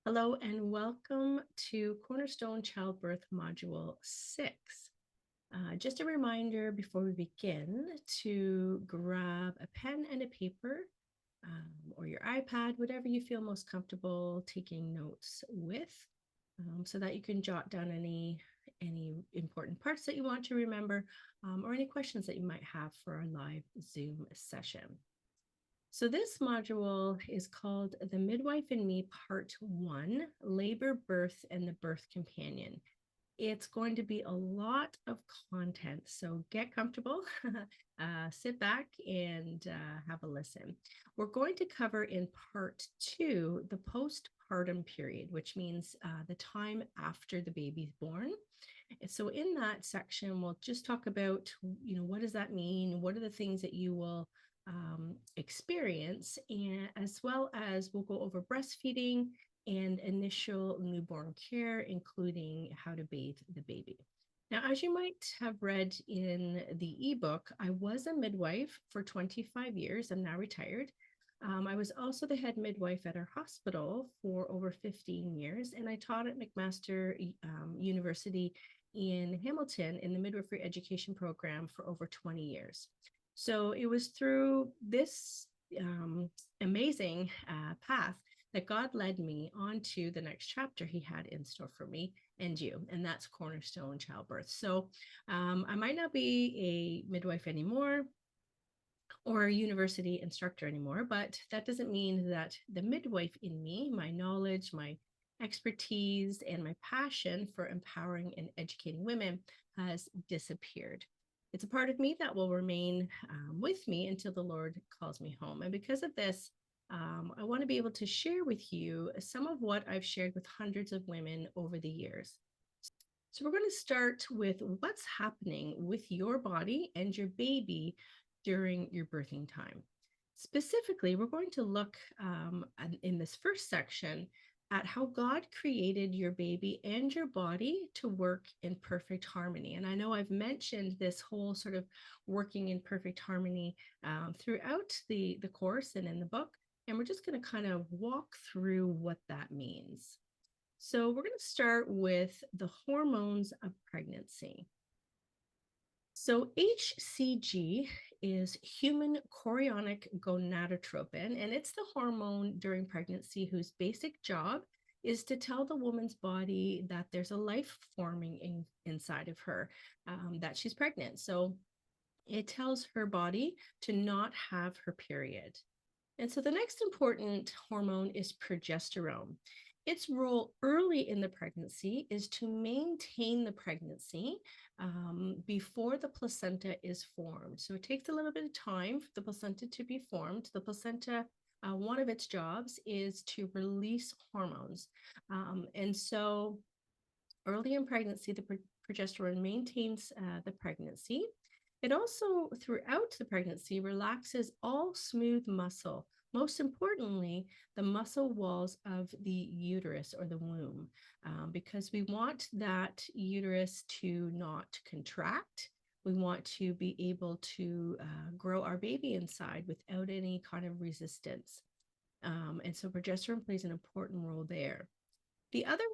Hello and welcome to Cornerstone Childbirth Module 6. Just a reminder before we begin to grab a pen and a paper or your iPad, whatever you feel most comfortable taking notes with, so that you can jot down any important parts that you want to remember or any questions that you might have for our live Zoom session. So this module is called The Midwife and Me Part 1, Labor, Birth, and the Birth Companion. It's going to be a lot of content, so get comfortable, sit back, and have a listen. We're going to cover in Part 2 the postpartum period, which means the time after the baby's born. And so in that section, we'll just talk about, what does that mean? What are the things that you will experience, and as well as we'll go over breastfeeding and initial newborn care, including how to bathe the baby. Now, as you might have read in the ebook, I was a midwife for 25 years. I'm now retired. I was also the head midwife at our hospital for over 15 years, and I taught at McMaster University in Hamilton in the midwifery education program for over 20 years. So it was through this amazing path that God led me onto the next chapter he had in store for me and you, and that's Cornerstone Childbirth. So I might not be a midwife anymore or a university instructor anymore, but that doesn't mean that the midwife in me, my knowledge, my expertise, and my passion for empowering and educating women has disappeared. It's a part of me that will remain with me until the Lord calls me home. And because of this, I want to be able to share with you some of what I've shared with hundreds of women over the years. So we're going to start with what's happening with your body and your baby during your birthing time. Specifically, we're going to look in this first section at how God created your baby and your body to work in perfect harmony. And I know I've mentioned this whole sort of working in perfect harmony throughout the course and in the book. And we're just going to kind of walk through what that means. So we're going to start with the hormones of pregnancy. So HCG is human chorionic gonadotropin, and it's the hormone during pregnancy whose basic job is to tell the woman's body that there's a life forming inside of her, that she's pregnant. So it tells her body to not have her period. And so the next important hormone is progesterone. Its role early in the pregnancy is to maintain the pregnancy before the placenta is formed. So it takes a little bit of time for the placenta to be formed. The placenta, one of its jobs is to release hormones. And so early in pregnancy, the progesterone maintains the pregnancy. It also, throughout the pregnancy, relaxes all smooth muscle. Most importantly, the muscle walls of the uterus or the womb, because we want that uterus to not contract. We want to be able to grow our baby inside without any kind of resistance. And so progesterone plays an important role there. The other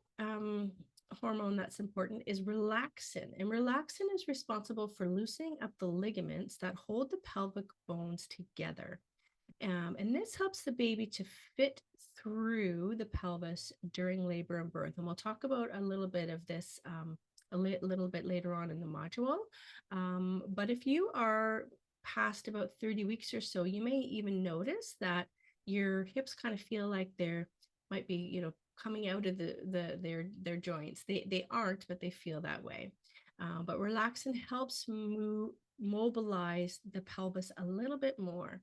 hormone that's important is relaxin. And relaxin is responsible for loosening up the ligaments that hold the pelvic bones together. And this helps the baby to fit through the pelvis during labor and birth. And we'll talk about a little bit of this little bit later on in the module. But if you are past about 30 weeks or so, you may even notice that your hips kind of feel like they're might be, coming out of their joints. They aren't, but they feel that way. But relaxin helps mobilize the pelvis a little bit more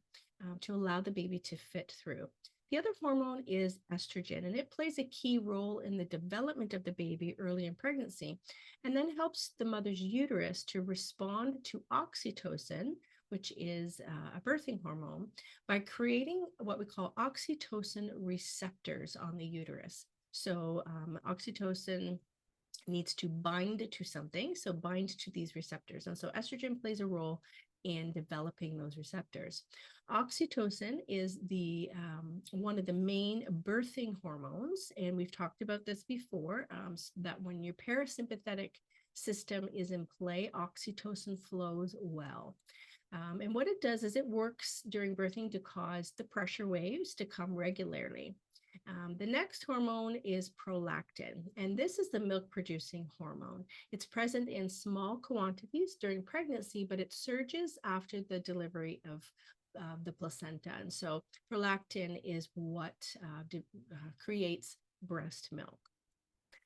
to allow the baby to fit through. The other hormone is estrogen, and it plays a key role in the development of the baby early in pregnancy, and then helps the mother's uterus to respond to oxytocin, which is a birthing hormone, by creating what we call oxytocin receptors on the uterus. So oxytocin needs to bind to something, so bind to these receptors. And so estrogen plays a role in developing those receptors. Oxytocin is the one of the main birthing hormones, and we've talked about this before, that when your parasympathetic system is in play, oxytocin flows well. And what it does is it works during birthing to cause the pressure waves to come regularly. The next hormone is prolactin, and this is the milk producing hormone. It's present in small quantities during pregnancy, but it surges after the delivery of the placenta. And so prolactin is what creates breast milk.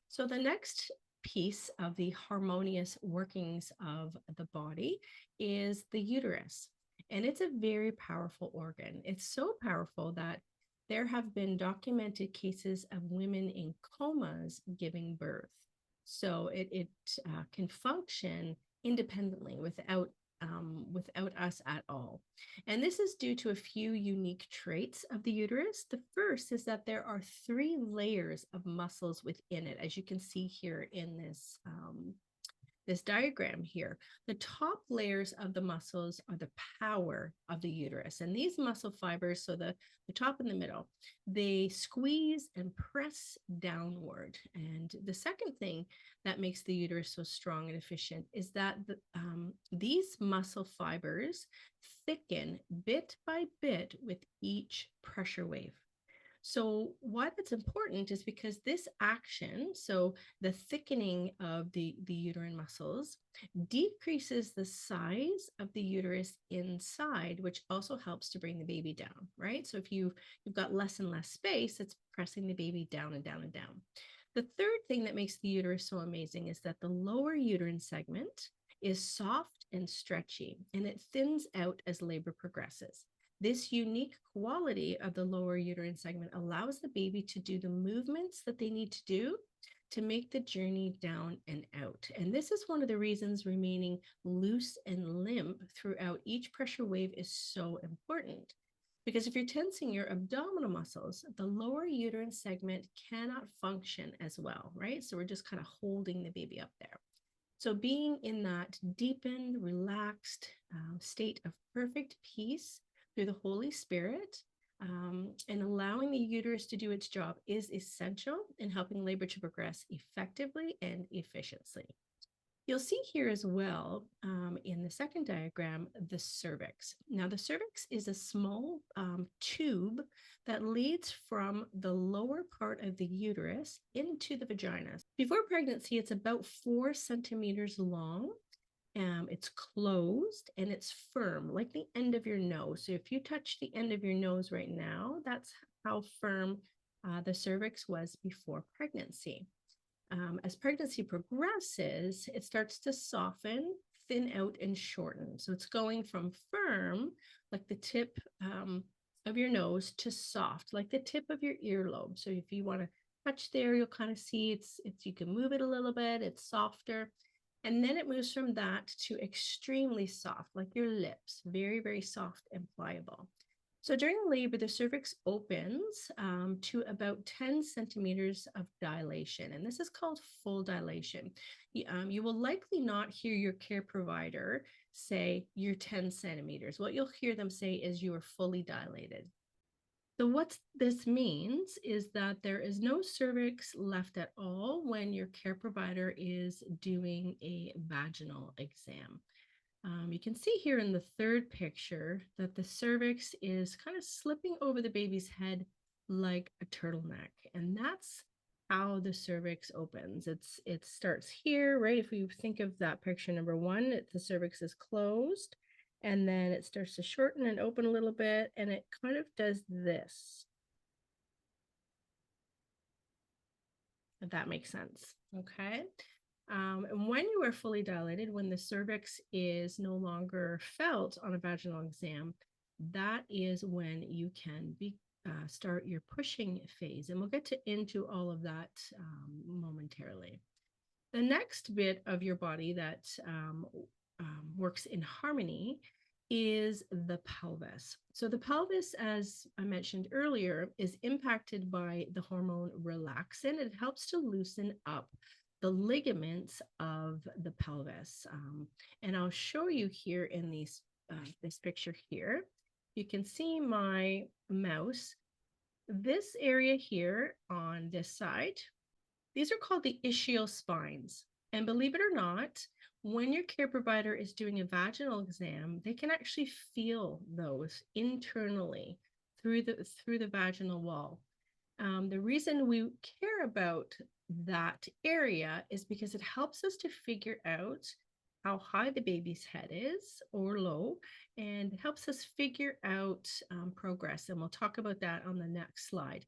So the next piece of the harmonious workings of the body is the uterus. And it's a very powerful organ. It's so powerful that there have been documented cases of women in comas giving birth. So it can function independently without us at all. And this is due to a few unique traits of the uterus. The first is that there are 3 layers of muscles within it, as you can see here in this diagram here. The top layers of the muscles are the power of the uterus. And these muscle fibers, so the top and the middle, they squeeze and press downward. And the second thing that makes the uterus so strong and efficient is that these muscle fibers thicken bit by bit with each pressure wave. So why that's important is because this action, so the thickening of the uterine muscles, decreases the size of the uterus inside, which also helps to bring the baby down, right? So if you've got less and less space, it's pressing the baby down and down and down. The third thing that makes the uterus so amazing is that the lower uterine segment is soft and stretchy, and it thins out as labor progresses. This unique quality of the lower uterine segment allows the baby to do the movements that they need to do to make the journey down and out. And this is one of the reasons remaining loose and limp throughout each pressure wave is so important. Because if you're tensing your abdominal muscles, the lower uterine segment cannot function as well, right? So we're just kind of holding the baby up there. So being in that deepened, relaxed state of perfect peace through the Holy Spirit, and allowing the uterus to do its job is essential in helping labor to progress effectively and efficiently. You'll see here as well in the second diagram, the cervix. Now the cervix is a small tube that leads from the lower part of the uterus into the vagina. Before pregnancy, it's about 4 centimeters long. It's closed and it's firm, like the end of your nose. So if you touch the end of your nose right now, that's how firm the cervix was before pregnancy. As pregnancy progresses, it starts to soften, thin out, and shorten. So it's going from firm, like the tip of your nose, to soft, like the tip of your earlobe. So if you want to touch there, you'll kind of see it's you can move it a little bit, it's softer. And then it moves from that to extremely soft, like your lips, very, very soft and pliable. So during labor, the cervix opens to about 10 centimeters of dilation, and this is called full dilation. You will likely not hear your care provider say you're 10 centimeters. What you'll hear them say is you are fully dilated. So what this means is that there is no cervix left at all when your care provider is doing a vaginal exam. You can see here in the third picture that the cervix is kind of slipping over the baby's head like a turtleneck. And that's how the cervix opens. It starts here, right? If we think of that picture number 1, the cervix is closed. And then it starts to shorten and open a little bit, and it kind of does this. If that makes sense, okay? And when you are fully dilated, when the cervix is no longer felt on a vaginal exam, that is when you can start your pushing phase. And we'll get into all of that momentarily. The next bit of your body that works in harmony is the pelvis. So the pelvis, as I mentioned earlier, is impacted by the hormone relaxin. It helps to loosen up the ligaments of the pelvis. And I'll show you here in these this picture here, you can see my mouse. This area here on this side, these are called the ischial spines. And believe it or not, when your care provider is doing a vaginal exam, they can actually feel those internally through the vaginal wall. The reason we care about that area is because it helps us to figure out how high the baby's head is or low, and helps us figure out progress. And we'll talk about that on the next slide.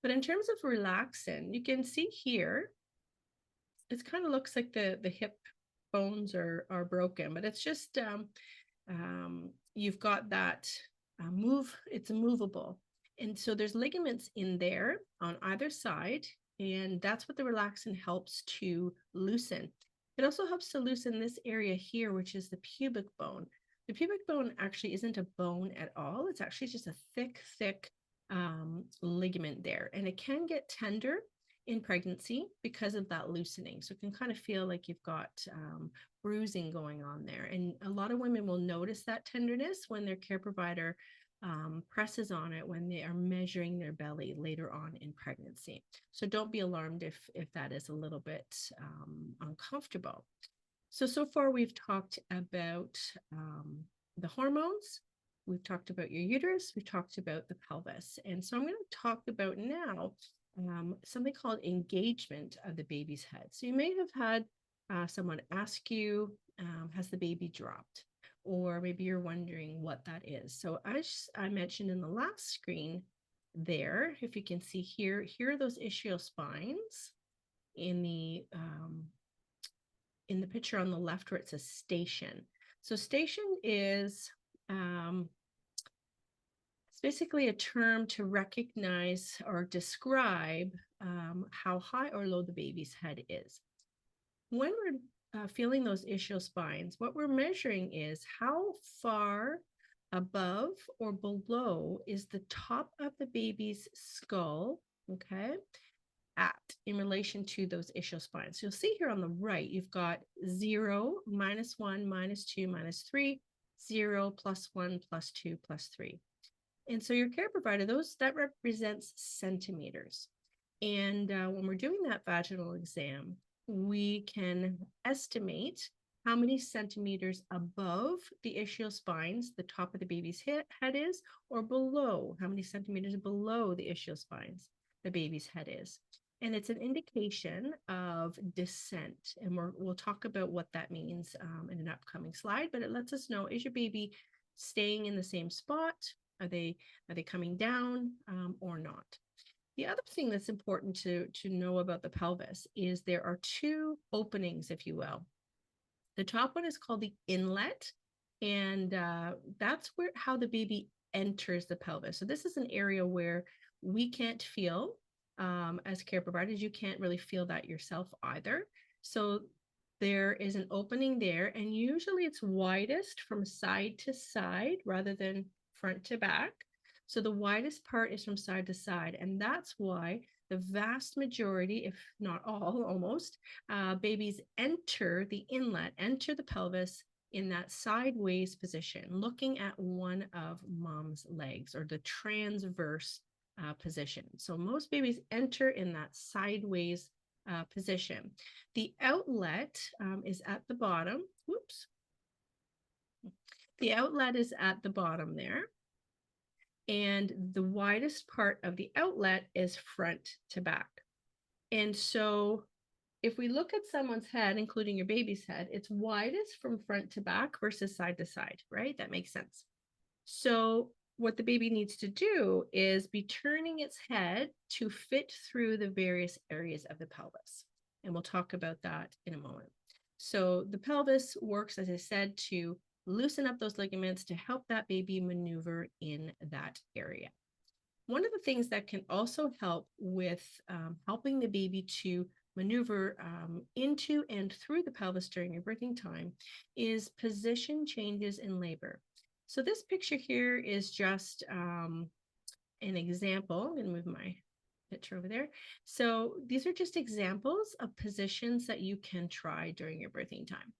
But in terms of relaxin, you can see here, it kind of looks like the hip bones are broken, but it's just you've got that it's movable. And so there's ligaments in there on either side, and that's what the relaxin helps to loosen. It also helps to loosen this area here, which is the pubic bone. The pubic bone actually isn't a bone at all. It's actually just a thick ligament there, and it can get tender in pregnancy because of that loosening. So it can kind of feel like you've got bruising going on there. And a lot of women will notice that tenderness when their care provider presses on it when they are measuring their belly later on in pregnancy. So don't be alarmed if that is a little bit uncomfortable. So far we've talked about the hormones. We've talked about your uterus. We've talked about the pelvis. And so I'm going to talk about now something called engagement of the baby's head. So you may have had someone ask you, has the baby dropped? Or maybe you're wondering what that is. So as I mentioned in the last screen there, if you can see here, here are those ischial spines in the picture on the left where it says station. So station is it's basically a term to recognize or describe how high or low the baby's head is. When we're feeling those ischial spines, what we're measuring is how far above or below is the top of the baby's skull, okay, in relation to those ischial spines. So you'll see here on the right, you've got 0, -1, -2, -3, 0, +1, +2, +3. And so your care provider, that represents centimeters. And when we're doing that vaginal exam, we can estimate how many centimeters above the ischial spines the top of the baby's head is, or below, how many centimeters below the ischial spines the baby's head is. And it's an indication of descent. And we'll talk about what that means in an upcoming slide, but it lets us know, is your baby staying in the same spot? Are they coming down or not? The other thing that's important to know about the pelvis is there are two openings, if you will. The top one is called the inlet, and that's how the baby enters the pelvis. So this is an area where we can't feel as care providers. You can't really feel that yourself either. So there is an opening there, and usually it's widest from side to side rather than front to back. So the widest part is from side to side, and that's why the vast majority, if not all, almost, babies enter the inlet, enter the pelvis in that sideways position, looking at one of mom's legs, or the transverse position. So most babies enter in that sideways position. The outlet is at the bottom. Whoops. The outlet is at the bottom there. And the widest part of the outlet is front to back. And so if we look at someone's head, including your baby's head, it's widest from front to back versus side to side, right? That makes sense. So what the baby needs to do is be turning its head to fit through the various areas of the pelvis. And we'll talk about that in a moment. So the pelvis works, as I said, to loosen up those ligaments to help that baby maneuver in that area. One of the things that can also help with helping the baby to maneuver into and through the pelvis during your birthing time is position changes in labor. So this picture here is just an example. I'm going to move my picture over there. So these are just examples of positions that you can try during your birthing time.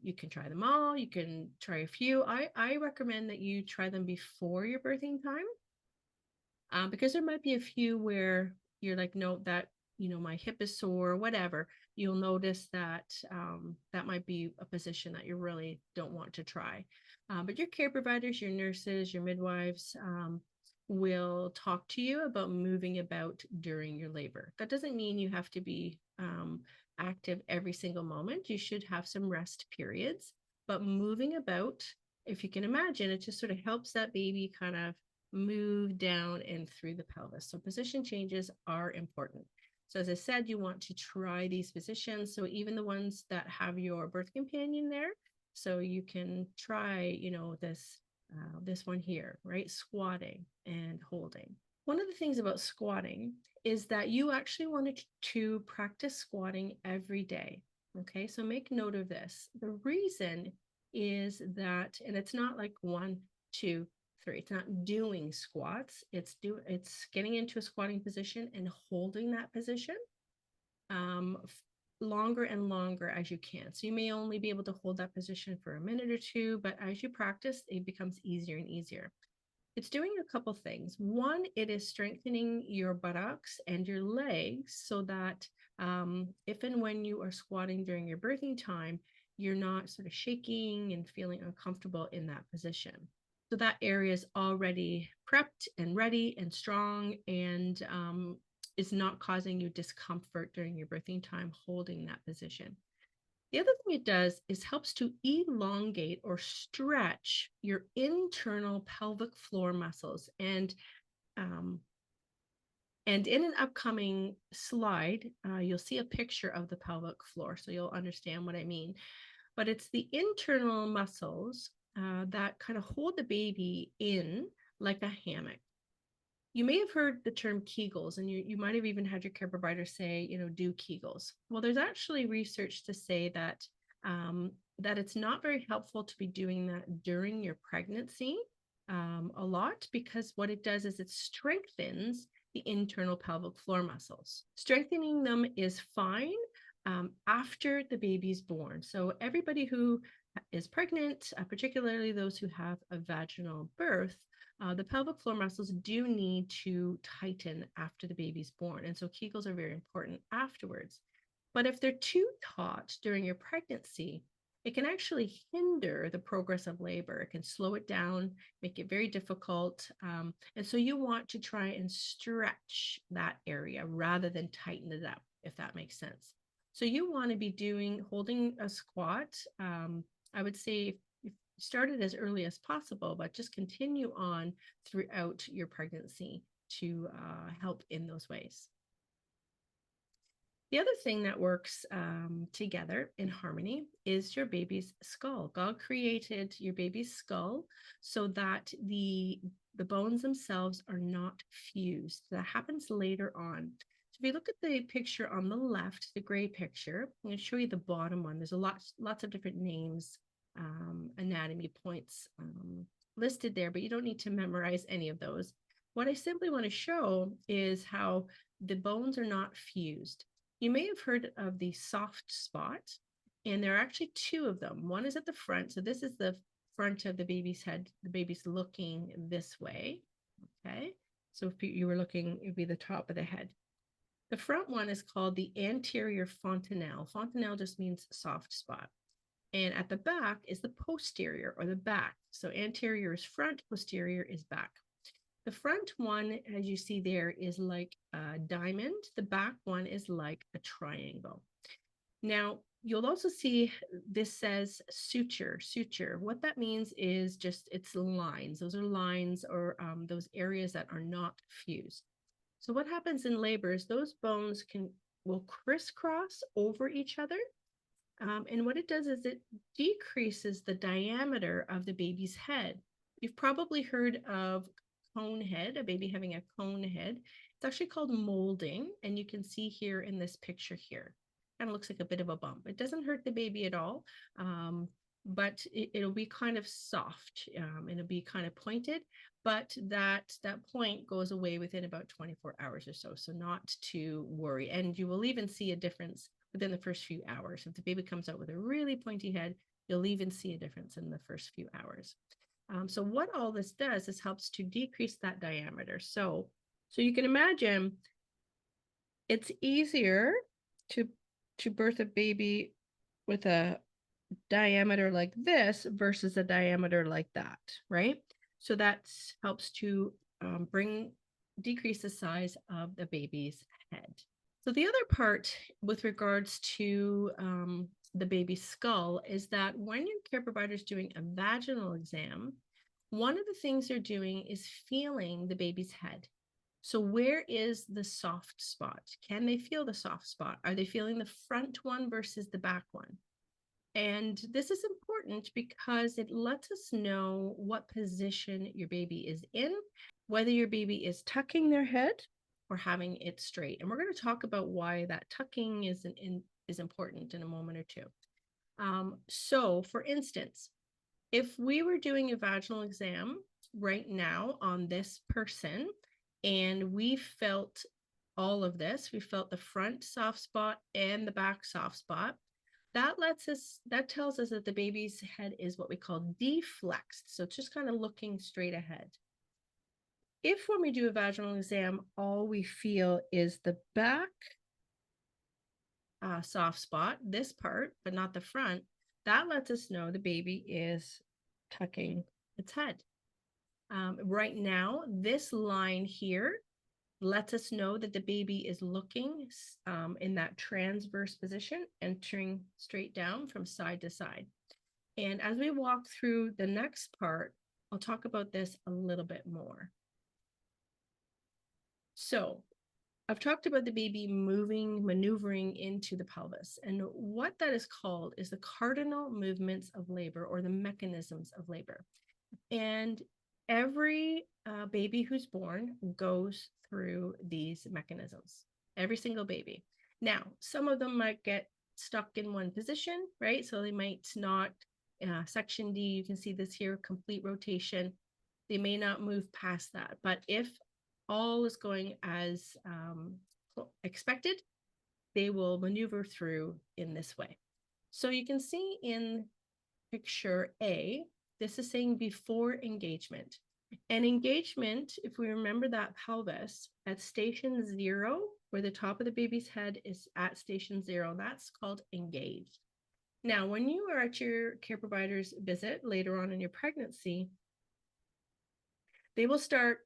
You can try them all. You can try a few. I recommend that you try them before your birthing time, because there might be a few where you're like, no, that, my hip is sore, whatever. You'll notice that that might be a position that you really don't want to try. But your care providers, your nurses, your midwives will talk to you about moving about during your labor. That doesn't mean you have to be active every single moment. You should have some rest periods, but moving about, if you can imagine, it just sort of helps that baby kind of move down and through the pelvis. So position changes are important. So as I said, you want to try these positions. So even the ones that have your birth companion there, so you can try, this one here, right? Squatting and holding. One of the things about squatting is that you actually wanted to practice squatting every day. Okay, so make note of this. The reason is that, and it's not like 1, 2, 3. It's not doing squats. It's getting into a squatting position and holding that position longer and longer as you can. So you may only be able to hold that position for a minute or two, but as you practice, it becomes easier and easier. It's doing a couple things. One, it is strengthening your buttocks and your legs so that if and when you are squatting during your birthing time, you're not sort of shaking and feeling uncomfortable in that position. So that area is already prepped and ready and strong, and is not causing you discomfort during your birthing time holding that position. The other thing it does is helps to elongate or stretch your internal pelvic floor muscles. And in an upcoming slide, you'll see a picture of the pelvic floor, so you'll understand what I mean. But it's the internal muscles that kind of hold the baby in like a hammock. You may have heard the term Kegels, and you might have even had your care provider say, do Kegels. Well, there's actually research to say that that it's not very helpful to be doing that during your pregnancy a lot, because what it does is it strengthens the internal pelvic floor muscles. Strengthening them is fine after the baby's born. So everybody who is pregnant, particularly those who have a vaginal birth, the pelvic floor muscles do need to tighten after the baby's born. And so Kegels are very important afterwards. But if they're too taut during your pregnancy, it can actually hinder the progress of labor. It can slow it down, make it very difficult. And so you want to try and stretch that area rather than tighten it up, if that makes sense. So you want to be holding a squat. I would say start it as early as possible, but just continue on throughout your pregnancy to help in those ways. The other thing that works together in harmony is your baby's skull. God created your baby's skull so that the bones themselves are not fused. That happens later on. So if you look at the picture on the left, the gray picture, I'm going to show you the bottom one. There's lots of different names, anatomy points listed there, but you don't need to memorize any of those. What I simply want to show is how the bones are not fused. You may have heard of the soft spot, and there are actually two of them. One is at the front. So this is the front of the baby's head. The baby's looking this way. Okay. So if you were looking, it would be the top of the head. The front one is called the anterior fontanelle. Fontanelle just means soft spot. And at the back is the posterior, or the back. So anterior is front, posterior is back. The front one, as you see there, is like a diamond. The back one is like a triangle. Now, you'll also see this says suture. Suture. What that means is just it's lines. Those are lines, or those areas that are not fused. So what happens in labor is those bones will crisscross over each other. And what it does is it decreases the diameter of the baby's head. You've probably heard of cone head, a baby having a cone head. It's actually called molding, and you can see here in this picture here. Kind of looks like a bit of a bump. It doesn't hurt the baby at all, but it'll be kind of soft. It'll be kind of pointed, but that point goes away within about 24 hours or so. So not to worry. And you will even see a difference within the first few hours. If the baby comes out with a really pointy head, you'll even see a difference in the first few hours. So what all this does is helps to decrease that diameter. So you can imagine it's easier to birth a baby with a diameter like this versus a diameter like that, right? So that helps to decrease the size of the baby's head. So the other part with regards to the baby's skull is that when your care provider is doing a vaginal exam, one of the things they're doing is feeling the baby's head. So where is the soft spot? Can they feel the soft spot? Are they feeling the front one versus the back one? And this is important because it lets us know what position your baby is in, whether your baby is tucking their head or having it straight. And we're going to talk about why that tucking is important in a moment or two. So for instance, if we were doing a vaginal exam right now on this person and we felt all of this, we felt the front soft spot and the back soft spot, that tells us that the baby's head is what we call deflexed. So it's just kind of looking straight ahead. If when we do a vaginal exam, all we feel is the back soft spot, this part, but not the front, that lets us know the baby is tucking its head. Right now, this line here lets us know that the baby is looking in that transverse position, entering straight down from side to side. And as we walk through the next part, I'll talk about this a little bit more. So I've talked about the baby maneuvering into the pelvis. And what that is called is the cardinal movements of labor, or the mechanisms of labor. And every baby who's born goes through these mechanisms, every single baby. Now, some of them might get stuck in one position, right? So they might not, section D, you can see this here, complete rotation. They may not move past that. But if all is going as expected, they will maneuver through in this way. So you can see in picture A, this is saying before engagement. And engagement, if we remember that pelvis at station 0, where the top of the baby's head is at station 0, that's called engaged. Now, when you are at your care provider's visit later on in your pregnancy, they will start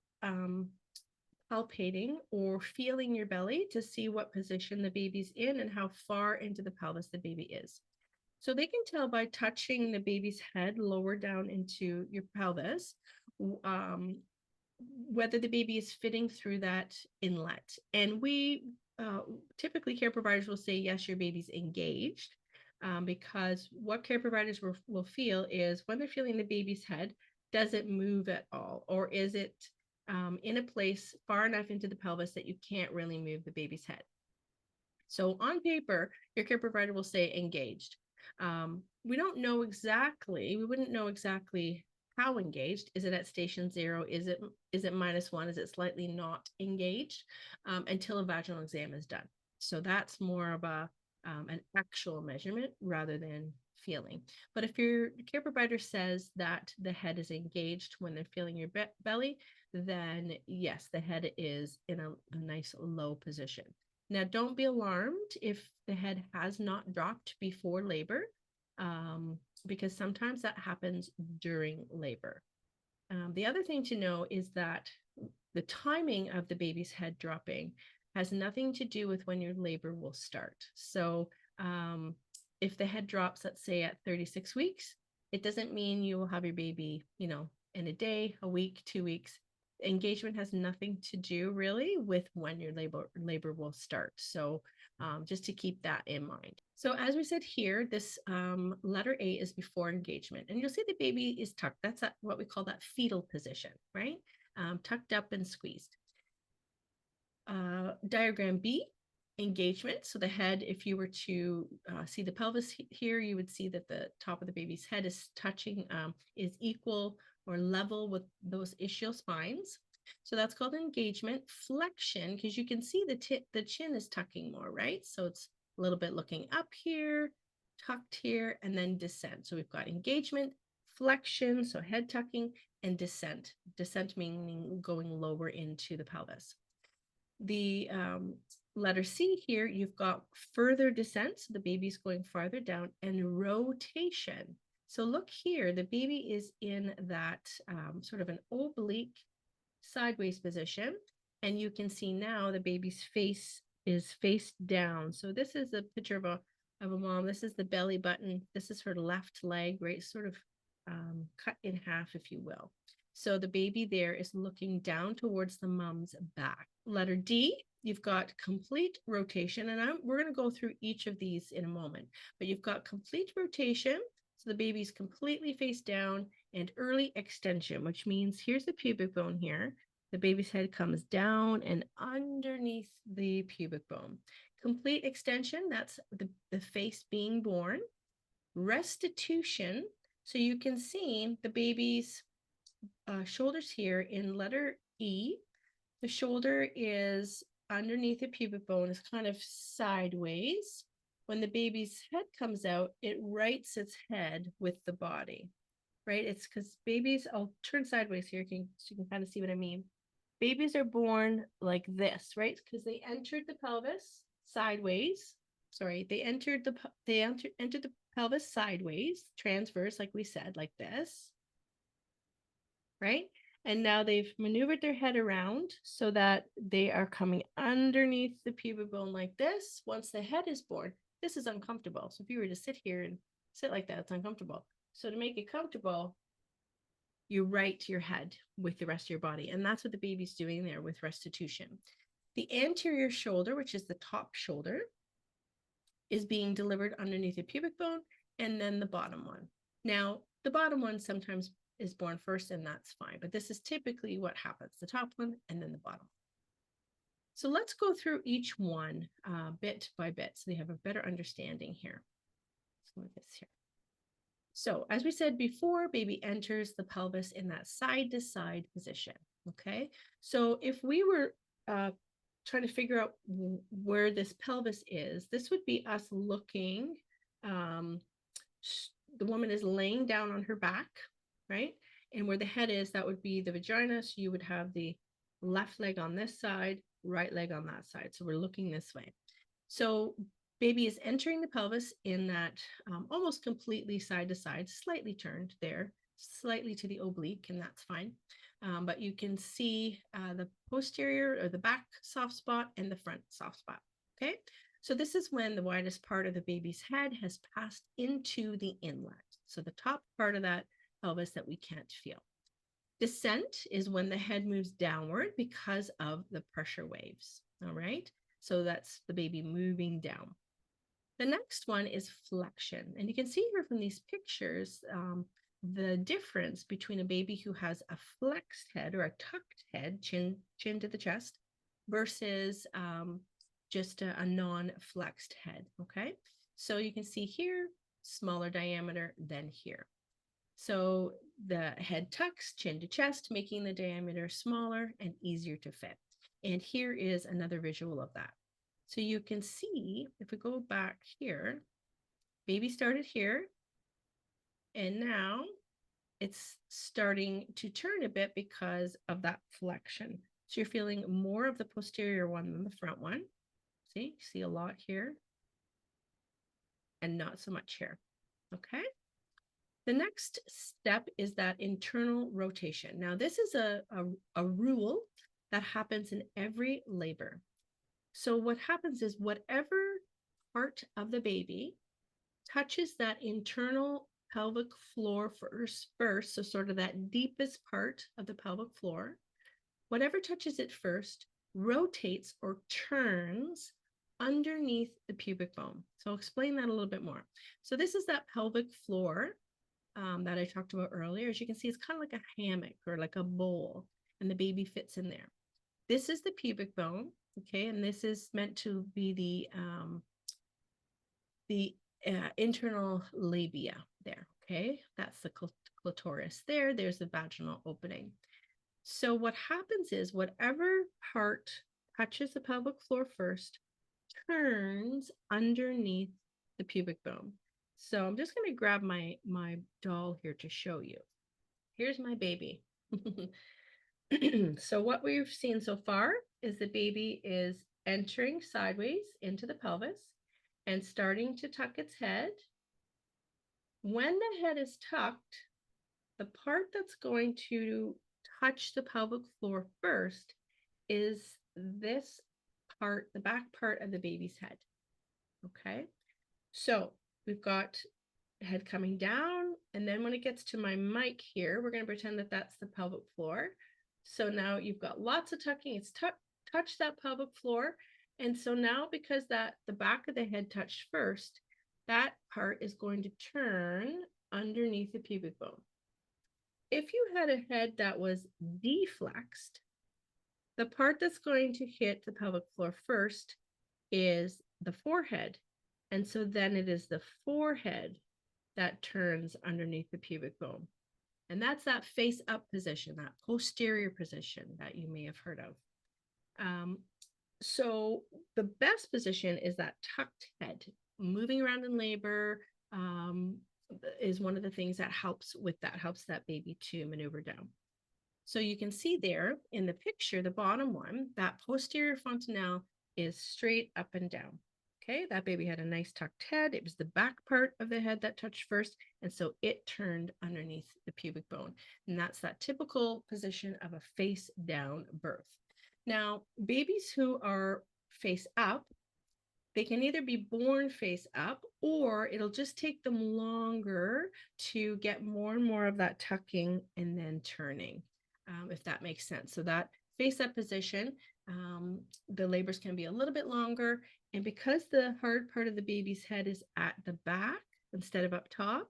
palpating or feeling your belly to see what position the baby's in and how far into the pelvis the baby is. So they can tell by touching the baby's head lower down into your pelvis, whether the baby is fitting through that inlet. And we typically, care providers will say, yes, your baby's engaged, because what care providers will feel is when they're feeling the baby's head, does it move at all? Or is it in a place far enough into the pelvis that you can't really move the baby's head? So on paper, your care provider will say engaged. We wouldn't know exactly how engaged. Is it at station 0? Is it -1? Is it slightly not engaged? Until a vaginal exam is done. So that's more of an actual measurement rather than feeling. But if your care provider says that the head is engaged when they're feeling your belly, then yes, the head is in a nice low position. Now, don't be alarmed if the head has not dropped before labor, because sometimes that happens during labor. The other thing to know is that the timing of the baby's head dropping has nothing to do with when your labor will start. So if the head drops, let's say at 36 weeks, it doesn't mean you will have your baby, in a day, a week, 2 weeks. Engagement has nothing to do really with when your labor will start. So just to keep that in mind. So as we said here, this letter A is before engagement, and you'll see the baby is tucked. That's what we call that fetal position, right? Tucked up and squeezed. Diagram B, engagement. So the head, if you were to see the pelvis here, you would see that the top of the baby's head is touching, is equal or level with those ischial spines. So that's called engagement. Flexion, because you can see the chin is tucking more, right? So it's a little bit looking up here, tucked here, and then descent. So we've got engagement, flexion, so head tucking, and descent. Descent meaning going lower into the pelvis. The letter C here, you've got further descent, so the baby's going farther down, and rotation. So look here, the baby is in that sort of an oblique sideways position, and you can see now the baby's face is face down. So this is a picture of a mom. This is the belly button. This is her left leg, right? Sort of cut in half, if you will. So the baby there is looking down towards the mom's back. Letter D, you've got complete rotation, and we're going to go through each of these in a moment, but you've got complete rotation. So the baby's completely face down, and early extension, which means here's the pubic bone here. The baby's head comes down and underneath the pubic bone. Complete extension, that's the face being born. Restitution, so you can see the baby's shoulders here in letter E. The shoulder is underneath the pubic bone, is kind of sideways. When the baby's head comes out, it rights its head with the body, right? It's because babies, I'll turn sideways here so you can kind of see what I mean. Babies are born like this, right? Because they entered the pelvis sideways. Sorry, they entered the pelvis sideways, transverse, like we said, like this, right? And now they've maneuvered their head around so that they are coming underneath the pubic bone like this. Once the head is born, this is uncomfortable. So if you were to sit here and sit like that, it's uncomfortable. So to make it comfortable, you right your head with the rest of your body. And that's what the baby's doing there with restitution. The anterior shoulder, which is the top shoulder, is being delivered underneath the pubic bone, and then the bottom one. Now, the bottom one sometimes is born first, and that's fine, but this is typically what happens, the top one and then the bottom. So let's go through each one bit by bit so they have a better understanding here. Let's go with this here. So as we said before, baby enters the pelvis in that side-to-side position, okay? So if we were trying to figure out where this pelvis is, this would be us looking, the woman is laying down on her back, right? And where the head is, that would be the vagina. So you would have the left leg on this side, right leg on that side. So we're looking this way. So baby is entering the pelvis in that almost completely side to side, slightly turned there, slightly to the oblique, and that's fine. But you can see the posterior or the back soft spot and the front soft spot, okay? So this is when the widest part of the baby's head has passed into the inlet. So the top part of that pelvis that we can't feel. Descent is when the head moves downward because of the pressure waves, all right? So that's the baby moving down. The next one is flexion. And you can see here from these pictures, the difference between a baby who has a flexed head or a tucked head, chin to the chest, versus just a non-flexed head, okay? So you can see here, smaller diameter than here. So the head tucks, chin to chest, making the diameter smaller and easier to fit. And here is another visual of that. So you can see, if we go back here, baby started here, and now it's starting to turn a bit because of that flexion. So you're feeling more of the posterior one than the front one. See a lot here and not so much here, okay? The next step is that internal rotation. Now, this is a rule that happens in every labor. So what happens is whatever part of the baby touches that internal pelvic floor first, so sort of that deepest part of the pelvic floor, whatever touches it first rotates or turns underneath the pubic bone. So I'll explain that a little bit more. So this is that pelvic floor that I talked about earlier. As you can see, it's kind of like a hammock or like a bowl, and the baby fits in there. This is the pubic bone, okay, and this is meant to be the internal labia there, okay? That's the clitoris there. There's the vaginal opening. So what happens is whatever part touches the pelvic floor first turns underneath the pubic bone. So I'm just going to grab my doll here to show you. Here's my baby. So what we've seen so far is the baby is entering sideways into the pelvis and starting to tuck its head. When the head is tucked, the part that's going to touch the pelvic floor first is this part, the back part of the baby's head. Okay, so we've got head coming down, and then when it gets to my mic here, we're going to pretend that that's the pelvic floor. So now you've got lots of tucking. It's touched that pelvic floor, and so now because that the back of the head touched first, that part is going to turn underneath the pubic bone. If you had a head that was deflexed, the part that's going to hit the pelvic floor first is the forehead. And so then it is the forehead that turns underneath the pubic bone. And that's that face up position, that posterior position that you may have heard of. So the best position is that tucked head. Moving around in labor is one of the things that helps that baby to maneuver down. So you can see there in the picture, the bottom one, that posterior fontanelle is straight up and down. Okay, that baby had a nice tucked head. It was the back part of the head that touched first, and so it turned underneath the pubic bone. And that's that typical position of a face down birth. Now, babies who are face up, they can either be born face up, or it'll just take them longer to get more and more of that tucking and then turning, if that makes sense. So that face up position, the labors can be a little bit longer. And because the hard part of the baby's head is at the back instead of up top,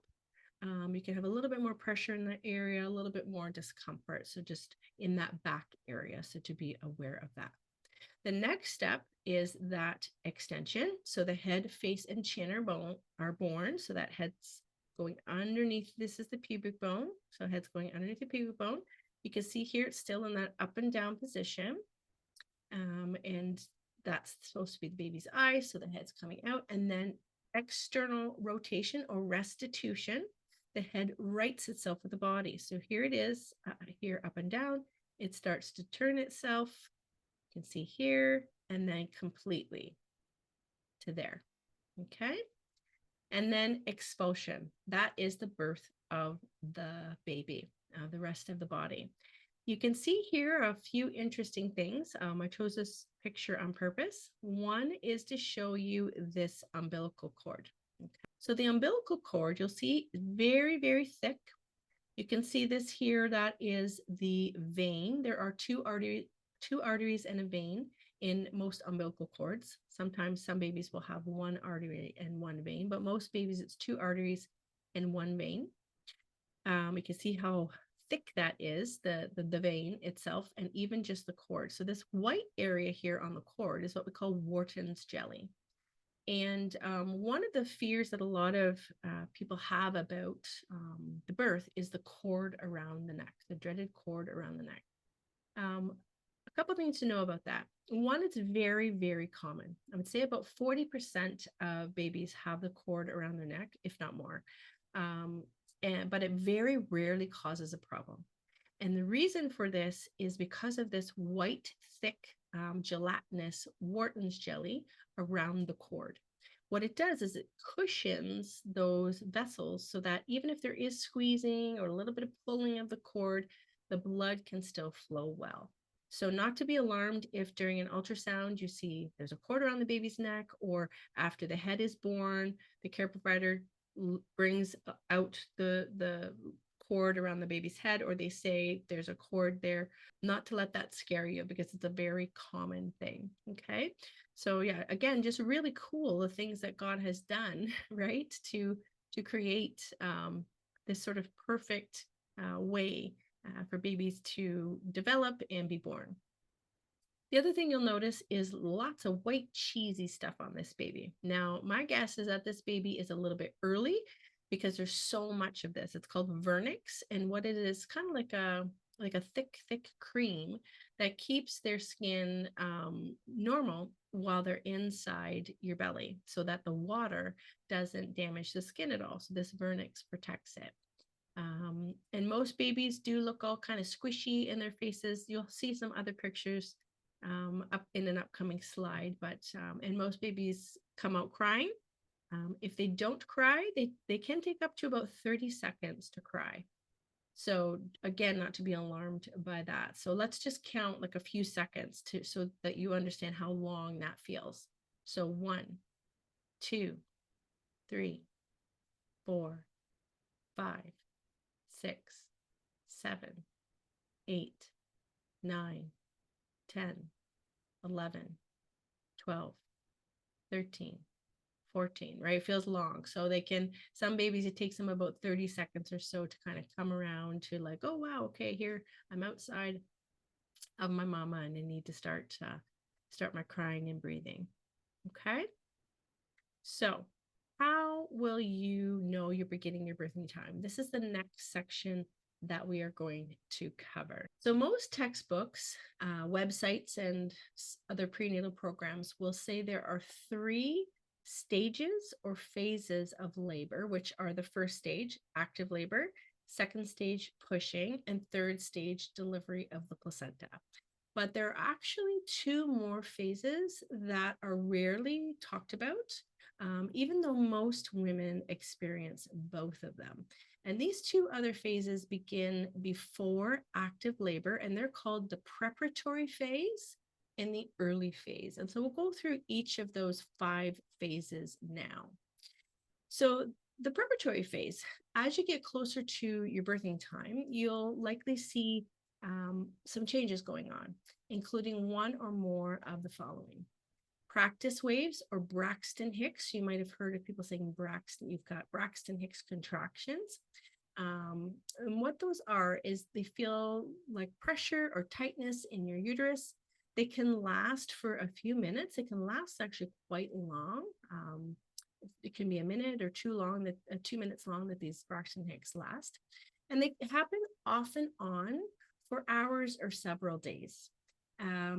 you can have a little bit more pressure in that area, a little bit more discomfort. So just in that back area. So to be aware of that. The next step is that extension. So the head, face, and chin are born. So that head's going underneath. This is the pubic bone. So head's going underneath the pubic bone. You can see here it's still in that up and down position. And that's supposed to be the baby's eye. So the head's coming out. And then external rotation or restitution. The head rights itself with the body. So here it is, here up and down. It starts to turn itself. You can see here, and then completely to there. Okay. And then expulsion. That is the birth of the baby, the rest of the body. You can see here a few interesting things. I chose this picture on purpose. One is to show you this umbilical cord. Okay. So the umbilical cord, you'll see very, very thick. You can see this here, that is the vein. There are two arteries and a vein in most umbilical cords. Sometimes some babies will have one artery and one vein, but most babies it's two arteries and one vein. You can see how thick that is, the vein itself, and even just the cord. So this white area here on the cord is what we call Wharton's jelly. And one of the fears that a lot of people have about the birth is the cord around the neck, the dreaded cord around the neck. A couple things to know about that. One, it's very, very common. I would say about 40% of babies have the cord around their neck, if not more. But it very rarely causes a problem. And the reason for this is because of this white, thick, gelatinous Wharton's jelly around the cord. What it does is it cushions those vessels so that even if there is squeezing or a little bit of pulling of the cord, the blood can still flow well. So not to be alarmed if during an ultrasound you see there's a cord around the baby's neck, or after the head is born, the care provider brings out the cord around the baby's head, or they say there's a cord there, not to let that scare you, because it's a very common thing. Okay. So yeah, again, just really cool the things that God has done, right, to create this sort of perfect way for babies to develop and be born. The other thing you'll notice is lots of white cheesy stuff on this baby. Now, my guess is that this baby is a little bit early because there's so much of this. It's called vernix, and what it is, kind of like like a thick cream that keeps their skin normal while they're inside your belly, so that the water doesn't damage the skin at all. So this vernix protects it. And most babies do look all kind of squishy in their faces. You'll see some other pictures up in an upcoming slide, but and most babies come out crying. If they don't cry, they can take up to about 30 seconds to cry. So again, not to be alarmed by that. So let's just count like a few seconds to so that you understand how long that feels. So 1, 2, 3, 4, 5, 6, 7, 8, 9, 10, 11, 12, 13, 14, right? It feels long. So they can, some babies, it takes them about 30 seconds or so to kind of come around to like, oh, wow, okay, here I'm outside of my mama and I need to start my crying and breathing. Okay. So how will you know you're beginning your birthing time? This is the next section that we are going to cover. So most textbooks, websites, and other prenatal programs will say there are 3 stages or phases of labor, which are the first stage, active labor, second stage, pushing, and third stage, delivery of the placenta. But there are actually 2 more phases that are rarely talked about, even though most women experience both of them. And these 2 other phases begin before active labor, and they're called the preparatory phase and the early phase. And so we'll go through each of those 5 phases now. So the preparatory phase, as you get closer to your birthing time, you'll likely see some changes going on, including one or more of the following. Practice waves or Braxton Hicks. You might have heard of people saying Braxton. You've got Braxton Hicks contractions. And what those are is they feel like pressure or tightness in your uterus. They can last for a few minutes. It can last actually quite long. It can be a minute or 2 minutes long that these Braxton Hicks last. And they happen off and on for hours or several days.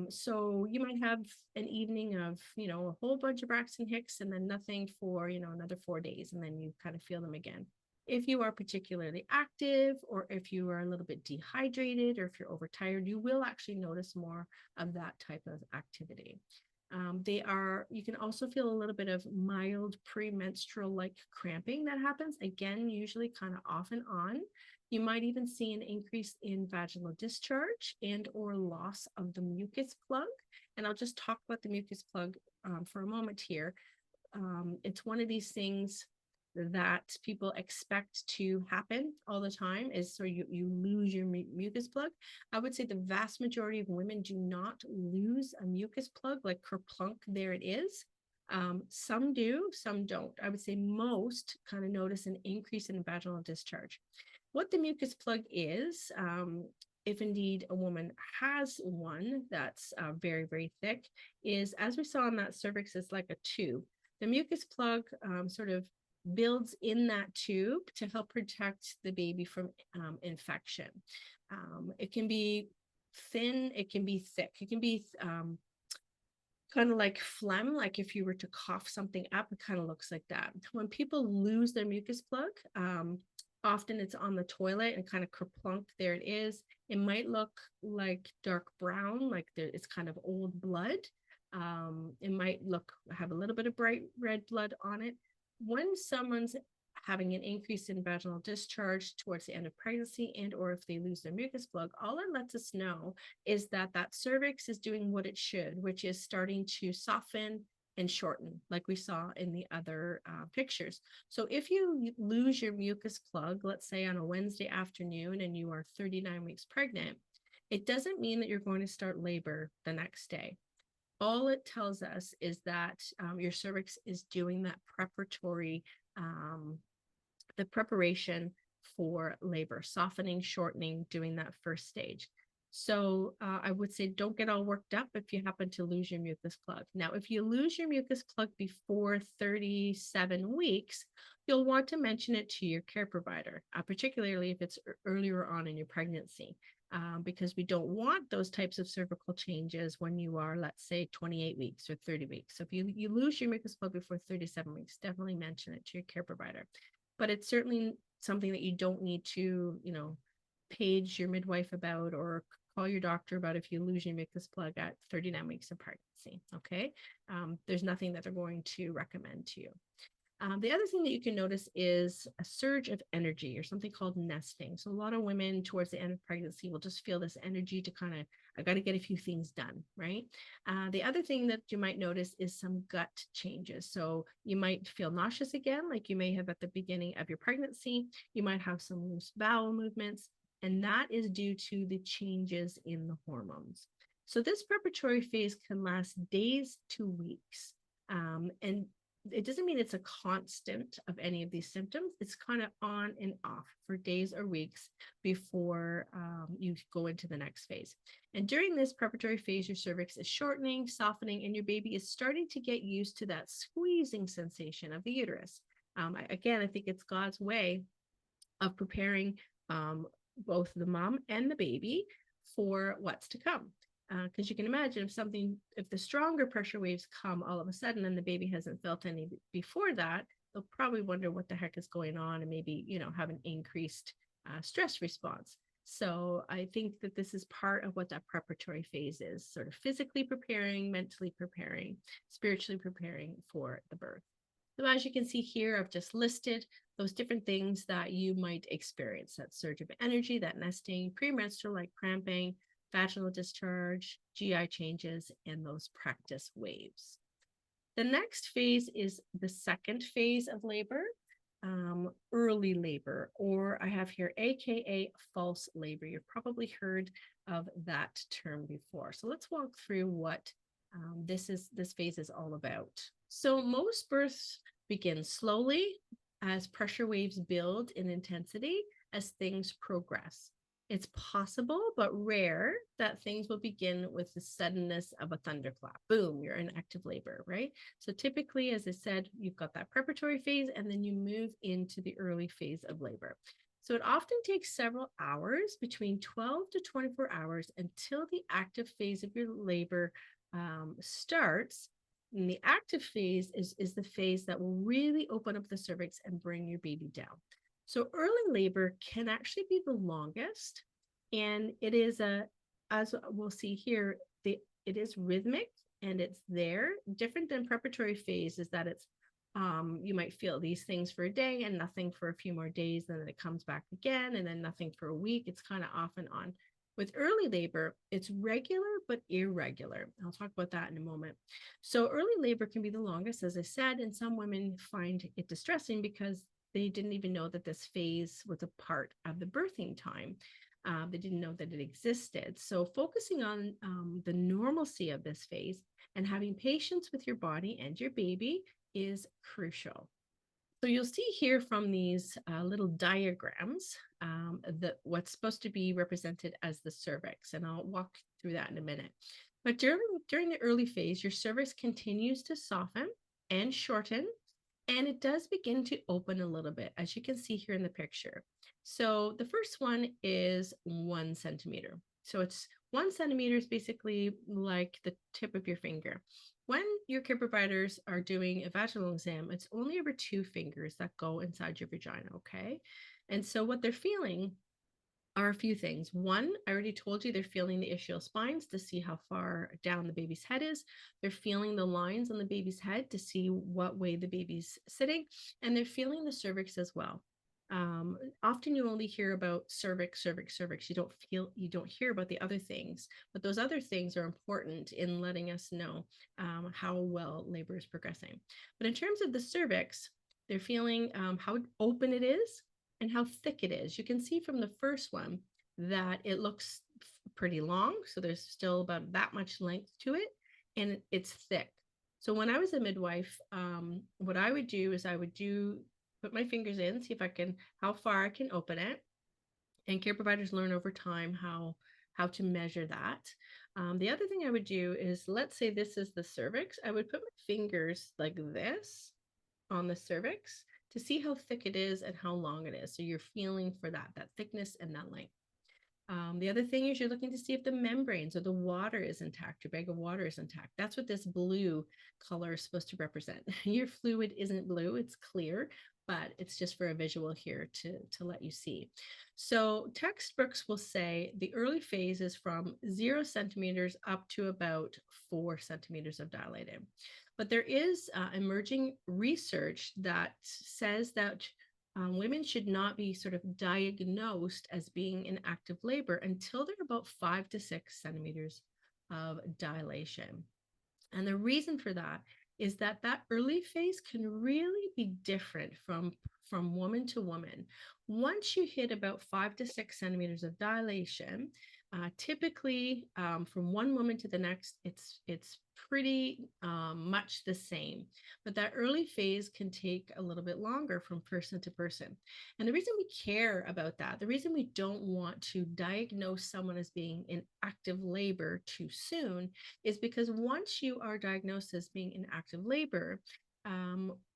So you might have an evening of, a whole bunch of Braxton Hicks and then nothing for, another 4 days, and then you kind of feel them again. If you are particularly active, or if you are a little bit dehydrated, or if you're overtired, you will actually notice more of that type of activity. You can also feel a little bit of mild premenstrual like cramping that happens, again, usually kind of off and on. You might even see an increase in vaginal discharge and or loss of the mucus plug. And I'll just talk about the mucus plug for a moment here. It's one of these things that people expect to happen all the time, is so you lose your mucus plug. I would say the vast majority of women do not lose a mucus plug, like kerplunk, there it is. Some do, some don't. I would say most kind of notice an increase in vaginal discharge. What the mucus plug is, if indeed a woman has one that's very, very thick, is, as we saw in that cervix, it's like a tube. The mucus plug sort of builds in that tube to help protect the baby from infection. It can be thin, it can be thick, it can be kind of like phlegm, like if you were to cough something up, it kind of looks like that. When people lose their mucus plug, often it's on the toilet and kind of kerplunk, there it is. It might look like dark brown, like it's kind of old blood. It might have a little bit of bright red blood on it. When someone's having an increase in vaginal discharge towards the end of pregnancy, and or if they lose their mucus plug, all it lets us know is that that cervix is doing what it should, which is starting to soften and shorten, like we saw in the other pictures. So if you lose your mucus plug, let's say on a Wednesday afternoon, and you are 39 weeks pregnant, it doesn't mean that you're going to start labor the next day. All it tells us is that your cervix is doing that the preparation for labor, softening, shortening, doing that first stage. So I would say don't get all worked up if you happen to lose your mucus plug. Now, if you lose your mucus plug before 37 weeks, you'll want to mention it to your care provider, particularly if it's earlier on in your pregnancy, because we don't want those types of cervical changes when you are, let's say, 28 weeks or 30 weeks. So if you lose your mucus plug before 37 weeks, definitely mention it to your care provider. But it's certainly something that you don't need to, page your midwife about or call your doctor about if you lose your mucus plug at 39 weeks of pregnancy. Okay. There's nothing that they're going to recommend to you. The other thing that you can notice is a surge of energy or something called nesting. So a lot of women towards the end of pregnancy will just feel this energy to kind of, I got to get a few things done, right? The other thing that you might notice is some gut changes. So you might feel nauseous again, like you may have at the beginning of your pregnancy. You might have some loose bowel movements, and that is due to the changes in the hormones. So this preparatory phase can last days to weeks. And it doesn't mean it's a constant of any of these symptoms. It's kind of on and off for days or weeks before you go into the next phase. And during this preparatory phase, your cervix is shortening, softening, and your baby is starting to get used to that squeezing sensation of the uterus. Again, I think it's God's way of preparing both the mom and the baby for what's to come. Because you can imagine if the stronger pressure waves come all of a sudden and the baby hasn't felt any before that, they'll probably wonder what the heck is going on and maybe, have an increased stress response. So I think that this is part of what that preparatory phase is, sort of physically preparing, mentally preparing, spiritually preparing for the birth. So as you can see here, I've just listed those different things that you might experience: that surge of energy, that nesting, premenstrual like cramping, vaginal discharge, GI changes, and those practice waves. The next phase is the second phase of labor, early labor, or I have here AKA false labor. You've probably heard of that term before. So let's walk through what this phase is all about. So most births begin slowly as pressure waves build in intensity as things progress. It's possible, but rare, that things will begin with the suddenness of a thunderclap. Boom, you're in active labor, right? So typically, as I said, you've got that preparatory phase, and then you move into the early phase of labor. So it often takes several hours, between 12 to 24 hours, until the active phase of your labor starts. And the active phase is the phase that will really open up the cervix and bring your baby down. So early labor can actually be the longest, and it is as we'll see here, it is rhythmic and it's there. Different than preparatory phase is that it's you might feel these things for a day and nothing for a few more days, and then it comes back again, and then nothing for a week. It's kind of off and on. With early labor, it's regular but irregular. I'll talk about that in a moment. So early labor can be the longest, as I said, and some women find it distressing because they didn't even know that this phase was a part of the birthing time. They didn't know that it existed. So focusing on the normalcy of this phase and having patience with your body and your baby is crucial. So you'll see here from these little diagrams that what's supposed to be represented as the cervix, and I'll walk through that in a minute. But during the early phase, your cervix continues to soften and shorten, and it does begin to open a little bit, as you can see here in the picture. So the first one is 1 centimeter. So it's 1 centimeter is basically like the tip of your finger. When your care providers are doing a vaginal exam, it's only over 2 fingers that go inside your vagina, okay? And so what they're feeling are a few things. One, I already told you, they're feeling the ischial spines to see how far down the baby's head is. They're feeling the lines on the baby's head to see what way the baby's sitting, and they're feeling the cervix as well. Often you only hear about cervix. You don't hear about the other things, but those other things are important in letting us know how well labor is progressing. But in terms of the cervix, they're feeling how open it is and how thick it is. You can see from the first one that it looks pretty long, so there's still about that much length to it, and it's thick. So when I was a midwife, what I would do is put my fingers in, see how far I can open it. And care providers learn over time how how to measure that. The other thing I would do is, let's say this is the cervix. I would put my fingers like this on the cervix to see how thick it is and how long it is. So you're feeling for that thickness and that length. The other thing is you're looking to see if the membranes or the water is intact, your bag of water is intact. That's what this blue color is supposed to represent. Your fluid isn't blue, it's clear, but it's just for a visual here to let you see. So textbooks will say the early phase is from 0 centimeters up to about 4 centimeters of dilated. But there is emerging research that says that women should not be sort of diagnosed as being in active labor until they're about 5 to 6 centimeters of dilation. And the reason for that is that that early phase can really be different from woman to woman. Once you hit about 5 to 6 centimeters of dilation, typically from one woman to the next, it's pretty much the same. But that early phase can take a little bit longer from person to person. And the reason we care about that, the reason we don't want to diagnose someone as being in active labor too soon, is because once you are diagnosed as being in active labor,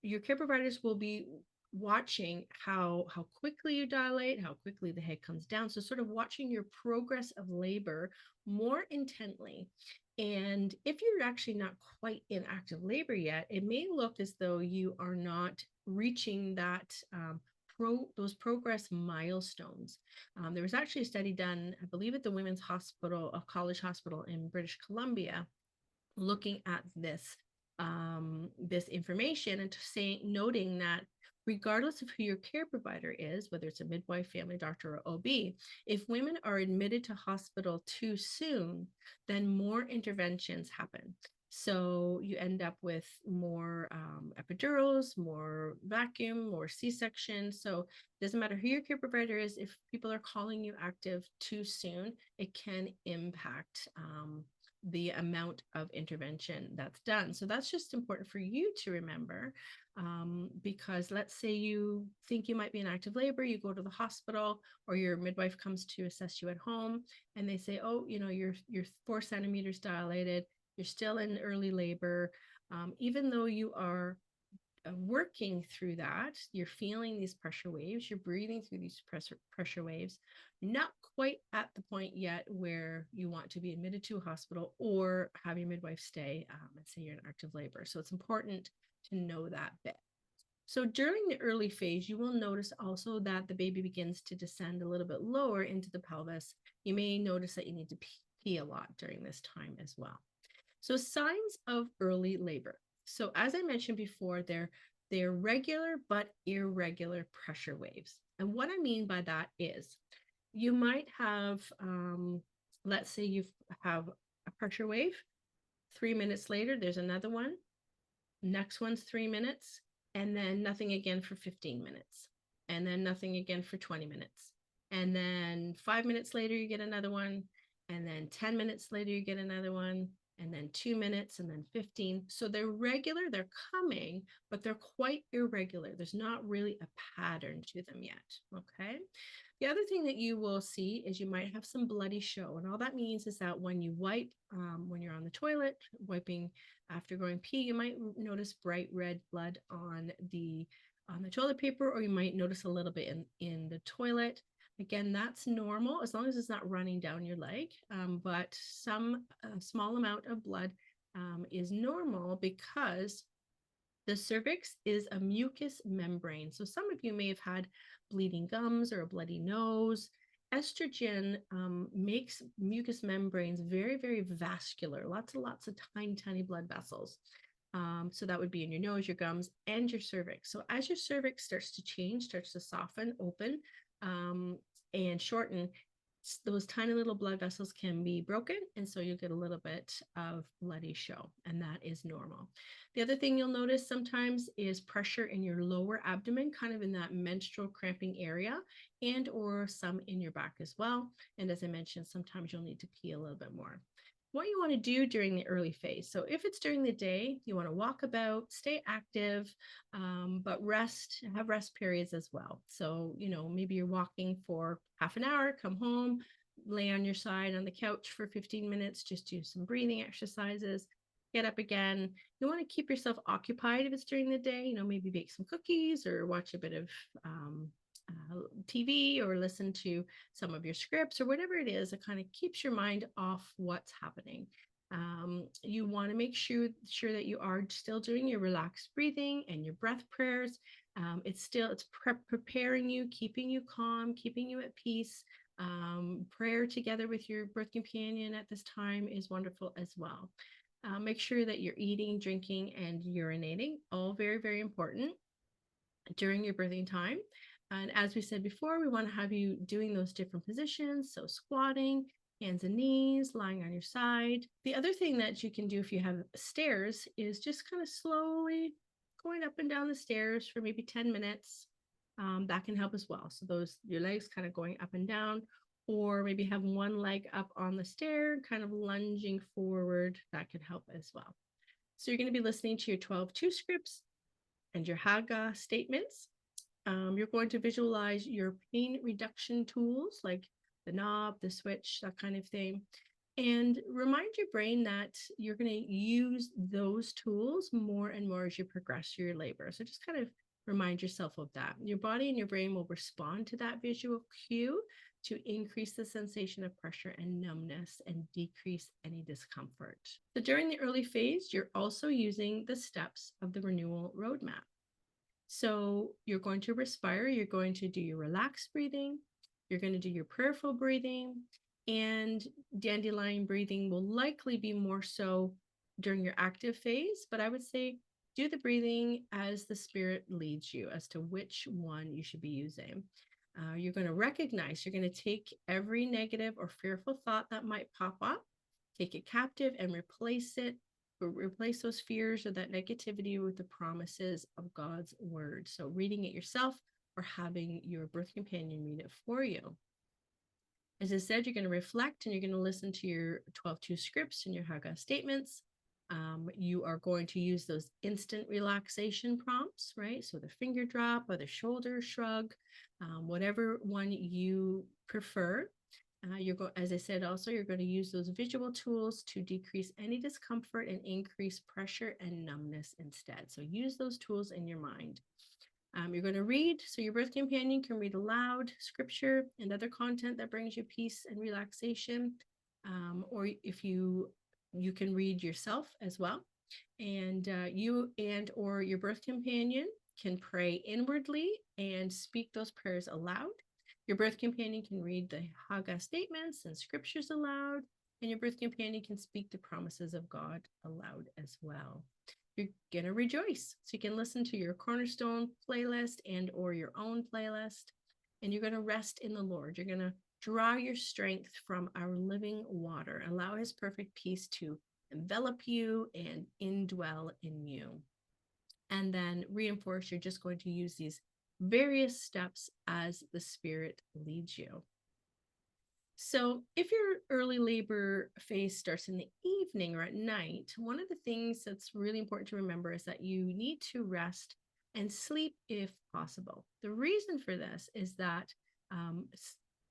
your care providers will be watching how quickly you dilate, how quickly the head comes down. So sort of watching your progress of labor more intently. And if you're actually not quite in active labor yet, it may look as though you are not reaching that those progress milestones. There was actually a study done, I believe, at the Women's Hospital, a college hospital in British Columbia, looking at this information and saying, noting that regardless of who your care provider is, whether it's a midwife, family doctor, or OB, if women are admitted to hospital too soon, then more interventions happen. So you end up with more epidurals, more vacuum, more C-section. So it doesn't matter who your care provider is, if people are calling you active too soon, it can impact the amount of intervention that's done. So that's just important for you to remember, because let's say you think you might be in active labor, you go to the hospital, or your midwife comes to assess you at home, and they say, oh, you're 4 centimeters dilated, you're still in early labor. Even though you are working through that, you're feeling these pressure waves, you're breathing through these pressure waves, not quite at the point yet where you want to be admitted to a hospital or have your midwife stay and say you're in active labor. So it's important to know that bit. So during the early phase, you will notice also that the baby begins to descend a little bit lower into the pelvis. You may notice that you need to pee a lot during this time as well. So signs of early labor. So as I mentioned before, they're regular but irregular pressure waves. And what I mean by that is you might have, let's say you have a pressure wave. 3 minutes later, there's another one. Next one's 3 minutes, and then nothing again for 15 minutes, and then nothing again for 20 minutes. And then 5 minutes later, you get another one. And then 10 minutes later, you get another one, and then 2 minutes, and then 15. So they're regular, they're coming, but they're quite irregular. There's not really a pattern to them yet, okay? The other thing that you will see is you might have some bloody show. And all that means is that when you wipe, when you're on the toilet, wiping after going pee, you might notice bright red blood on the toilet paper, or you might notice a little bit in the toilet. Again, that's normal as long as it's not running down your leg, but some small amount of blood is normal because the cervix is a mucous membrane. So some of you may have had bleeding gums or a bloody nose. Estrogen makes mucous membranes very, very vascular, lots and lots of tiny, tiny blood vessels. So that would be in your nose, your gums, and your cervix. So as your cervix starts to change, starts to soften, open, and shorten, those tiny little blood vessels can be broken, and so you get a little bit of bloody show, and that is normal. The other thing you'll notice sometimes is pressure in your lower abdomen, kind of in that menstrual cramping area, and or some in your back as well. And as I mentioned, sometimes you'll need to pee a little bit more. What you want to do during the early phase. So if it's during the day, you want to walk about, stay active, but have rest periods as well. So, maybe you're walking for half an hour, come home, lay on your side on the couch for 15 minutes, just do some breathing exercises, get up again. You want to keep yourself occupied if it's during the day, maybe bake some cookies or watch a bit of TV or listen to some of your scripts or whatever it is. It kind of keeps your mind off what's happening. You want to make sure that you are still doing your relaxed breathing and your breath prayers. It's preparing you, keeping you calm, keeping you at peace. Prayer together with your birth companion at this time is wonderful as well. Make sure that you're eating, drinking, and urinating, all very, very important during your birthing time. And as we said before, we want to have you doing those different positions. So squatting, hands and knees, lying on your side. The other thing that you can do if you have stairs is just kind of slowly going up and down the stairs for maybe 10 minutes. That can help as well. So your legs kind of going up and down, or maybe have one leg up on the stair, kind of lunging forward. That can help as well. So you're going to be listening to your 12-2 scripts and your Haga statements. You're going to visualize your pain reduction tools like the knob, the switch, that kind of thing. And remind your brain that you're going to use those tools more and more as you progress through your labor. So just kind of remind yourself of that. Your body and your brain will respond to that visual cue to increase the sensation of pressure and numbness and decrease any discomfort. So during the early phase, you're also using the steps of the renewal roadmap. So you're going to respire, you're going to do your relaxed breathing, you're going to do your prayerful breathing, and dandelion breathing will likely be more so during your active phase, but I would say do the breathing as the spirit leads you as to which one you should be using. You're going to recognize, you're going to take every negative or fearful thought that might pop up, take it captive and replace those fears or that negativity with the promises of God's word. So reading it yourself or having your birth companion read it for you. As I said, you're going to reflect and you're going to listen to your 12-2 scripts and your Haga statements. You are going to use those instant relaxation prompts, right? So the finger drop or the shoulder shrug, whatever one you prefer. As I said, also, you're going to use those visual tools to decrease any discomfort and increase pressure and numbness instead. So use those tools in your mind. You're going to read, so your birth companion can read aloud scripture and other content that brings you peace and relaxation. Or if you can read yourself as well. And you or your birth companion can pray inwardly and speak those prayers aloud. Your birth companion can read the Haga statements and scriptures aloud, and your birth companion can speak the promises of God aloud as well. You're going to rejoice. So you can listen to your Cornerstone playlist and or your own playlist, and you're going to rest in the Lord. You're going to draw your strength from our living water. Allow his perfect peace to envelop you and indwell in you. And then reinforce, you're just going to use these various steps as the Spirit leads you. So if your early labor phase starts in the evening or at night, one of the things that's really important to remember is that you need to rest and sleep if possible. The reason for this is that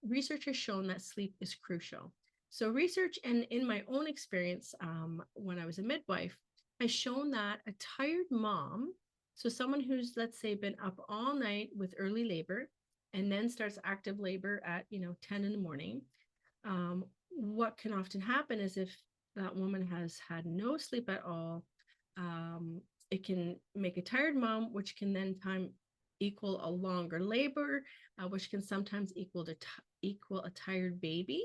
research has shown that sleep is crucial. So research, and in my own experience, when I was a midwife, has shown that a tired mom, so someone who's, let's say, been up all night with early labor and then starts active labor at 10 in the morning, what can often happen is if that woman has had no sleep at all, it can make a tired mom, which can then equal a longer labor, which can sometimes equal a tired baby,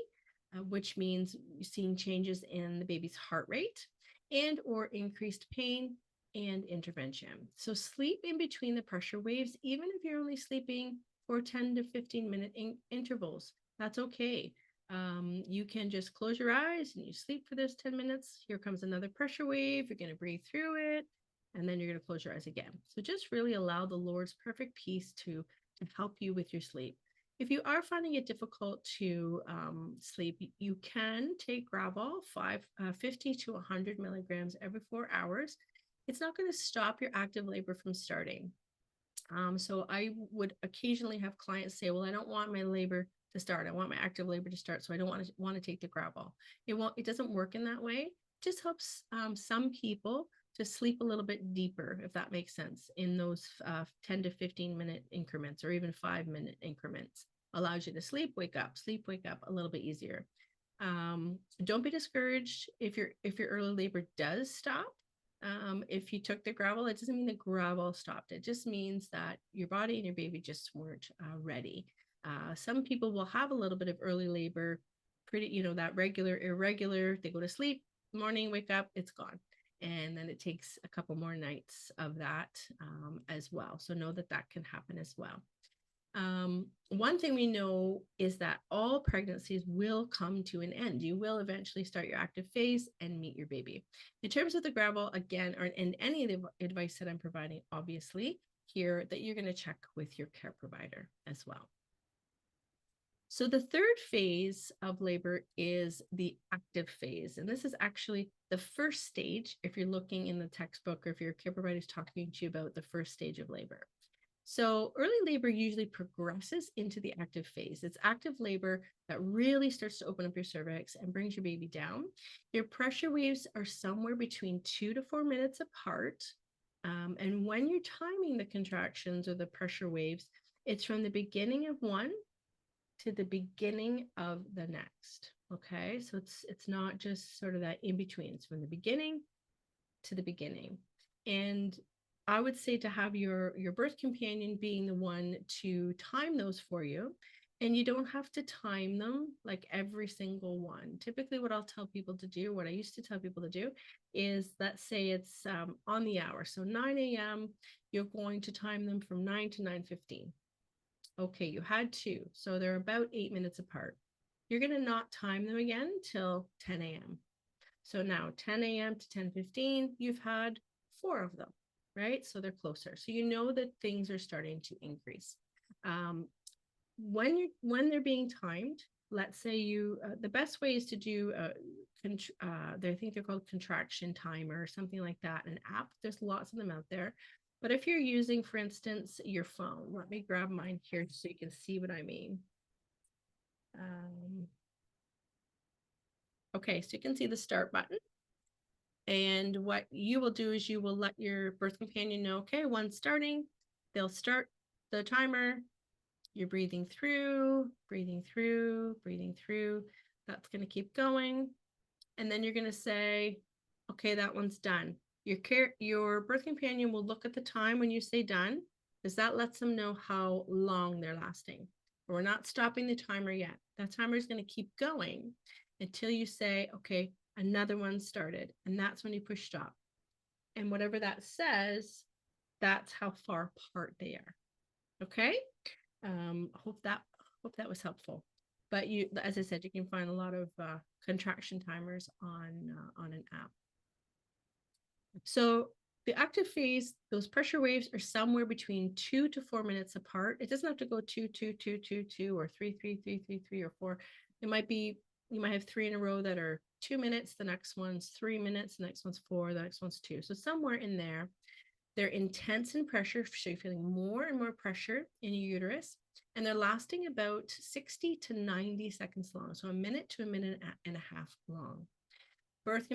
which means seeing changes in the baby's heart rate and or increased pain and intervention. So sleep in between the pressure waves, even if you're only sleeping for 10 to 15 minute intervals, that's okay. You can just close your eyes and you sleep for those 10 minutes. Here comes another pressure wave. You're going to breathe through it, and then you're going to close your eyes again. So just really allow the Lord's perfect peace to help you with your sleep. If you are finding it difficult to sleep, you can take Gravol 50 to 100 milligrams every 4 hours. It's not going to stop your active labor from starting. So I would occasionally have clients say, well, I don't want my labor to start. I want my active labor to start. So I don't want to take the Gravol. It doesn't work in that way. It just helps some people to sleep a little bit deeper, if that makes sense, in those 10 to 15 minute increments or even 5-minute increments. Allows you to sleep, wake up a little bit easier. Don't be discouraged if your early labor does stop. If you took the Gravol, it doesn't mean the Gravol stopped. It just means that your body and your baby just weren't ready. Some people will have a little bit of early labor, pretty, that regular, irregular. They go to sleep, morning, wake up, it's gone. And then it takes a couple more nights of that as well. So know that that can happen as well. One thing we know is that all pregnancies will come to an end. You will eventually start your active phase and meet your baby. In terms of the Gravol, again, or in any of the advice that I'm providing, obviously, here that you're going to check with your care provider as well. So the third phase of labor is the active phase. And this is actually the first stage if you're looking in the textbook or if your care provider is talking to you about the first stage of labor. So early labor usually progresses into the active phase. It's active labor that really starts to open up your cervix and brings your baby down. Your pressure waves are somewhere between 2 to 4 minutes apart. And when you're timing the contractions or the pressure waves, it's from the beginning of one to the beginning of the next. Okay, so it's not just sort of that in between. It's from the beginning to the beginning. And I would say to have your birth companion being the one to time those for you. And you don't have to time them like every single one. Typically, what I'll tell people to do, what I used to tell people to do, is let's say it's on the hour. So 9 a.m., you're going to time them from 9 to 9:15. Okay, you had two. So they're about 8 minutes apart. You're going to not time them again till 10 a.m. So now 10 a.m. to 10:15, you've had 4 of them, right? So they're closer. So you know that things are starting to increase. When they're being timed, let's say the best way is to do I think they're called contraction timer or something like that, an app. There's lots of them out there. But if you're using, for instance, your phone, let me grab mine here so you can see what I mean. Okay, so you can see the start button. And what you will do is you will let your birth companion know, okay, one's starting. They'll start the timer. You're breathing through, breathing through, breathing through. That's going to keep going. And then you're going to say, okay, that one's done. Your birth companion will look at the time when you say done, because that lets them know how long they're lasting. But we're not stopping the timer yet. That timer is going to keep going until you say, okay, another one started. And that's when you push stop. And whatever that says, that's how far apart they are. Okay. Hope that was helpful. But as I said, you can find a lot of contraction timers on an app. So the active phase, those pressure waves are somewhere between 2 to 4 minutes apart. It doesn't have to go 2, 2, 2, 2, 2, or 3, 3, 3, 3, 3, or 4. It might be, you might have 3 in a row that are 2 minutes. The next one's 3 minutes. The next one's 4. The next one's 2. So somewhere in there, they're intense in pressure. So you're feeling more and more pressure in your uterus. And they're lasting about 60 to 90 seconds long. So a minute to a minute and a half long. Birth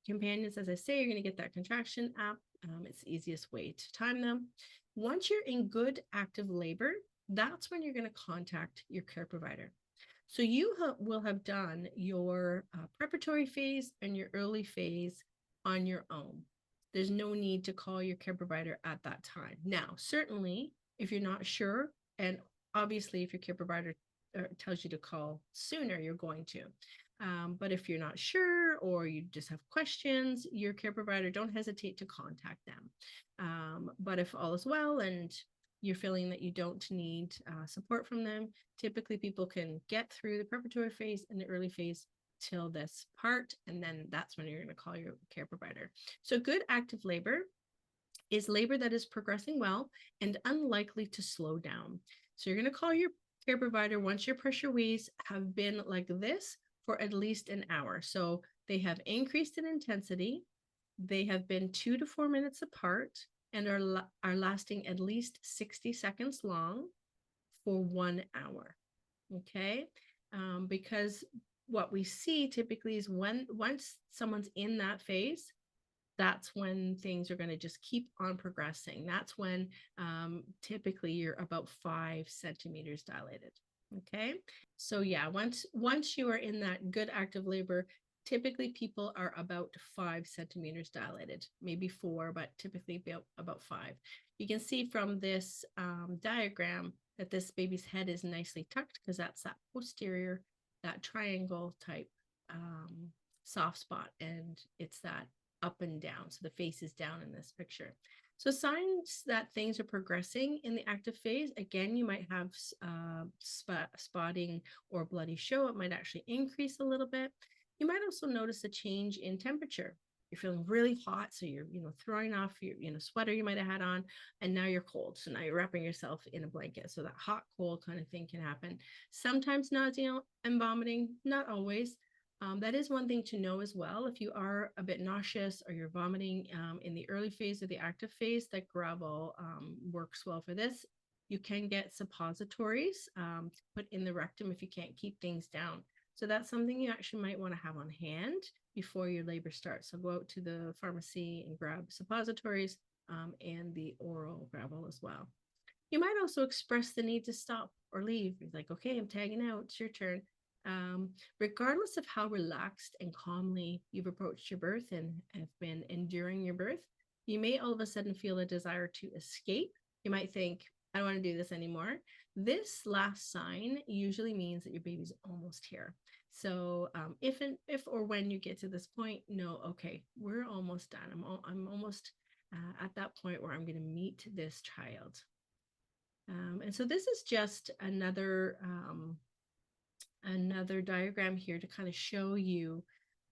companions, as I say, you're going to get that contraction app. It's the easiest way to time them. Once you're in good active labor, that's when you're going to contact your care provider. So you will have done your preparatory phase and your early phase on your own. There's no need to call your care provider at that time. Now, certainly, if you're not sure, and obviously if your care provider tells you to call sooner, you're going to. But if you're not sure or you just have questions, your care provider, don't hesitate to contact them. But if all is well and you're feeling that you don't need support from them, typically people can get through the preparatory phase and the early phase till this part, and then that's when you're going to call your care provider. So good active labor is labor that is progressing well and unlikely to slow down. So you're going to call your care provider once your pressure waves have been like this for at least an hour. So they have increased in intensity, they have been 2 to 4 minutes apart, and are lasting at least 60 seconds long for 1 hour. Okay. Because what we see typically is once someone's in that phase, that's when things are going to just keep on progressing. That's when typically you're about 5 centimeters dilated. Okay. So yeah, once you are in that good active labor, typically people are about 5 centimeters dilated, maybe 4, but typically about 5. You can see from this diagram that this baby's head is nicely tucked because that's that posterior, that triangle type soft spot, and it's that up and down. So the face is down in this picture. So signs that things are progressing in the active phase, again, you might have spotting or bloody show. It might actually increase a little bit. You might also notice a change in temperature. You're feeling really hot, so you're throwing off your sweater you might have had on, and now you're cold. So now you're wrapping yourself in a blanket. So that hot cold kind of thing can happen. Sometimes nausea and vomiting, not always. That is one thing to know as well. If you are a bit nauseous or you're vomiting in the early phase or the active phase, that gravel works well for this. You can get suppositories to put in the rectum if you can't keep things down. So that's something you actually might want to have on hand before your labor starts. So go out to the pharmacy and grab suppositories and the oral gravel as well. You might also express the need to stop or leave. It's like, okay, I'm tagging out. It's your turn. Regardless of how relaxed and calmly you've approached your birth and have been enduring your birth, you may all of a sudden feel a desire to escape. You might think, I don't want to do this anymore. This last sign usually means that your baby's almost here. So if or when you get to this point, know, okay, we're almost done. I'm almost at that point where I'm going to meet this child. And so this is just another diagram here to kind of show you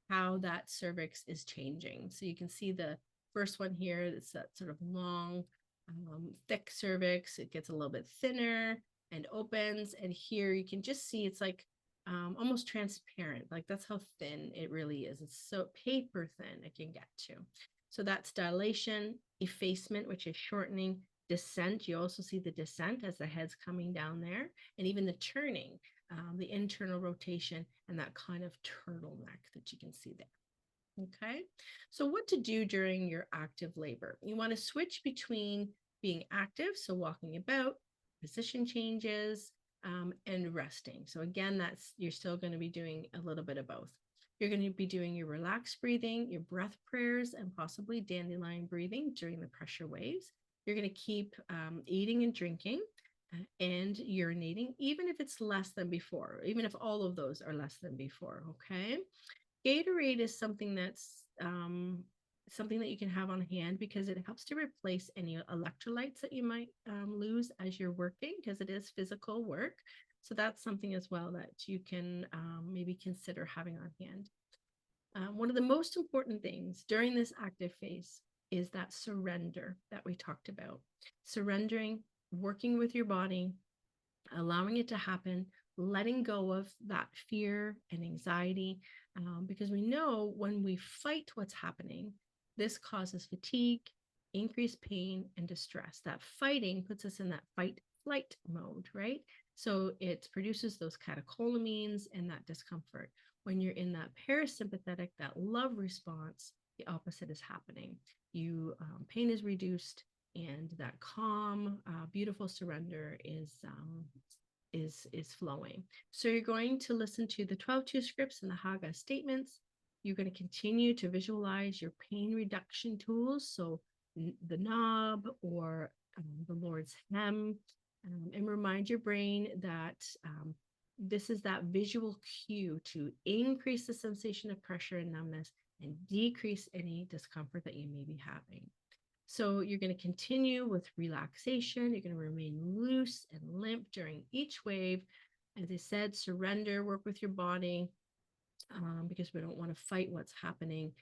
how that cervix is changing. So you can see the first one here, it's that sort of long, thick cervix. It gets a little bit thinner and opens. And here you can just see it's like almost transparent. Like that's how thin it really is. It's so paper thin it can get to. So that's dilation, effacement, which is shortening, descent. You also see the descent as the head's coming down there, and even the turning, the internal rotation, and that kind of turtleneck that you can see there. Okay, so what to do during your active labor? You want to switch between being active, so walking about, position changes, and resting. So again, you're still going to be doing a little bit of both. You're going to be doing your relaxed breathing, your breath prayers, and possibly dandelion breathing during the pressure waves. You're going to keep eating and drinking and urinating, even if it's less than before, even if all of those are less than before. Okay. Gatorade is something that's something that you can have on hand because it helps to replace any electrolytes that you might lose as you're working, because it is physical work. So that's something as well that you can maybe consider having on hand. One of the most important things during this active phase is that surrender that we talked about. Surrendering, working with your body, allowing it to happen, letting go of that fear and anxiety, because we know when we fight what's happening, this causes fatigue, increased pain, and distress. That fighting puts us in that fight flight mode, right? So it produces those catecholamines and that discomfort. When you're in that parasympathetic, that love response, the opposite is happening. Pain is reduced, and that calm, beautiful surrender is flowing. So you're going to listen to the 12-2 scripts and the Haga statements. You're going to continue to visualize your pain reduction tools, so the knob or the Lord's hem, and remind your brain that this is that visual cue to increase the sensation of pressure and numbness and decrease any discomfort that you may be having. So you're going to continue with relaxation. You're going to remain loose and limp during each wave. As I said, surrender, work with your body because we don't want to fight what's happening.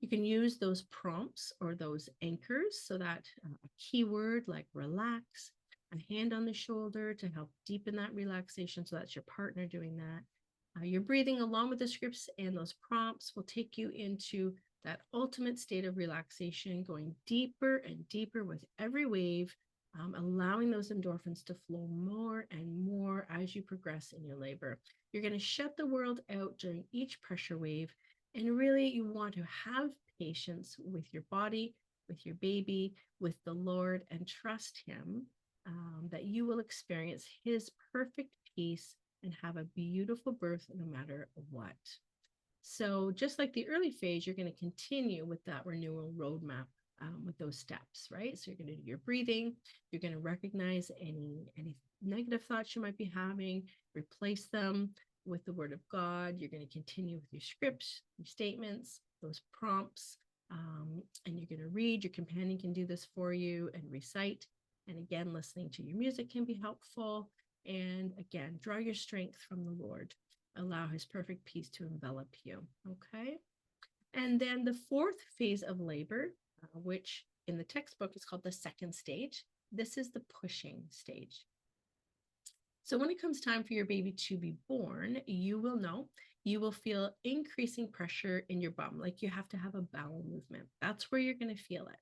You can use those prompts or those anchors, so that a keyword like relax, a hand on the shoulder to help deepen that relaxation. So that's your partner doing that. Your breathing along with the scripts and those prompts will take you into that ultimate state of relaxation, going deeper and deeper with every wave, allowing those endorphins to flow more and more as you progress in your labor. You're going to shut the world out during each pressure wave. And really, you want to have patience with your body, with your baby, with the Lord, and trust Him that you will experience His perfect peace and have a beautiful birth no matter what. So, just like the early phase, you're going to continue with that renewal roadmap with those steps, right? So, you're going to do your breathing, you're going to recognize any negative thoughts you might be having, replace them with the Word of God. You're going to continue with your scripts, your statements, those prompts, and you're going to read. Your companion can do this for you and recite. And again, listening to your music can be helpful. And again, draw your strength from the Lord. Allow His perfect peace to envelop you. Okay. And then the fourth phase of labor, which in the textbook is called the second stage, this is the pushing stage. So when it comes time for your baby to be born, you will feel increasing pressure in your bum, like you have to have a bowel movement. That's where you're going to feel it.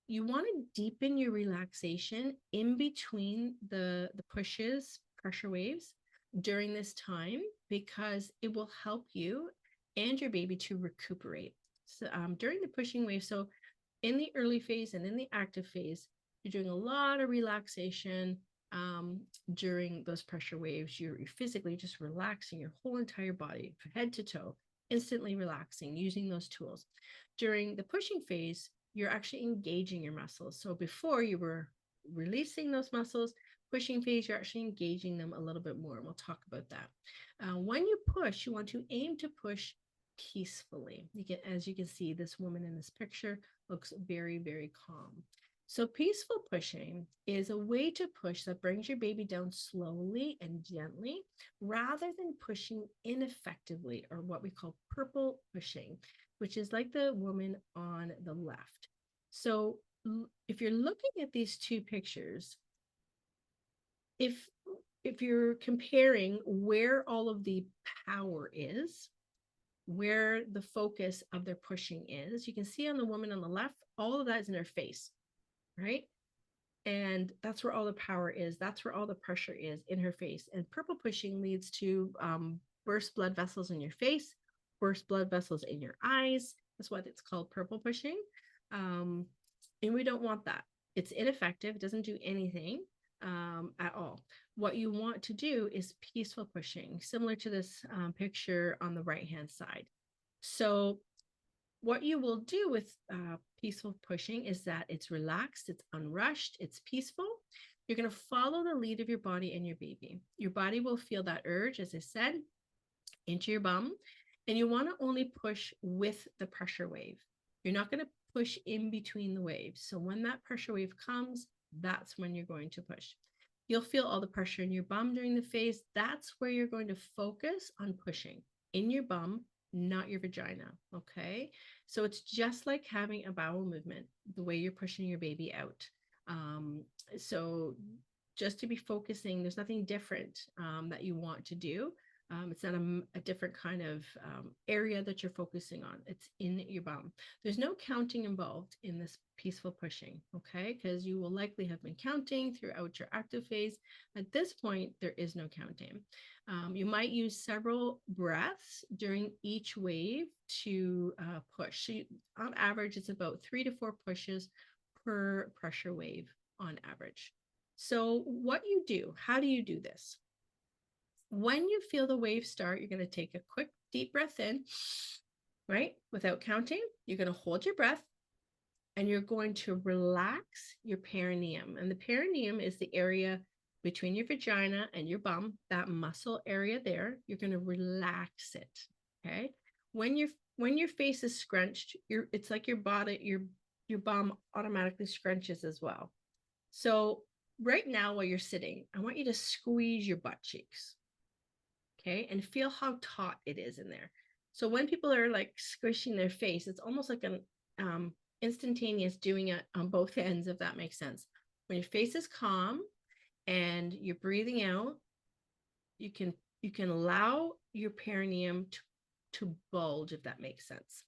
You want to deepen your relaxation in between the pressure waves during this time, because it will help you and your baby to recuperate. So during the pushing wave, so in the early phase and in the active phase, you're doing a lot of relaxation during those pressure waves. You're physically just relaxing your whole entire body, head to toe, instantly relaxing using those tools. During the pushing phase, you're actually engaging your muscles. So before you were releasing those muscles, pushing phase, you're actually engaging them a little bit more. And we'll talk about that. When you push, you want to aim to push peacefully. As you can see, this woman in this picture looks very, very calm. So peaceful pushing is a way to push that brings your baby down slowly and gently, rather than pushing ineffectively, or what we call purple pushing, which is like the woman on the left. So if you're looking at these two pictures, if you're comparing where all of the power is, where the focus of their pushing is, you can see on the woman on the left, all of that is in her face, right? And that's where all the power is. That's where all the pressure is, in her face. And purple pushing leads to burst blood vessels in your face, burst blood vessels in your eyes. That's what it's called, purple pushing. And we don't want that. It's ineffective. It doesn't do anything at all. What you want to do is peaceful pushing, similar to this picture on the right-hand side. So what you will do with peaceful pushing is that it's relaxed, it's unrushed, it's peaceful. You're going to follow the lead of your body and your baby. Your body will feel that urge, as I said, into your bum. And you want to only push with the pressure wave. You're not going to push in between the waves. So when that pressure wave comes, that's when you're going to push. You'll feel all the pressure in your bum during the phase. That's where you're going to focus on pushing, in your bum, not your vagina. Okay. So it's just like having a bowel movement, the way you're pushing your baby out. So just to be focusing, there's nothing different that you want to do. It's not a different kind of area that you're focusing on. It's in your bum. There's no counting involved in this peaceful pushing, okay? Because you will likely have been counting throughout your active phase. At this point, there is no counting. You might use several breaths during each wave to push. So on average, it's about 3 to 4 pushes per pressure wave on average. So what you do, how do you do this? When you feel the wave start, you're going to take a quick deep breath in, right? Without counting, you're going to hold your breath and you're going to relax your perineum. And the perineum is the area between your vagina and your bum, that muscle area there. You're going to relax it, okay? When your face is scrunched, it's like your body, your bum automatically scrunches as well. So right now, while you're sitting, I want you to squeeze your butt cheeks. Okay, and feel how taut it is in there. So when people are like squishing their face, it's almost like an instantaneous doing it on both ends, if that makes sense. When your face is calm and you're breathing out, you can allow your perineum to bulge, if that makes sense.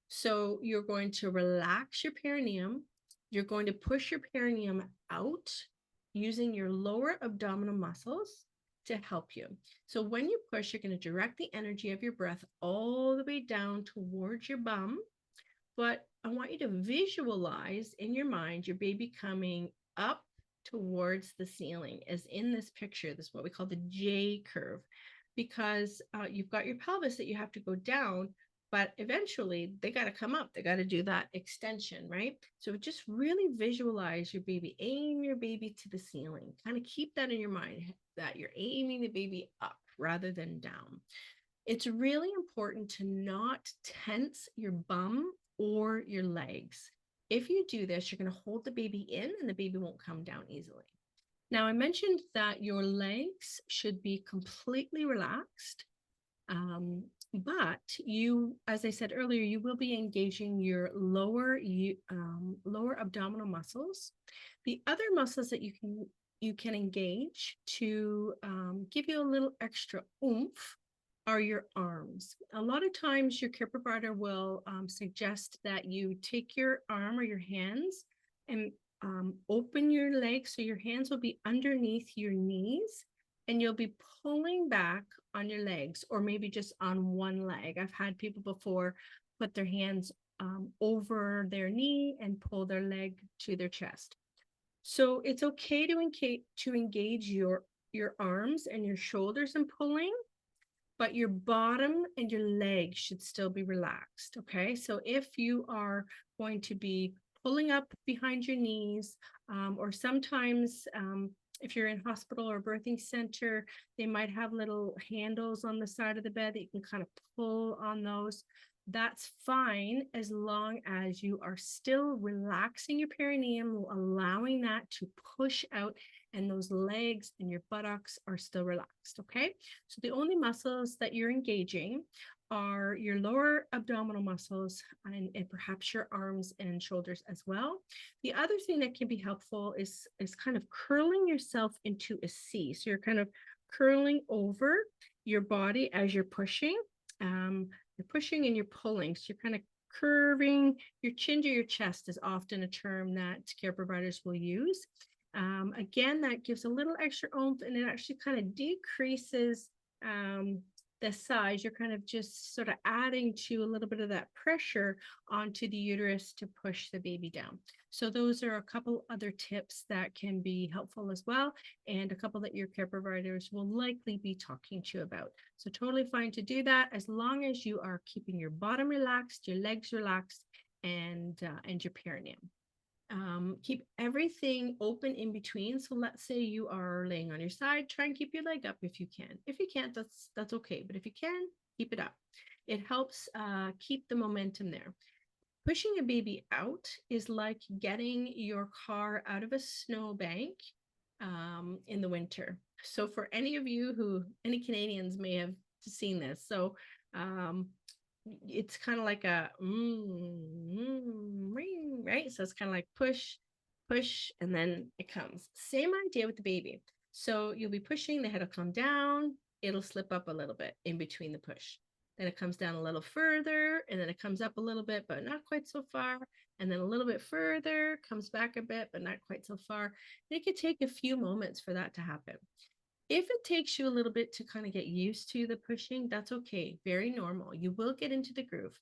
So you're going to relax your perineum You're going to push your perineum out using your lower abdominal muscles to help you. So when you push, you're going to direct the energy of your breath all the way down towards your bum. But I want you to visualize in your mind your baby coming up towards the ceiling, as in this picture. This is what we call the J curve, because you've got your pelvis that you have to go down, but eventually they got to come up. They got to do that extension, right? So just really visualize your baby, aim your baby to the ceiling. Kind of keep that in your mind that you're aiming the baby up rather than down. It's really important to not tense your bum or your legs. If you do this, you're going to hold the baby in and the baby won't come down easily. Now, I mentioned that your legs should be completely relaxed. But you, as I said earlier, you will be engaging your lower abdominal muscles. The other muscles that you can engage to give you a little extra oomph are your arms. A lot of times, your care provider will suggest that you take your arm or your hands and open your legs so your hands will be underneath your knees and you'll be pulling back on your legs or maybe just on one leg. I've had people before put their hands over their knee and pull their leg to their chest. So it's okay to engage your arms and your shoulders in pulling, but your bottom and your legs should still be relaxed. Okay. So if you are going to be pulling up behind your knees, or sometimes if you're in hospital or birthing center, they might have little handles on the side of the bed that you can kind of pull on those. That's fine as long as you are still relaxing your perineum, allowing that to push out, and those legs and your buttocks are still relaxed. Okay. So the only muscles that you're engaging are your lower abdominal muscles and perhaps your arms and shoulders as well. The other thing that can be helpful is kind of curling yourself into a C. So you're kind of curling over your body as you're pushing. You're pushing and you're pulling. So you're kind of curving your chin to your chest is often a term that care providers will use. Again, that gives a little extra oomph and it actually kind of decreases the size. You're kind of just sort of adding to a little bit of that pressure onto the uterus to push the baby down. So those are a couple other tips that can be helpful as well, and a couple that your care providers will likely be talking to you about. So totally fine to do that as long as you are keeping your bottom relaxed, your legs relaxed, and your perineum. Keep everything open in between. So let's say you are laying on your side, try and keep your leg up if you can. If you can't, that's okay. But if you can, keep it up. It helps keep the momentum there. Pushing a baby out is like getting your car out of a snowbank in the winter. So for any of you any Canadians may have seen this. So it's kind of like a right. So it's kind of like push, push, and then it comes. Same idea with the baby. So you'll be pushing, the head will come down, it'll slip up a little bit in between the push. Then it comes down a little further, and then it comes up a little bit, but not quite so far. And then a little bit further, comes back a bit, but not quite so far. And it could take a few moments for that to happen. If it takes you a little bit to kind of get used to the pushing, that's okay. Very normal. You will get into the groove.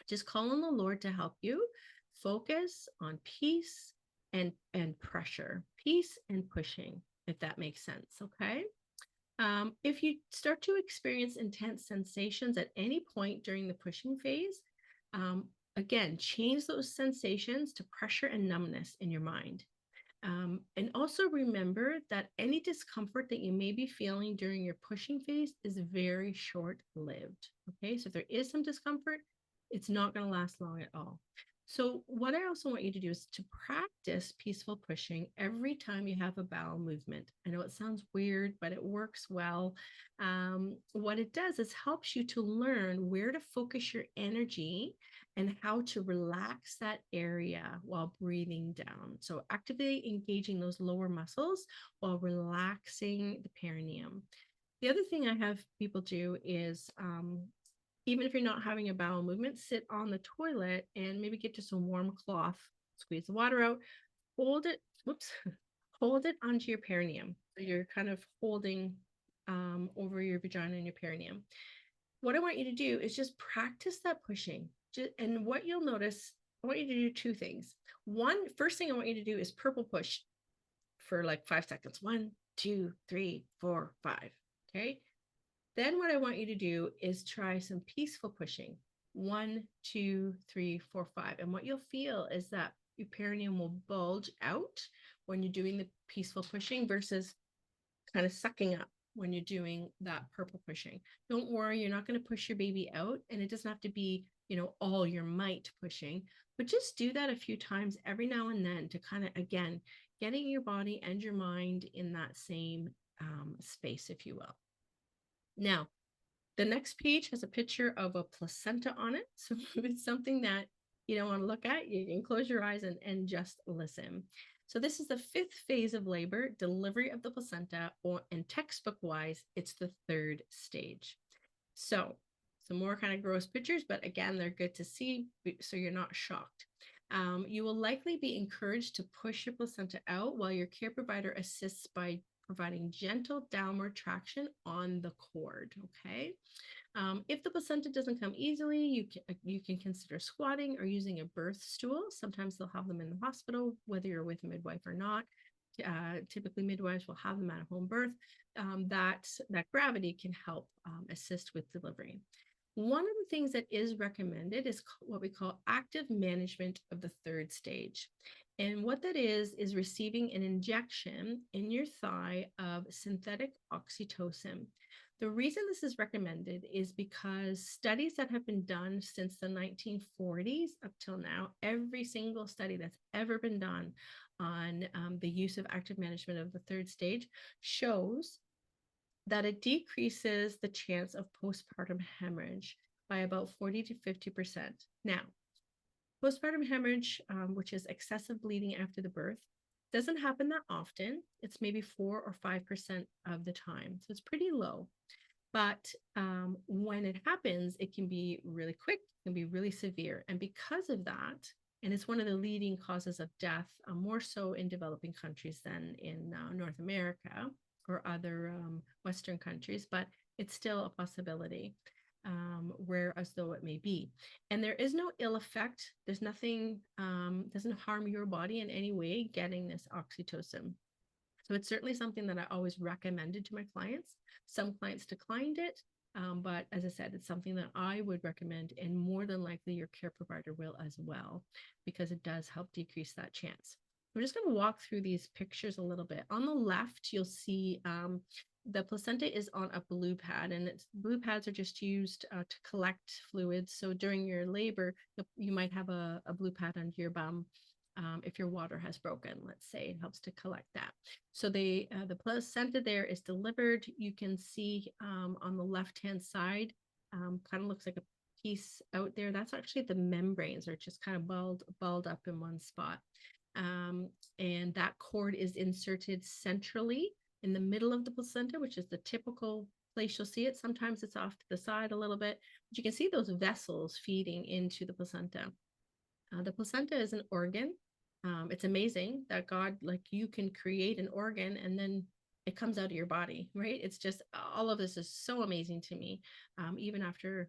Just call on the Lord to help you. Focus on peace and pressure, peace and pushing, if that makes sense. Okay. If you start to experience intense sensations at any point during the pushing phase, again, change those sensations to pressure and numbness in your mind. And also remember that any discomfort that you may be feeling during your pushing phase is very short lived. Okay, so if there is some discomfort, it's not going to last long at all. So, what I also want you to do is to practice peaceful pushing every time you have a bowel movement. I know it sounds weird, but it works well. What it does is helps you to learn where to focus your energy and how to relax that area while breathing down. So, actively engaging those lower muscles while relaxing the perineum. The other thing I have people do is even if you're not having a bowel movement, sit on the toilet and maybe get just a warm cloth squeeze the water out, hold it, whoops, hold it onto your perineum. So you're kind of holding over your vagina and your perineum. What I want you to do is just practice that pushing. And what you'll notice, I want you to do two things. First thing I want you to do is purple push for like 5 seconds. 1, 2, 3, 4, 5. Okay. Then what I want you to do is try some peaceful pushing. 1, 2, 3, 4, 5. And what you'll feel is that your perineum will bulge out when you're doing the peaceful pushing versus kind of sucking up when you're doing that purple pushing. Don't worry, you're not going to push your baby out, and it doesn't have to be, all your might pushing, but just do that a few times every now and then to kind of, again, getting your body and your mind in that same space, if you will. Now, the next page has a picture of a placenta on it. So if it's something that you don't want to look at, you can close your eyes and just listen. So this is the 5th phase of labor, delivery of the placenta, and textbook wise, it's the 3rd stage. So some more kind of gross pictures, but again, they're good to see so you're not shocked. You will likely be encouraged to push your placenta out while your care provider assists by providing gentle downward traction on the cord, okay? If the placenta doesn't come easily, you can consider squatting or using a birth stool. Sometimes they'll have them in the hospital, whether you're with a midwife or not. Typically, midwives will have them at a home birth. That gravity can help assist with delivery. One of the things that is recommended is what we call active management of the 3rd stage. And what that is receiving an injection in your thigh of synthetic oxytocin. The reason this is recommended is because studies that have been done since the 1940s up till now, every single study that's ever been done on the use of active management of the 3rd stage shows that it decreases the chance of postpartum hemorrhage by about 40 to 50%. Now, postpartum hemorrhage, which is excessive bleeding after the birth, doesn't happen that often. It's maybe 4 or 5% of the time. So it's pretty low. But when it happens, it can be really quick, it can be really severe. And because of that, and it's one of the leading causes of death, more so in developing countries than in North America or other Western countries, but it's still a possibility, rare as though it may be. And there is no ill effect. There's nothing, doesn't harm your body in any way getting this oxytocin. So it's certainly something that I always recommended to my clients. Some clients declined it, but as I said, it's something that I would recommend, and more than likely your care provider will as well, because it does help decrease that chance. We're just going to walk through these pictures a little bit. On the left, you'll see the placenta is on a blue pad, and blue pads are just used to collect fluids. So during your labor, you might have a blue pad under your bum. If your water has broken, let's say, it helps to collect that. So the placenta there is delivered. You can see on the left-hand side, kind of looks like a piece out there. That's actually the membranes are just kind of balled up in one spot. And that cord is inserted centrally in the middle of the placenta, which is the typical place you'll see it. Sometimes it's off to the side a little bit, but you can see those vessels feeding into the placenta. The placenta is an organ. It's amazing that God, like, you can create an organ and then it comes out of your body, right? It's just, all of this is so amazing to me, even after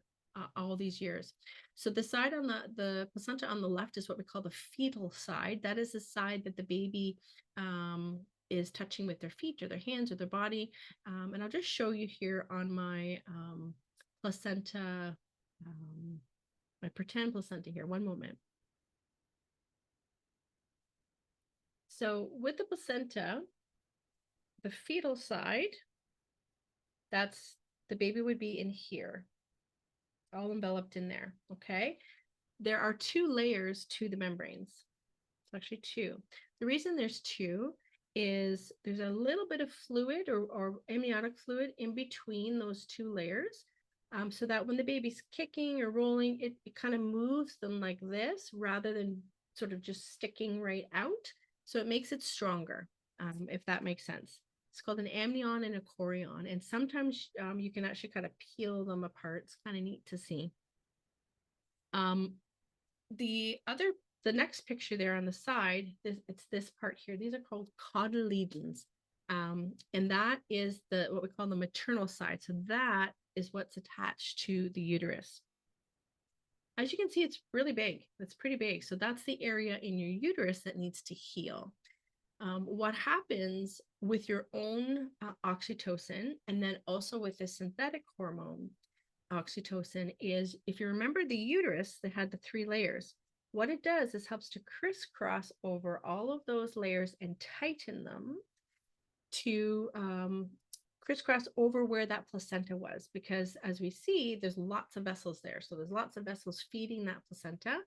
all these years. So the side on the placenta on the left is what we call the fetal side. That is the side that the baby is touching with their feet or their hands or their body. And I'll just show you here on my placenta, my pretend placenta here. One moment. So with the placenta, the fetal side, that's the baby would be in here, all enveloped in there, okay? There are 2 layers to the membranes. It's actually 2. The reason there's 2 is there's a little bit of fluid or amniotic fluid in between those 2 layers, so that when the baby's kicking or rolling, it kind of moves them like this rather than sort of just sticking right out. So it makes it stronger, if that makes sense. It's called an amnion and a chorion. And sometimes you can actually kind of peel them apart. It's kind of neat to see. The other The next picture there on the side, it's this part here. These are called cotyledons. And that is the what we call the maternal side. So that is what's attached to the uterus. As you can see, it's really big. It's pretty big. So that's the area in your uterus that needs to heal. What happens with your own oxytocin and then also with the synthetic hormone oxytocin is, if you remember the uterus that had the 3 layers, what it does is helps to crisscross over all of those layers and tighten them to crisscross over where that placenta was, because as we see, there's lots of vessels there. So there's lots of vessels feeding that placenta.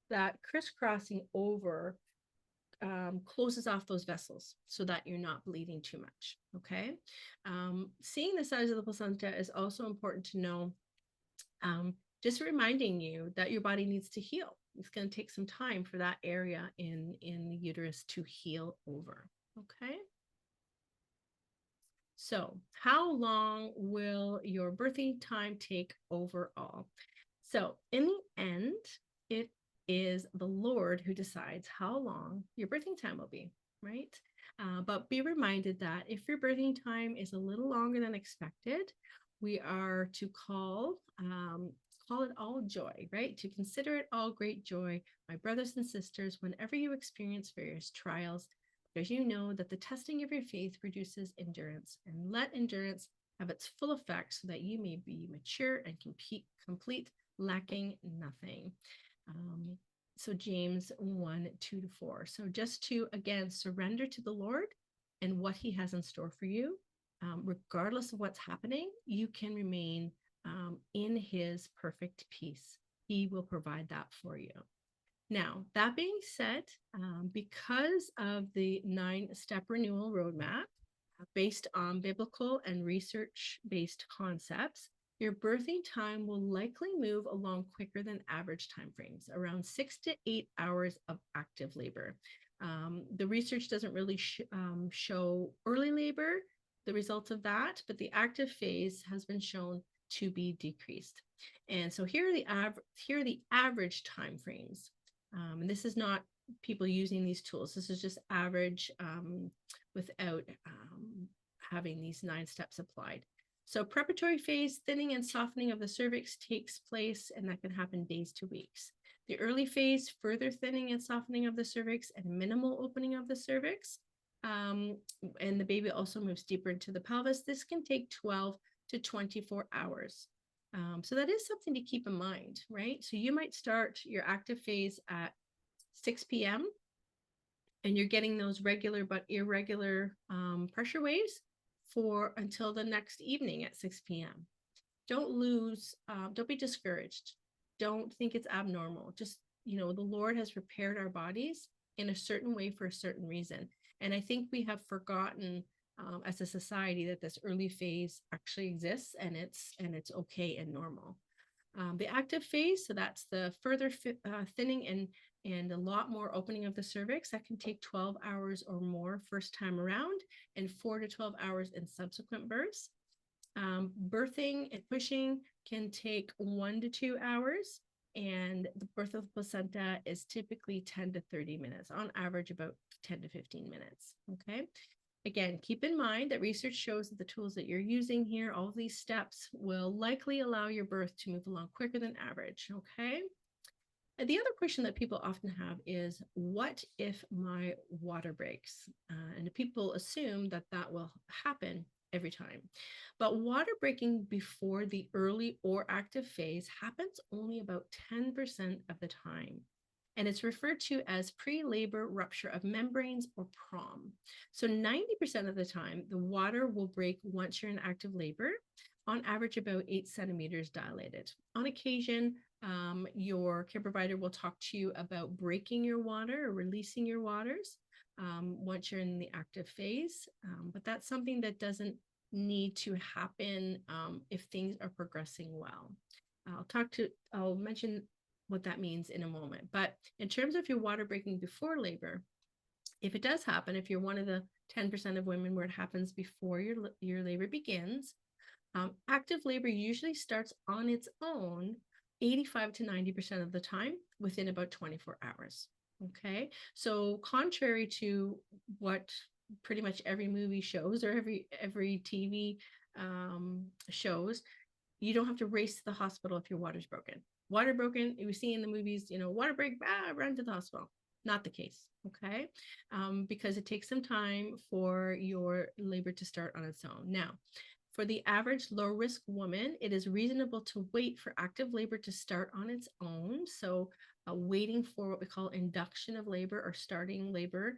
That crisscrossing over closes off those vessels so that you're not bleeding too much. Okay. Seeing the size of the placenta is also important to know. Just reminding you that your body needs to heal. It's going to take some time for that area in the uterus to heal over. Okay. So, how long will your birthing time take overall? So, in the end, it is the Lord who decides how long your birthing time will be, right? But be reminded that if your birthing time is a little longer than expected, we are to call it all joy, right? To consider it all great joy, my brothers and sisters, whenever you experience various trials, because you know that the testing of your faith produces endurance, and let endurance have its full effect so that you may be mature and complete, lacking nothing. So James 1:2-4. So just to, again, surrender to the Lord and what he has in store for you, regardless of what's happening, you can remain in his perfect peace. He will provide that for you. Now, that being said, because of the 9-step renewal roadmap based on biblical and research-based concepts, your birthing time will likely move along quicker than average timeframes, around 6 to 8 hours of active labor. The research doesn't really show early labor, the results of that, but the active phase has been shown to be decreased. And so here are the average timeframes. And this is not people using these tools. This is just average without having these 9 steps applied. So preparatory phase, thinning and softening of the cervix takes place, and that can happen days to weeks. The early phase, further thinning and softening of the cervix and minimal opening of the cervix. And the baby also moves deeper into the pelvis. This can take 12 to 24 hours. So that is something to keep in mind, right? So you might start your active phase at 6 p.m. and you're getting those regular but irregular pressure waves for until the next evening at 6 p.m. Don't be discouraged. Don't think it's abnormal. Just, the Lord has prepared our bodies in a certain way for a certain reason. And I think we have forgotten as a society that this early phase actually exists, and it's okay and normal. The active phase, so that's the further thinning and a lot more opening of the cervix, that can take 12 hours or more first time around, and 4 to 12 hours in subsequent births. Birthing and pushing can take 1 to 2 hours, and the birth of the placenta is typically 10 to 30 minutes, on average about 10 to 15 minutes. Okay. Again, keep in mind that research shows that the tools that you're using here, all of these steps, will likely allow your birth to move along quicker than average, okay? And the other question that people often have is, what if my water breaks? And people assume that that will happen every time. But water breaking before the early or active phase happens only about 10% of the time. And it's referred to as pre-labor rupture of membranes, or PROM. So 90% of the time, the water will break once you're in active labor, on average about 8 centimeters dilated. On occasion, your care provider will talk to you about breaking your water or releasing your waters once you're in the active phase. But that's something that doesn't need to happen if things are progressing well. I'll mention what that means in a moment. But in terms of your water breaking before labor, if it does happen, if you're one of the 10% of women where it happens before your labor begins, active labor usually starts on its own 85 to 90% of the time within about 24 hours. Okay. So contrary to what pretty much every movie shows or every TV shows, you don't have to race to the hospital if your water's broken. Water broken, we see in the movies, water break, run to the hospital. Not the case, okay? Because it takes some time for your labor to start on its own. Now, for the average low risk woman, it is reasonable to wait for active labor to start on its own. So, waiting for what we call induction of labor or starting labor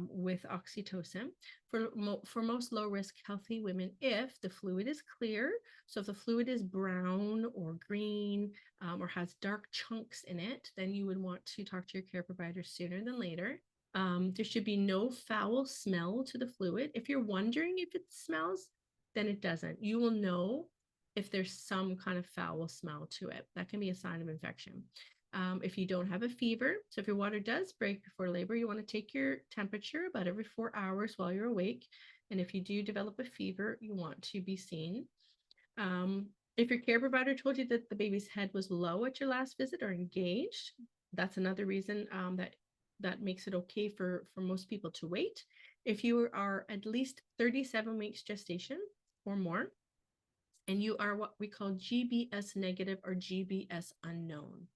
with oxytocin. For most low risk healthy women, if the fluid is clear, so if the fluid is brown or green or has dark chunks in it, then you would want to talk to your care provider sooner than later. There should be no foul smell to the fluid. If you're wondering if it smells, then it doesn't. You will know if there's some kind of foul smell to it. That can be a sign of infection. If you don't have a fever, so if your water does break before labor, you want to take your temperature about every 4 hours while you're awake. And if you do develop a fever, you want to be seen. If your care provider told you that the baby's head was low at your last visit or engaged, that's another reason that makes it okay for most people to wait. If you are at least 37 weeks gestation or more, and you are what we call GBS negative or GBS unknown.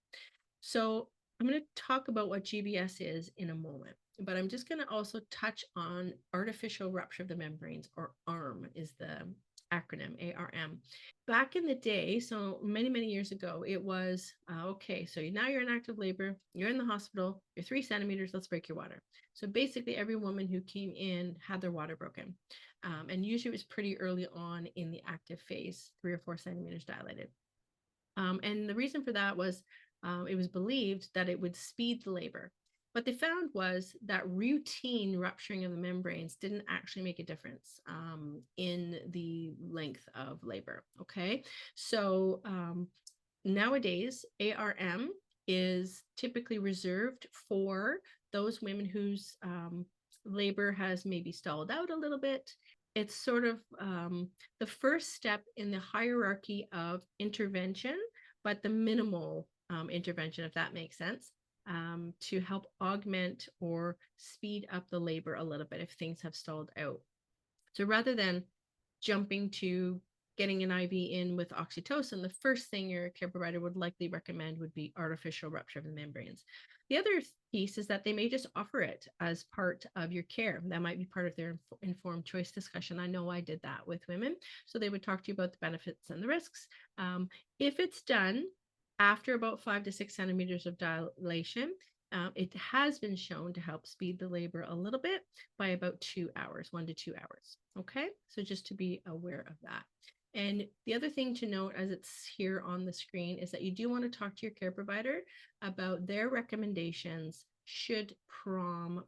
So I'm going to talk about what GBS is in a moment, but I'm just going to also touch on artificial rupture of the membranes, or ARM is the acronym, ARM. Back in the day, so many, many years ago, it was okay, so now you're in active labor, you're in the hospital, you're 3 centimeters, let's break your water. So basically, every woman who came in had their water broken. And usually it was pretty early on in the active phase, 3 or 4 centimeters dilated. And the reason for that was it was believed that it would speed the labor. What they found was that routine rupturing of the membranes didn't actually make a difference in the length of labor. Okay. So nowadays, ARM is typically reserved for those women whose labor has maybe stalled out a little bit. It's sort of the first step in the hierarchy of intervention, but the minimal intervention, if that makes sense, to help augment or speed up the labor a little bit if things have stalled out. So rather than jumping to getting an IV in with oxytocin, the first thing your care provider would likely recommend would be artificial rupture of the membranes. The other piece is that they may just offer it as part of your care. That might be part of their informed choice discussion. I know I did that with women. So they would talk to you about the benefits and the risks. If it's done after about 5 to 6 centimeters of dilation, it has been shown to help speed the labor a little bit by about 2 hours, 1 to 2 hours. Okay, so just to be aware of that. And the other thing to note, as it's here on the screen, is that you do want to talk to your care provider about their recommendations should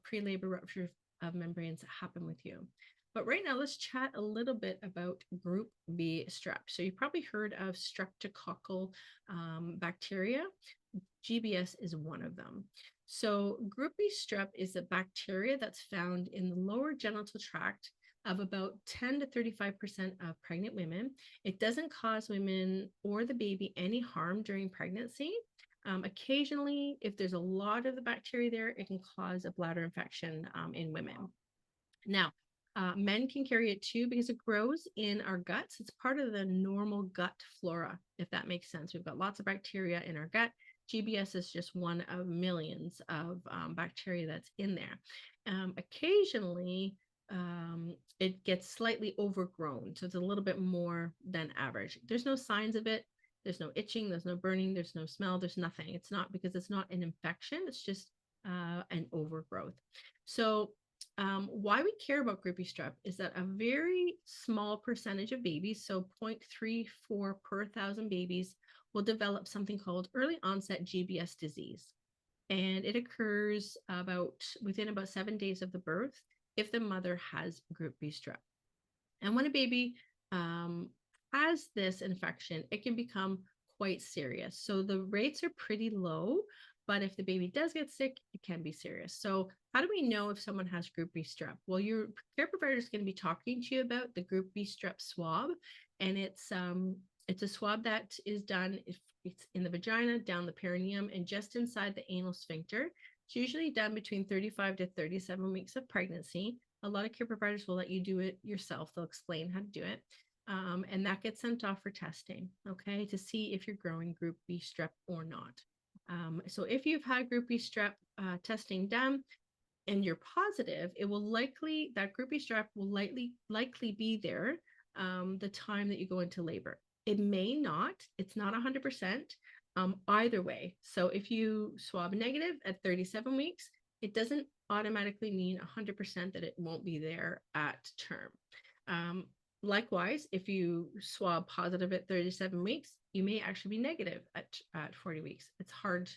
pre-labor rupture of membranes happen with you. But right now, let's chat a little bit about group B strep. So you've probably heard of streptococcal bacteria. GBS is one of them. So group B strep is a bacteria that's found in the lower genital tract of about 10 to 35% of pregnant women. It doesn't cause women or the baby any harm during pregnancy. Occasionally, if there's a lot of the bacteria there, it can cause a bladder infection in women. Now, men can carry it too because it grows in our guts. It's part of the normal gut flora, if that makes sense. We've got lots of bacteria in our gut. GBS is just one of millions of bacteria that's in there. Occasionally, it gets slightly overgrown, so it's a little bit more than average. There's no signs of it. There's no itching, there's no burning, there's no smell, there's nothing. It's not because it's not an infection, it's just an overgrowth. So why we care about group B strep is that a very small percentage of babies, so 0.34 per 1,000 babies, will develop something called early onset GBS disease. And it occurs within about 7 days of the birth if the mother has group B strep. And when a baby has this infection, it can become quite serious. So the rates are pretty low, but if the baby does get sick, it can be serious. So how do we know if someone has group B strep? Well, your care provider is going to be talking to you about the group B strep swab, and it's a swab that is done if it's in the vagina, down the perineum, and just inside the anal sphincter. It's usually done between 35 to 37 weeks of pregnancy. A lot of care providers will let you do it yourself. They'll explain how to do it. And that gets sent off for testing, okay, to see if you're growing group B strep or not. So if you've had group B strep testing done and you're positive, it will likely, that group B strep will likely be there the time that you go into labor. It may not, it's not 100% either way. So if you swab negative at 37 weeks, it doesn't automatically mean 100% that it won't be there at term. Likewise, if you swab positive at 37 weeks, you may actually be negative at 40 weeks. It's hard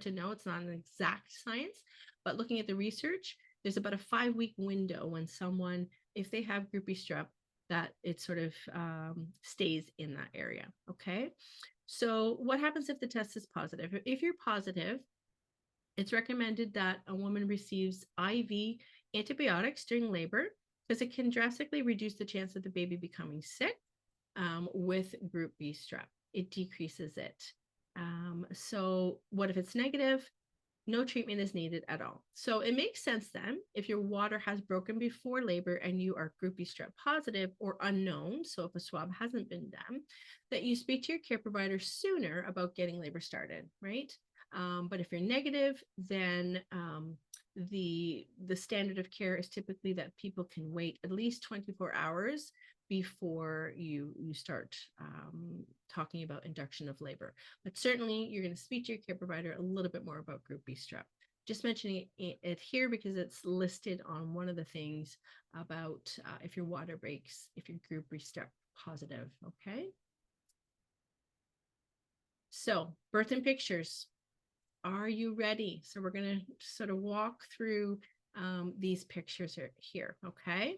to know. It's not an exact science, but looking at the research, there's about a 5-week window when someone, if they have group B strep, that it sort of stays in that area. Okay. So what happens if the test is positive? If you're positive, it's recommended that a woman receives IV antibiotics during labor because it can drastically reduce the chance of the baby becoming sick with group B strep. It decreases it. So what if it's negative? No treatment is needed at all. So it makes sense then, if your water has broken before labor and you are group B strep positive or unknown, so if a swab hasn't been done, that you speak to your care provider sooner about getting labor started, right? But if you're negative, then the standard of care is typically that people can wait at least 24 hours before you start talking about induction of labor. But certainly you're going to speak to your care provider a little bit more about group B strep. Just mentioning it here because it's listed on one of the things about if your water breaks, if you're group B strep positive, okay? So birth in pictures. Are you ready? So we're going to sort of walk through these pictures here, okay?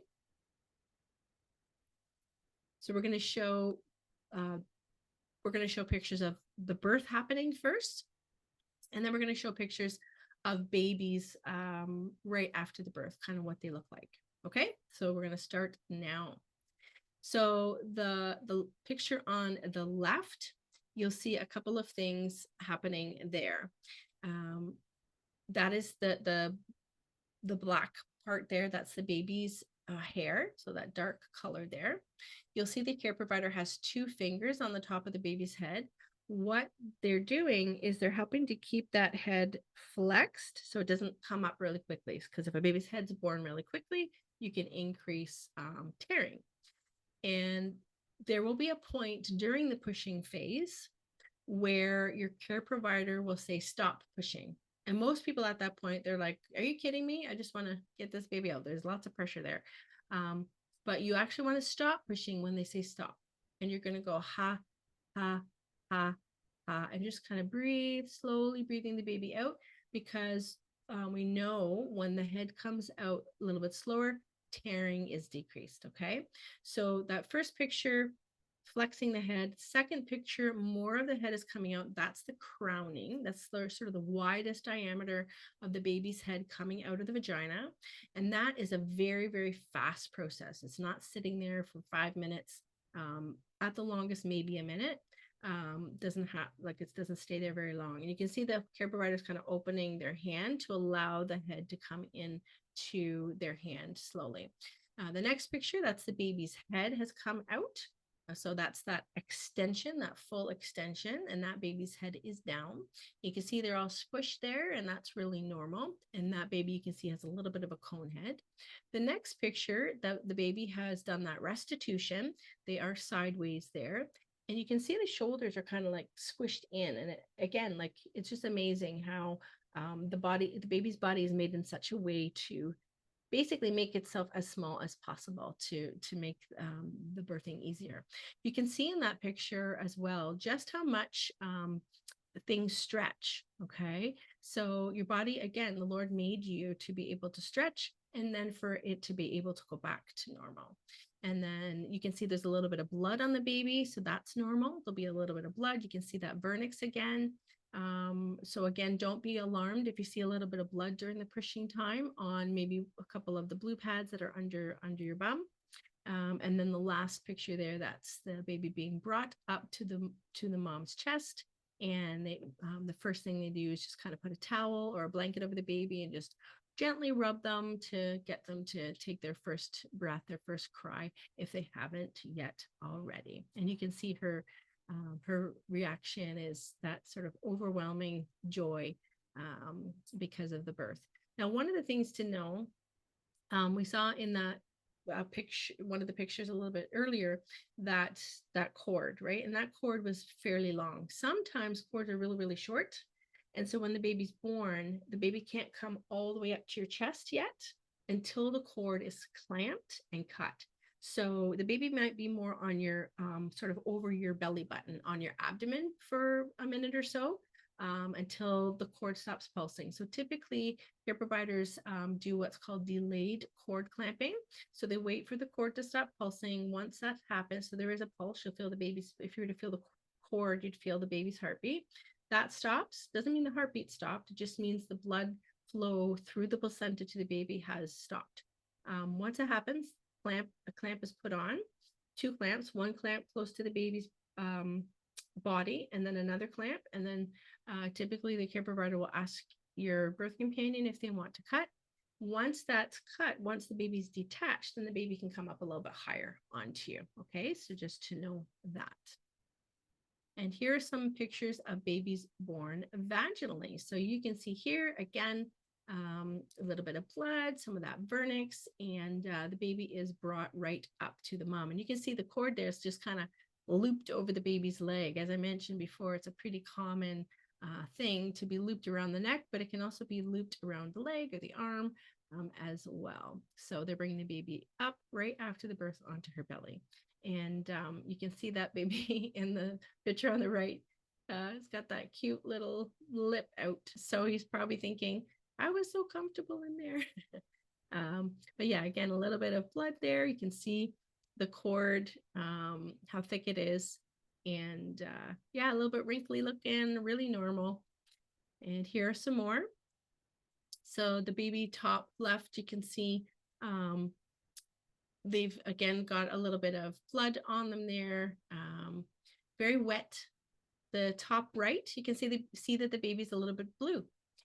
So we're going to show pictures of the birth happening first, and then we're going to show pictures of babies right after the birth, kind of what they look like. Okay, so we're going to start now. So the picture on the left, you'll see a couple of things happening there. That is the black part there. That's the baby's hair, so that dark color there. You'll see the care provider has 2 fingers on the top of the baby's head. What they're doing is they're helping to keep that head flexed so it doesn't come up really quickly, because if a baby's head's born really quickly, you can increase tearing. And there will be a point during the pushing phase where your care provider will say, stop pushing. And most people at that point, they're like, are you kidding me? I just want to get this baby out. There's lots of pressure there. But you actually want to stop pushing when they say stop. And you're going to go ha, ha, ha, ha, and just kind of breathe, slowly breathing the baby out, because we know when the head comes out a little bit slower, tearing is decreased. Okay. So that first picture, flexing the head. Second picture, more of the head is coming out. That's the crowning. That's the sort of the widest diameter of the baby's head coming out of the vagina. And that is a very, very fast process. It's not sitting there for 5 minutes. At the longest, maybe a minute. Doesn't stay there very long. And you can see the care providers kind of opening their hand to allow the head to come in to their hand slowly. The next picture, that's the baby's head has come out. So that's that extension, that full extension, and that baby's head is down. You can see they're all squished there, and that's really normal. And that baby, you can see, has a little bit of a cone head. The next picture, the baby has done that restitution. They are sideways there. And you can see the shoulders are kind of like squished in. And again, like, it's just amazing how the baby's body is made in such a way to basically make itself as small as possible to make the birthing easier. You can see in that picture as well just how much things stretch. Okay, so your body, again, the Lord made you to be able to stretch, and then for it to be able to go back to normal. And then you can see there's a little bit of blood on the baby, so that's normal. There'll be a little bit of blood. You can see that vernix again. So again, don't be alarmed if you see a little bit of blood during the pushing time on maybe a couple of the blue pads that are under your bum. And then the last picture there, that's the baby being brought up to the mom's chest. And the first thing they do is just kind of put a towel or a blanket over the baby and just gently rub them to get them to take their first breath, their first cry, if they haven't yet already. And you can see her reaction is that sort of overwhelming joy because of the birth. Now, one of the things to know, we saw in that picture, one of the pictures a little bit earlier, that cord, right? And that cord was fairly long. Sometimes cords are really, really short. And so when the baby's born, the baby can't come all the way up to your chest yet until the cord is clamped and cut. So the baby might be more on your sort of over your belly button on your abdomen for a minute or so until the cord stops pulsing. So typically, care providers do what's called delayed cord clamping. So they wait for the cord to stop pulsing. Once that happens, so there is a pulse, you'll feel the baby's, if you were to feel the cord, you'd feel the baby's heartbeat. That stops, doesn't mean the heartbeat stopped, it just means the blood flow through the placenta to the baby has stopped. Once it happens, a clamp is put on, 2 clamps, 1 clamp close to the baby's body, and then another clamp. And then typically the care provider will ask your birth companion if they want to cut. Once that's cut, once the baby's detached, then the baby can come up a little bit higher onto you. Okay, so just to know that. And here are some pictures of babies born vaginally. So you can see here again, a little bit of blood, some of that vernix, and the baby is brought right up to the mom. And you can see the cord there is just kind of looped over the baby's leg. As I mentioned before, it's a pretty common thing to be looped around the neck, but it can also be looped around the leg or the arm as well. So they're bringing the baby up right after the birth onto her belly. And you can see that baby in the picture on the right. It's got that cute little lip out. So he's probably thinking, I was so comfortable in there. But yeah, again, a little bit of blood there. You can see the cord, how thick it is. And yeah, a little bit wrinkly looking, really normal. And here are some more. So the baby top left, you can see they've again got a little bit of blood on them there, very wet. The top right, you can see that the baby's a little bit blue,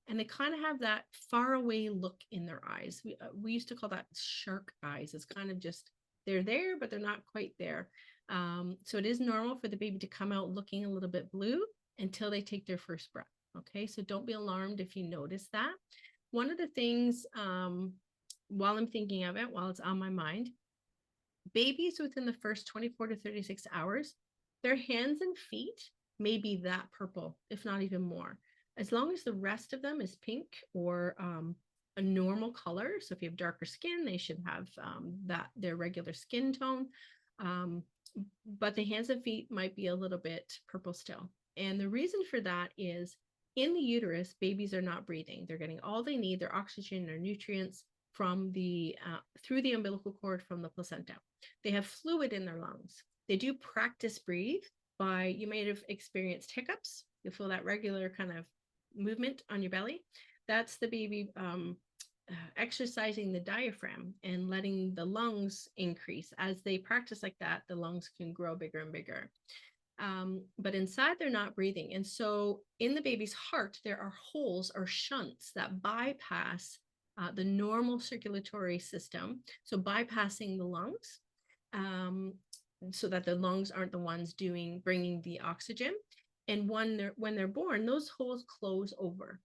and they kind of have that far away look in their eyes. We used to call that shark eyes. It's kind of just they're there, but they're not quite there. So it is normal for the baby to come out looking a little bit blue until they take their first breath. Okay, so don't be alarmed if you notice that. One of the things, while I'm thinking of it, while it's on my mind, babies within the first 24 to 36 hours, their hands and feet may be that purple, if not even more. As long as the rest of them is pink or a normal color. So if you have darker skin, they should have that their regular skin tone. But the hands and feet might be a little bit purple still. And the reason for that is in the uterus, babies are not breathing. They're getting all they need, their oxygen, their nutrients from the through the umbilical cord from the placenta. They have fluid in their lungs. They do practice breathe by, you may have experienced hiccups. You'll feel that regular kind of movement on your belly. That's the baby exercising the diaphragm and letting the lungs increase. As they practice like that, the lungs can grow bigger and bigger. But inside they're not breathing. And so in the baby's heart, there are holes or shunts that bypass the normal circulatory system. So bypassing the lungs, so that the lungs aren't the ones bringing the oxygen. And when they're born, those holes close over.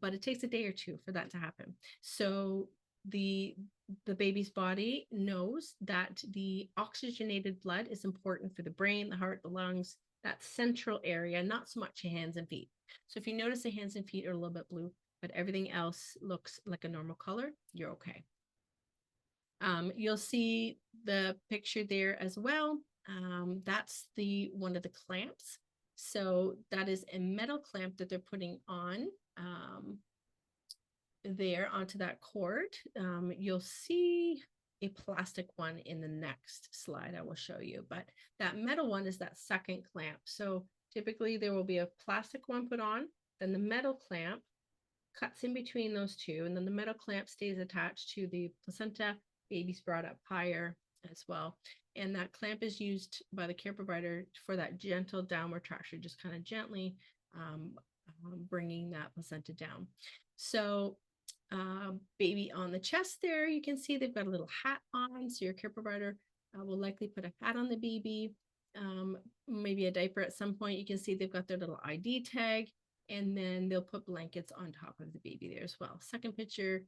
But it takes a day or two for that to happen. So the baby's body knows that the oxygenated blood is important for the brain, the heart, the lungs, that central area, not so much your hands and feet. So if you notice the hands and feet are a little bit blue, but everything else looks like a normal color, you're okay. You'll see the picture there as well. That's one of the clamps. So that is a metal clamp that they're putting on there onto that cord. You'll see a plastic one in the next slide I will show you, but that metal one is that second clamp. So typically there will be a plastic one put on, then the metal clamp cuts in between those two, and then the metal clamp stays attached to the placenta. Baby's brought up higher as well. And that clamp is used by the care provider for that gentle downward traction, just kind of gently um, bringing that placenta down. So baby on the chest there, you can see they've got a little hat on. So your care provider will likely put a hat on the baby, maybe a diaper at some point. You can see they've got their little ID tag, and then they'll put blankets on top of the baby there as well. Second picture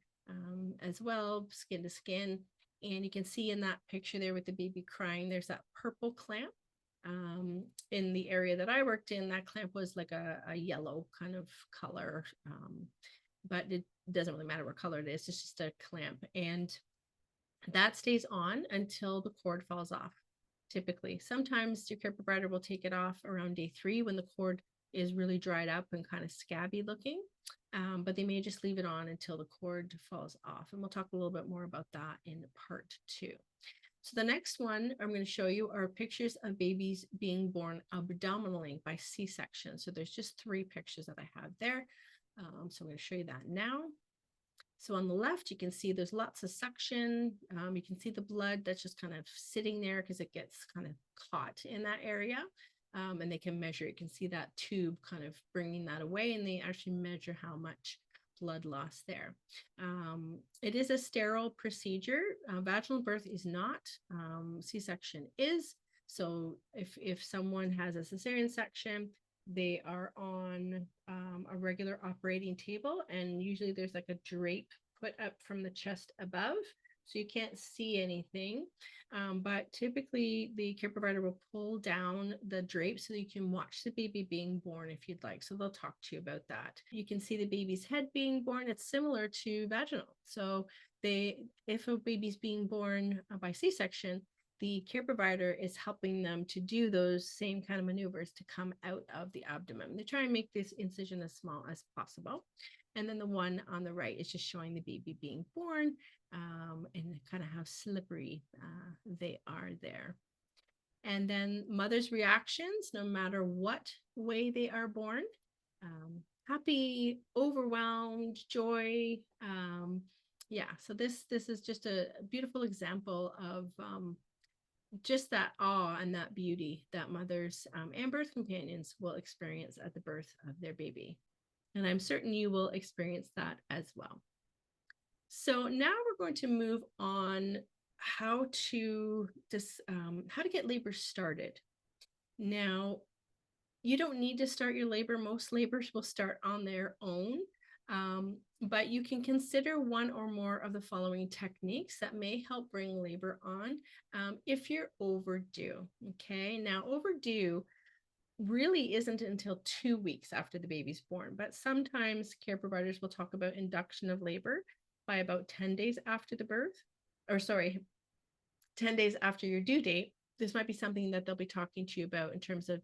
as well, skin to skin. And you can see in that picture there with the baby crying, there's that purple clamp. In the area that I worked in, that clamp was like a yellow kind of color, but it doesn't really matter what color it is. It's just a clamp. And that stays on until the cord falls off, typically. Sometimes your care provider will take it off around day 3 when the cord is really dried up and kind of scabby looking. But they may just leave it on until the cord falls off. And we'll talk a little bit more about that in part 2. So the next one I'm going to show you are pictures of babies being born abdominally by C-section. So there's just 3 pictures that I have there. So I'm going to show you that now. So on the left, you can see there's lots of suction. You can see the blood that's just kind of sitting there because it gets kind of caught in that area. And they can measure, you can see that tube kind of bringing that away, and they actually measure how much blood loss there. It is a sterile procedure. Vaginal birth is not, C-section is. So if someone has a cesarean section, they are on a regular operating table, and usually there's like a drape put up from the chest above, so you can't see anything. But typically the care provider will pull down the drape so that you can watch the baby being born if you'd like. So they'll talk to you about that. You can see the baby's head being born. It's similar to vaginal. So if a baby's being born by C-section, the care provider is helping them to do those same kind of maneuvers to come out of the abdomen. They try and make this incision as small as possible. And then the one on the right is just showing the baby being born, and kind of how slippery they are there. And then mother's reactions, no matter what way they are born, happy, overwhelmed, joy. Yeah, so this is just a beautiful example of just that awe and that beauty that mothers and birth companions will experience at the birth of their baby. And I'm certain you will experience that as well. So now we're going to move on how to get labor started. Now, you don't need to start your labor. Most labors will start on their own. But you can consider one or more of the following techniques that may help bring labor on if you're overdue. Okay, now overdue really isn't until 2 weeks after the baby's born, but sometimes care providers will talk about induction of labor by about 10 days after the birth, or sorry, 10 days after your due date. This might be something that they'll be talking to you about in terms of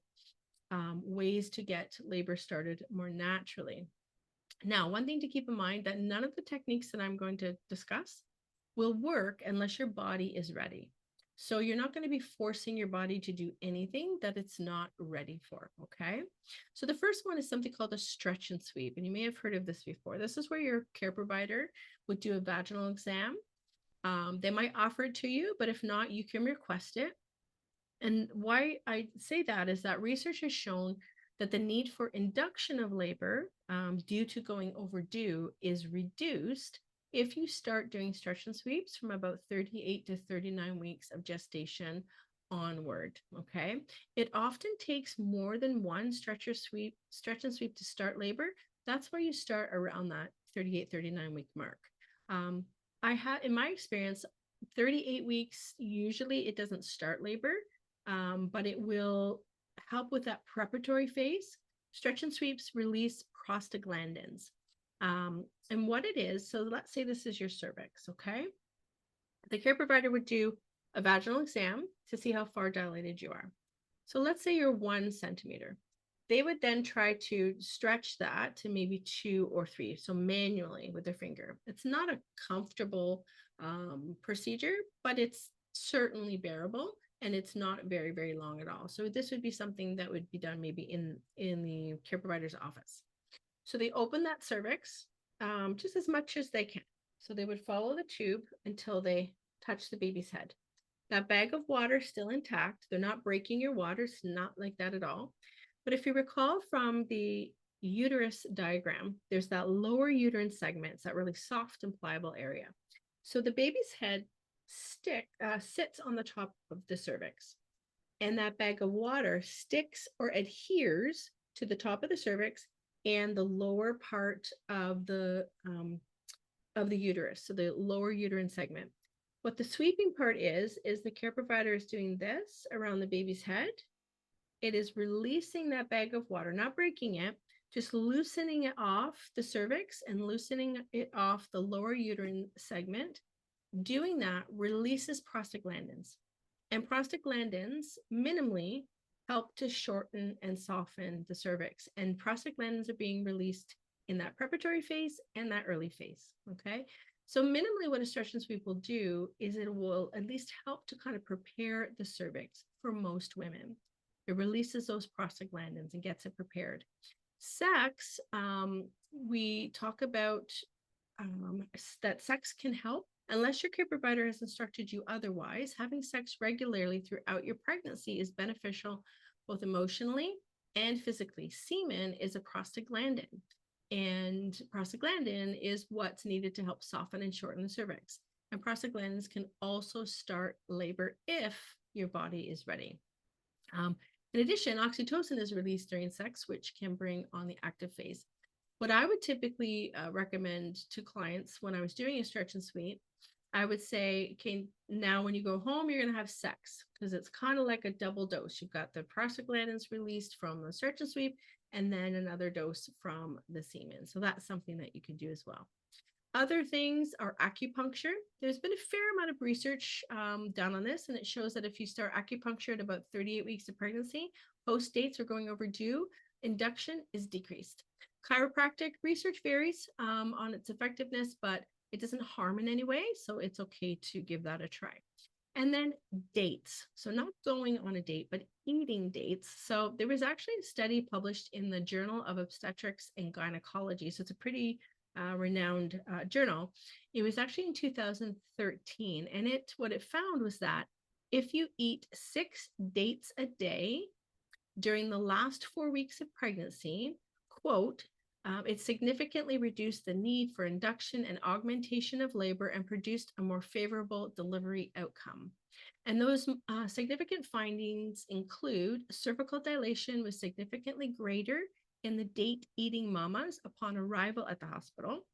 ways to get labor started more naturally. Now, one thing to keep in mind that none of the techniques that I'm going to discuss will work unless your body is ready. So you're not going to be forcing your body to do anything that it's not ready for, okay? So the first one is something called a stretch and sweep, and you may have heard of this before. This is where your care provider would do a vaginal exam. They might offer it to you, but if not, you can request it. And why I say that is that research has shown that the need for induction of labor due to going overdue is reduced if you start doing stretch and sweeps from about 38 to 39 weeks of gestation onward. Okay, it often takes more than one stretch and sweep to start labor. That's where you start around that 38-39 week mark. I had, in my experience, 38 weeks, usually it doesn't start labor, but it will help with that preparatory phase. Stretch and sweeps release prostaglandins. And what it is, so let's say this is your cervix, okay? The care provider would do a vaginal exam to see how far dilated you are. So let's say you're 1 centimeter. They would then try to stretch that to maybe 2 or 3, so manually with their finger. It's not a comfortable procedure, but it's certainly bearable, and it's not very, very long at all. So this would be something that would be done maybe in the care provider's office. So they open that cervix just as much as they can. So they would follow the tube until they touch the baby's head. That bag of water is still intact. They're not breaking your water. It's not like that at all. But if you recall from the uterus diagram, there's that lower uterine segment. It's that really soft and pliable area. So the baby's head sits on the top of the cervix, and that bag of water sticks or adheres to the top of the cervix and the lower part of the uterus, so the lower uterine segment. What the sweeping part is the care provider is doing this around the baby's head. It is releasing that bag of water, not breaking it, just loosening it off the cervix and loosening it off the lower uterine segment. Doing that releases prostaglandins. And prostaglandins minimally help to shorten and soften the cervix. And prostaglandins are being released in that preparatory phase and that early phase. Okay. So minimally what a stretch and sweep will do is it will at least help to kind of prepare the cervix for most women. It releases those prostaglandins and gets it prepared. Sex, we talk about that sex can help. Unless your care provider has instructed you otherwise, having sex regularly throughout your pregnancy is beneficial both emotionally and physically. Semen is a prostaglandin, and prostaglandin is what's needed to help soften and shorten the cervix. And prostaglandins can also start labor if your body is ready. In addition, oxytocin is released during sex, which can bring on the active phase. What I would typically recommend to clients when I was doing a stretch and sweep, I would say, okay, now when you go home, you're going to have sex because it's kind of like a double dose. You've got the prostaglandins released from the stretch and sweep, and then another dose from the semen. So that's something that you can do as well. Other things are acupuncture. There's been a fair amount of research done on this, and it shows that if you start acupuncture at about 38 weeks of pregnancy, post dates are going overdue, induction is decreased. Chiropractic research varies on its effectiveness, but it doesn't harm in any way, so it's okay to give that a try. And then dates. So not going on a date, but eating dates. So there was actually a study published in the Journal of Obstetrics and Gynecology. So it's a pretty renowned journal. It was actually in 2013. And what it found was that if you eat 6 dates a day during the last 4 weeks of pregnancy, quote, it significantly reduced the need for induction and augmentation of labor and produced a more favorable delivery outcome. And those significant findings include cervical dilation was significantly greater in the date eating mamas upon arrival at the hospital.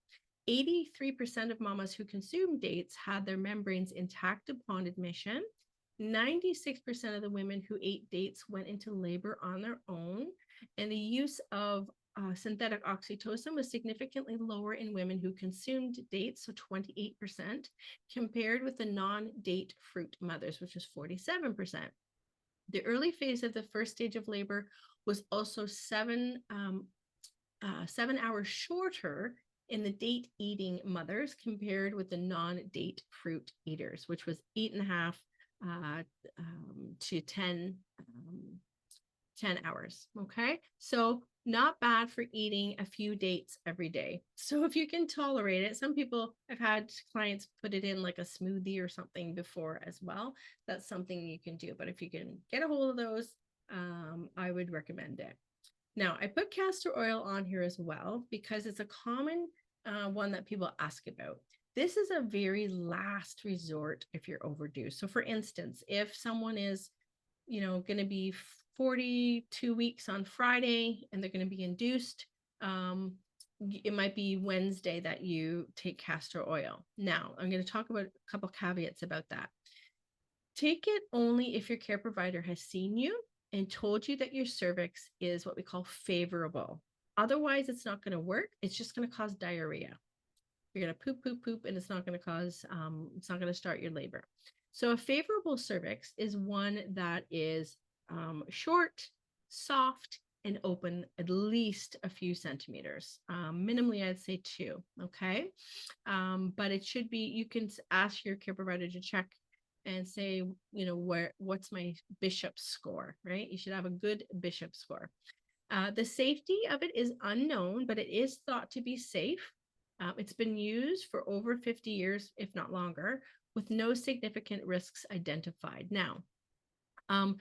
83% of mamas who consumed dates had their membranes intact upon admission. 96% of the women who ate dates went into labor on their own, and the use of synthetic oxytocin was significantly lower in women who consumed dates, so 28%, compared with the non-date fruit mothers, which was 47%. The early phase of the first stage of labor was also 7 hours shorter in the date eating mothers compared with the non-date fruit eaters, which was 8.5 to 10 hours. Okay. So not bad for eating a few dates every day. So if you can tolerate it, some people, I've had clients put it in like a smoothie or something before as well. That's something you can do. But if you can get a hold of those, I would recommend it. Now, I put castor oil on here as well because it's a common one that people ask about. This is a very last resort if you're overdue. So for instance, if someone is, going to be 42 weeks on Friday and they're going to be induced, it might be Wednesday that you take castor oil. Now, I'm going to talk about a couple caveats about that. Take it only if your care provider has seen you and told you that your cervix is what we call favorable. Otherwise, it's not going to work. It's just going to cause diarrhea. You're going to poop, poop, poop, and it's not going to cause, it's not going to start your labor. So a favorable cervix is one that is short, soft, and open at least a few centimeters. Minimally, I'd say 2, okay? But it should be, you can ask your care provider to check and say, what's my Bishop score, right? You should have a good Bishop score. The safety of it is unknown, but it is thought to be safe. It's been used for over 50 years, if not longer, with no significant risks identified. Now, um,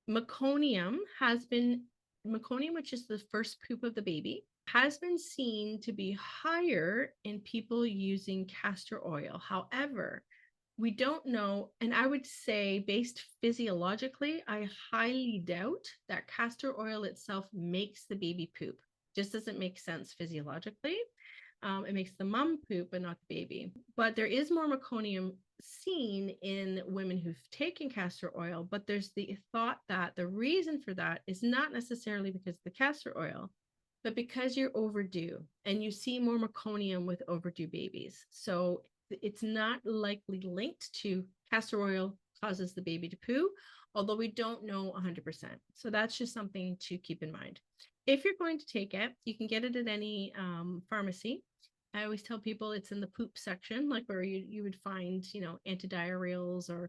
meconium has been, meconium, which is the first poop of the baby, has been seen to be higher in people using castor oil. However, we don't know, and I would say, based physiologically, I highly doubt that castor oil itself makes the baby poop. Just doesn't make sense physiologically. It makes the mom poop, but not the baby. But there is more meconium seen in women who've taken castor oil, but there's the thought that the reason for that is not necessarily because of the castor oil, but because you're overdue and you see more meconium with overdue babies. So it's not likely linked to castor oil causes the baby to poo, although we don't know 100%. So that's just something to keep in mind. If you're going to take it, you can get it at any pharmacy. I always tell people it's in the poop section, like where you would find, antidiarrheals or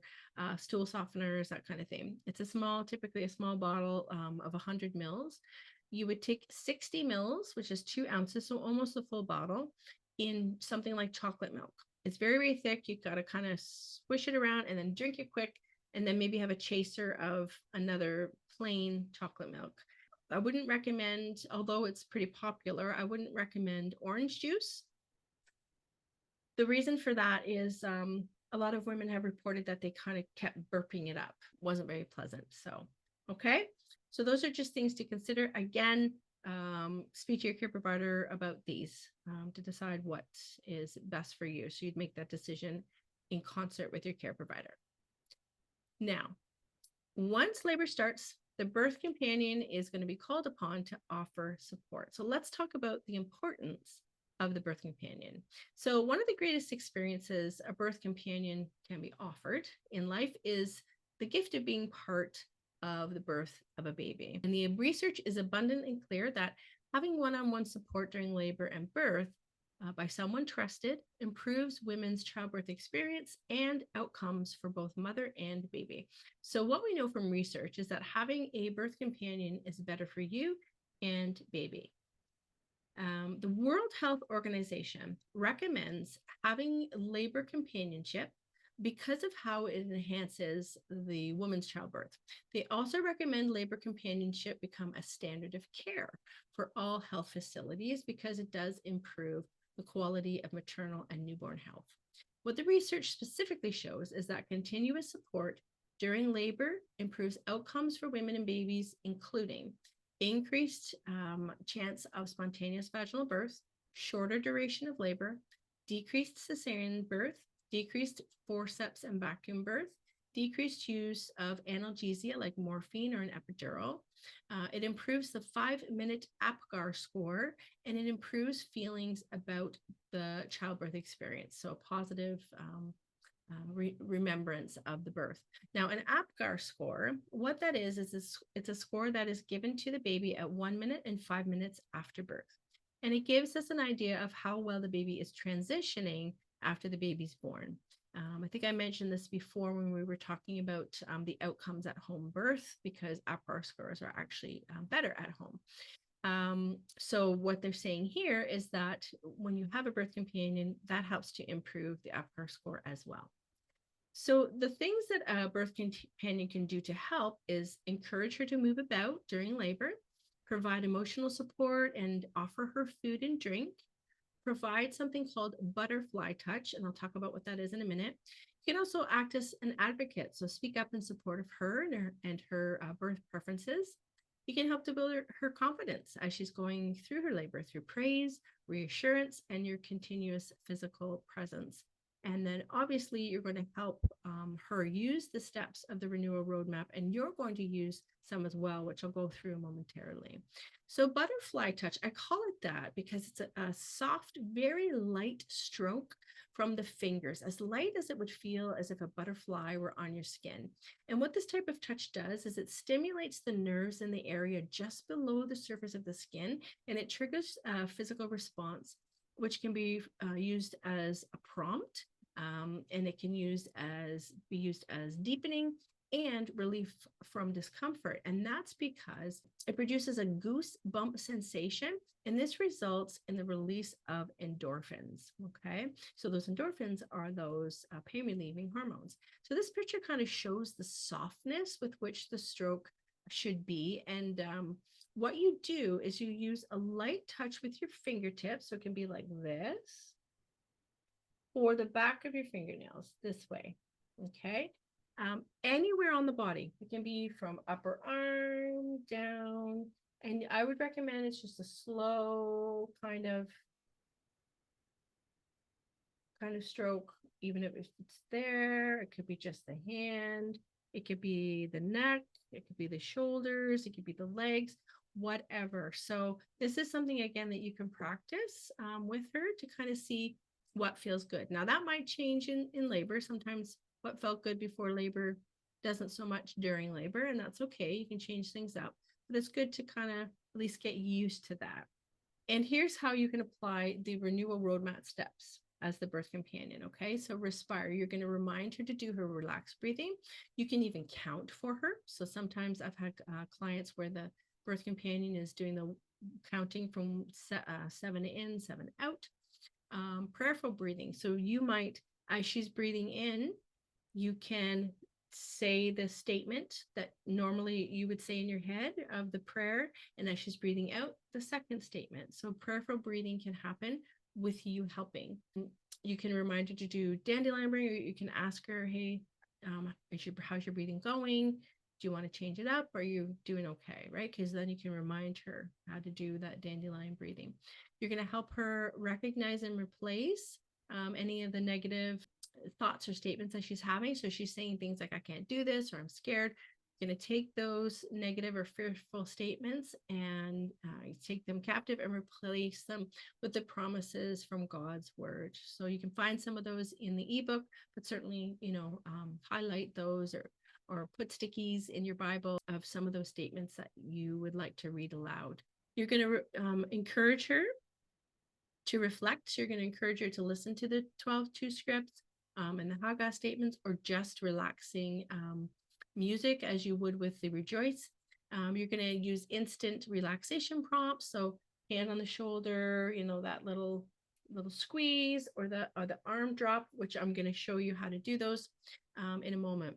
stool softeners, that kind of thing. It's typically a small bottle of 100 mils. You would take 60 mils, which is 2 ounces, so almost a full bottle, in something like chocolate milk. It's very, very thick. You've got to kind of swish it around and then drink it quick, and then maybe have a chaser of another plain chocolate milk. I wouldn't recommend, although it's pretty popular, I wouldn't recommend orange juice. The reason for that is a lot of women have reported that they kind of kept burping it up. Wasn't very pleasant. So, okay. So those are just things to consider. Again, speak to your care provider about these to decide what is best for you. So you'd make that decision in concert with your care provider. Now, once labor starts, the birth companion is going to be called upon to offer support. So let's talk about the importance of the birth companion. So one of the greatest experiences a birth companion can be offered in life is the gift of being part of the birth of a baby. And the research is abundantly clear that having one-on-one support during labor and birth by someone trusted improves women's childbirth experience and outcomes for both mother and baby. So what we know from research is that having a birth companion is better for you and baby. The World Health Organization recommends having labor companionship because of how it enhances the woman's childbirth. They also recommend labor companionship become a standard of care for all health facilities because it does improve the quality of maternal and newborn health. What the research specifically shows is that continuous support during labor improves outcomes for women and babies, including increased chance of spontaneous vaginal birth, shorter duration of labor, decreased cesarean birth, decreased forceps and vacuum birth, decreased use of analgesia like morphine or an epidural. It improves the 5-minute APGAR score, and it improves feelings about the childbirth experience. So a positive remembrance of the birth. Now, an APGAR score, what that is it's a score that is given to the baby at 1 minute and 5 minutes after birth. And it gives us an idea of how well the baby is transitioning after the baby's born. I think I mentioned this before when we were talking about the outcomes at home birth, because APGAR scores are actually better at home. So what they're saying here is that when you have a birth companion, that helps to improve the APGAR score as well. So the things that a birth companion can do to help is encourage her to move about during labor, provide emotional support and offer her food and drink, provide something called butterfly touch, and I'll talk about what that is in a minute. You can also act as an advocate, so speak up in support of her and her birth preferences. You can help to build her confidence as she's going through her labor through praise, reassurance, and your continuous physical presence. And then obviously you're going to help her use the steps of the renewal roadmap, and you're going to use some as well, which I'll go through momentarily. So butterfly touch, I call it that because it's a soft, very light stroke from the fingers, as light as it would feel as if a butterfly were on your skin. And what this type of touch does is it stimulates the nerves in the area just below the surface of the skin, and it triggers a physical response, which can be used as a prompt, and it can be used as deepening and relief from discomfort. And that's because it produces a goosebump sensation. And this results in the release of endorphins. Okay. So those endorphins are those pain relieving hormones. So this picture kind of shows the softness with which the stroke should be. And what you do is you use a light touch with your fingertips. So it can be like this, or the back of your fingernails this way. Okay. Anywhere on the body. It can be from upper arm down. And I would recommend it's just a slow kind of stroke, even if it's there. It could be just the hand, it could be the neck, it could be the shoulders, it could be the legs, whatever. So this is something again that you can practice with her to kind of see what feels good. Now that might change in labor. Sometimes what felt good before labor doesn't so much during labor, and that's okay. You can change things up, but it's good to kind of at least get used to that. And here's how you can apply the renewal roadmap steps as the birth companion. Okay, so respire. You're going to remind her to do her relaxed breathing. You can even count for her. So sometimes I've had clients where the birth companion is doing the counting from 7 in, 7 out. Prayerful breathing. So you might, as she's breathing in, you can say the statement that normally you would say in your head of the prayer, and as she's breathing out, the second statement. So prayerful breathing can happen with you helping. You can remind her to do dandelion breathing, or you can ask her, hey, how's your breathing going? Do you want to change it up? Or are you doing okay? Right? Because then you can remind her how to do that dandelion breathing. You're going to help her recognize and replace any of the negative thoughts or statements that she's having. So she's saying things like, I can't do this, or I'm scared. You're going to take those negative or fearful statements and take them captive and replace them with the promises from God's word. So you can find some of those in the ebook, but certainly, highlight those or put stickies in your Bible of some of those statements that you would like to read aloud. You're going to encourage her to reflect. So you're going to encourage her to listen to the 12:2 scripts and the Haga statements, or just relaxing music as you would with the Rejoice. You're going to use instant relaxation prompts. So hand on the shoulder, that little squeeze, or the arm drop, which I'm going to show you how to do those in a moment.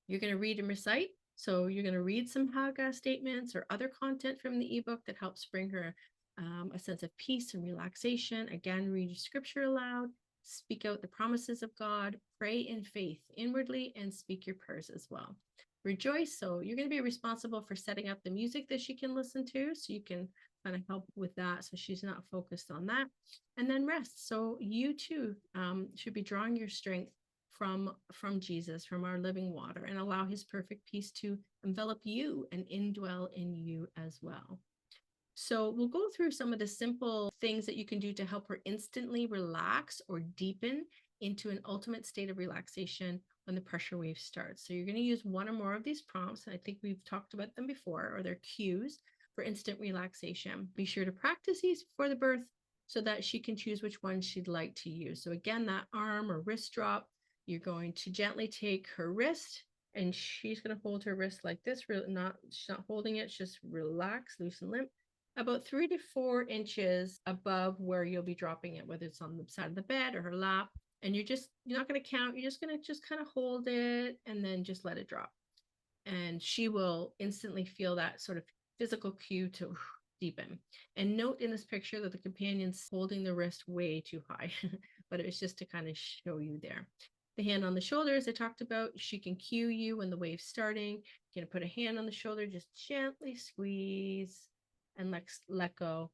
You're going to read and recite. So you're going to read some Haga statements or other content from the ebook that helps bring her a sense of peace and relaxation. Again, read scripture aloud, speak out the promises of God, pray in faith inwardly, and speak your prayers as well. Rejoice. So you're going to be responsible for setting up the music that she can listen to, so you can kind of help with that, so she's not focused on that. And then rest. So you too should be drawing your strength from Jesus, from our living water, and allow his perfect peace to envelop you and indwell in you as well. So we'll go through some of the simple things that you can do to help her instantly relax or deepen into an ultimate state of relaxation when the pressure wave starts. So you're going to use one or more of these prompts. I think we've talked about them before, or they're cues for instant relaxation. Be sure to practice these before the birth so that she can choose which one she'd like to use. So again, that arm or wrist drop, you're going to gently take her wrist, and she's going to hold her wrist like this. She's not holding it, just relax, loose and limp, about 3 to 4 inches above where you'll be dropping it, whether it's on the side of the bed or her lap. And you're not going to count. You're just going to kind of hold it and then just let it drop. And she will instantly feel that sort of physical cue to deepen. And note in this picture that the companion's holding the wrist way too high, but it was just to kind of show you there. The hand on the shoulder, as I talked about, she can cue you when the wave's starting. You're going to put a hand on the shoulder, just gently squeeze and let go.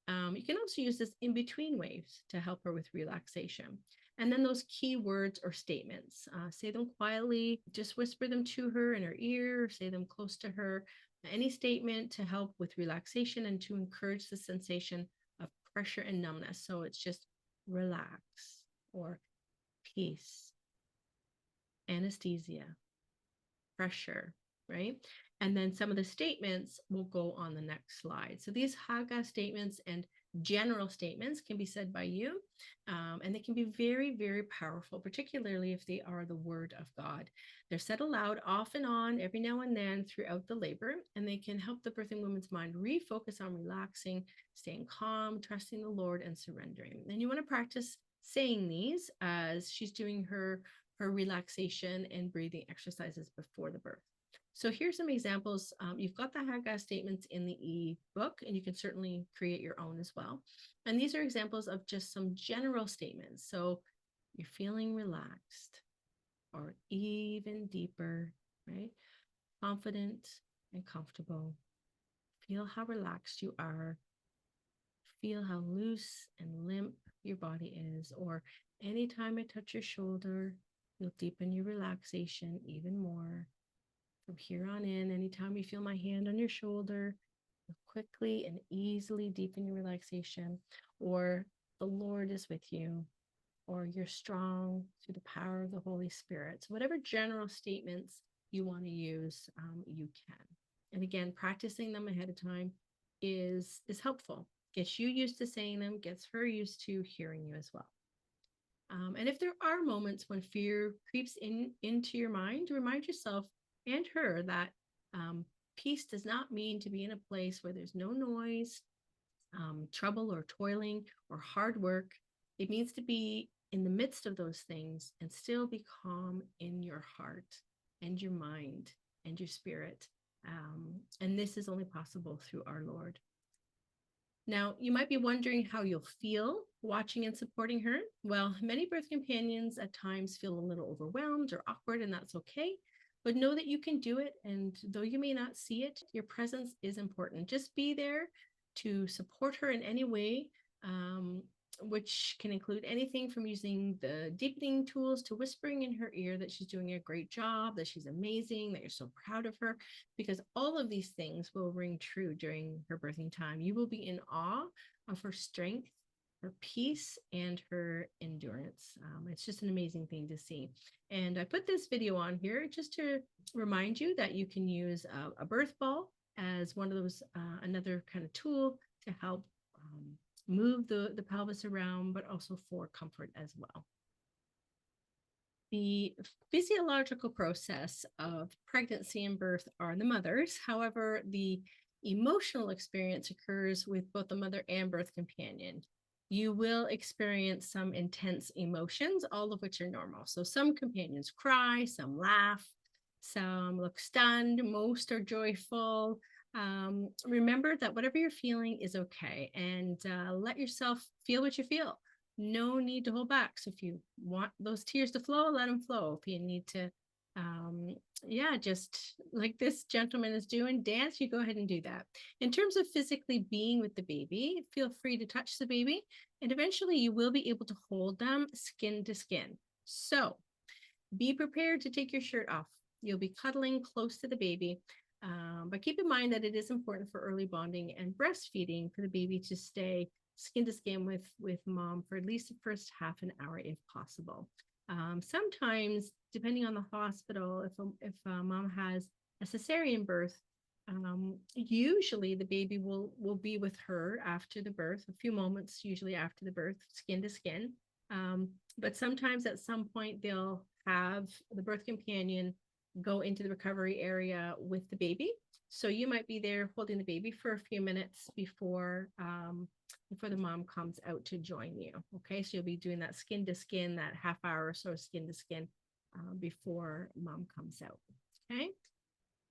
You can also use this in between waves to help her with relaxation. And then those key words or statements, say them quietly, just whisper them to her in her ear, or say them close to her. Any statement to help with relaxation and to encourage the sensation of pressure and numbness. So it's just relax, or peace, anesthesia, pressure, right? And then some of the statements will go on the next slide. So these Haga statements and General statements can be said by you, and they can be very, very powerful, particularly if they are the word of God. They're said aloud off and on every now and then throughout the labor, and they can help the birthing woman's mind refocus on relaxing, staying calm, trusting the Lord, and surrendering. And you want to practice saying these as she's doing her relaxation and breathing exercises before the birth. So here's some examples. You've got the Haggai statements in the e-book, and you can certainly create your own as well. And these are examples of just some general statements. So you're feeling relaxed or even deeper, right? Confident and comfortable. Feel how relaxed you are. Feel how loose and limp your body is. Or anytime I touch your shoulder, you'll deepen your relaxation even more. From here on in, anytime you feel my hand on your shoulder, you'll quickly and easily deepen your relaxation. Or the Lord is with you, or you're strong through the power of the Holy Spirit. So whatever general statements you want to use, you can. And again, practicing them ahead of time is helpful. Gets you used to saying them, gets her used to hearing you as well. And if there are moments when fear creeps into your mind, remind yourself and her that peace does not mean to be in a place where there's no noise, trouble or toiling or hard work. It means to be in the midst of those things and still be calm in your heart and your mind and your spirit. And this is only possible through our Lord. Now, you might be wondering how you'll feel watching and supporting her. Well, many birth companions at times feel a little overwhelmed or awkward, and that's okay. But know that you can do it. And though you may not see it, your presence is important. Just be there to support her in any way, which can include anything from using the deepening tools to whispering in her ear that she's doing a great job, that she's amazing, that you're so proud of her, because all of these things will ring true during her birthing time. You will be in awe of her strength, her peace, and her endurance. It's just an amazing thing to see. And I put this video on here just to remind you that you can use a birth ball as one of those, another kind of tool to help move the pelvis around, but also for comfort as well. The physiological process of pregnancy and birth are the mother's. However, the emotional experience occurs with both the mother and birth companion. You will experience some intense emotions, all of which are normal. So some companions cry, some laugh, some look stunned, most are joyful. Remember that whatever you're feeling is okay, and let yourself feel what you feel. No need to hold back. So if you want those tears to flow, let them flow. If you need to, just like this gentleman is doing, dance, you go ahead and do that. In terms of physically being with the baby, feel free to touch the baby, and eventually you will be able to hold them skin to skin. So be prepared to take your shirt off. You'll be cuddling close to the baby. But keep in mind that it is important for early bonding and breastfeeding for the baby to stay skin to skin with mom for at least the first half an hour if possible. Sometimes, depending on the hospital, if mom has a cesarean birth, usually the baby will be with her after the birth, a few moments usually after the birth, skin to skin. But sometimes at some point they'll have the birth companion go into the recovery area with the baby. So you might be there holding the baby for a few minutes before the mom comes out to join you. Okay, so you'll be doing that skin to skin, that half hour or so skin to skin before mom comes out. Okay,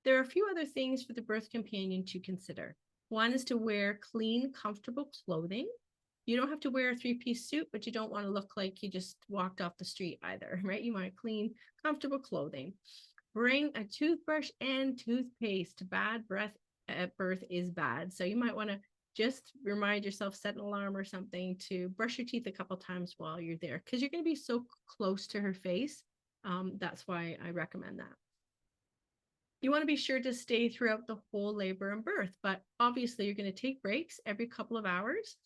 there are a few other things for the birth companion to consider. One is to wear clean, comfortable clothing. You don't have to wear a three-piece suit, but you don't want to look like you just walked off the street either, right? You want clean, comfortable clothing. Bring a toothbrush and toothpaste. Bad breath at birth is bad. So you might want to just remind yourself, set an alarm or something to brush your teeth a couple times while you're there, because you're going to be so close to her face. That's why I recommend that. You want to be sure to stay throughout the whole labor and birth, but obviously you're going to take breaks every couple of hours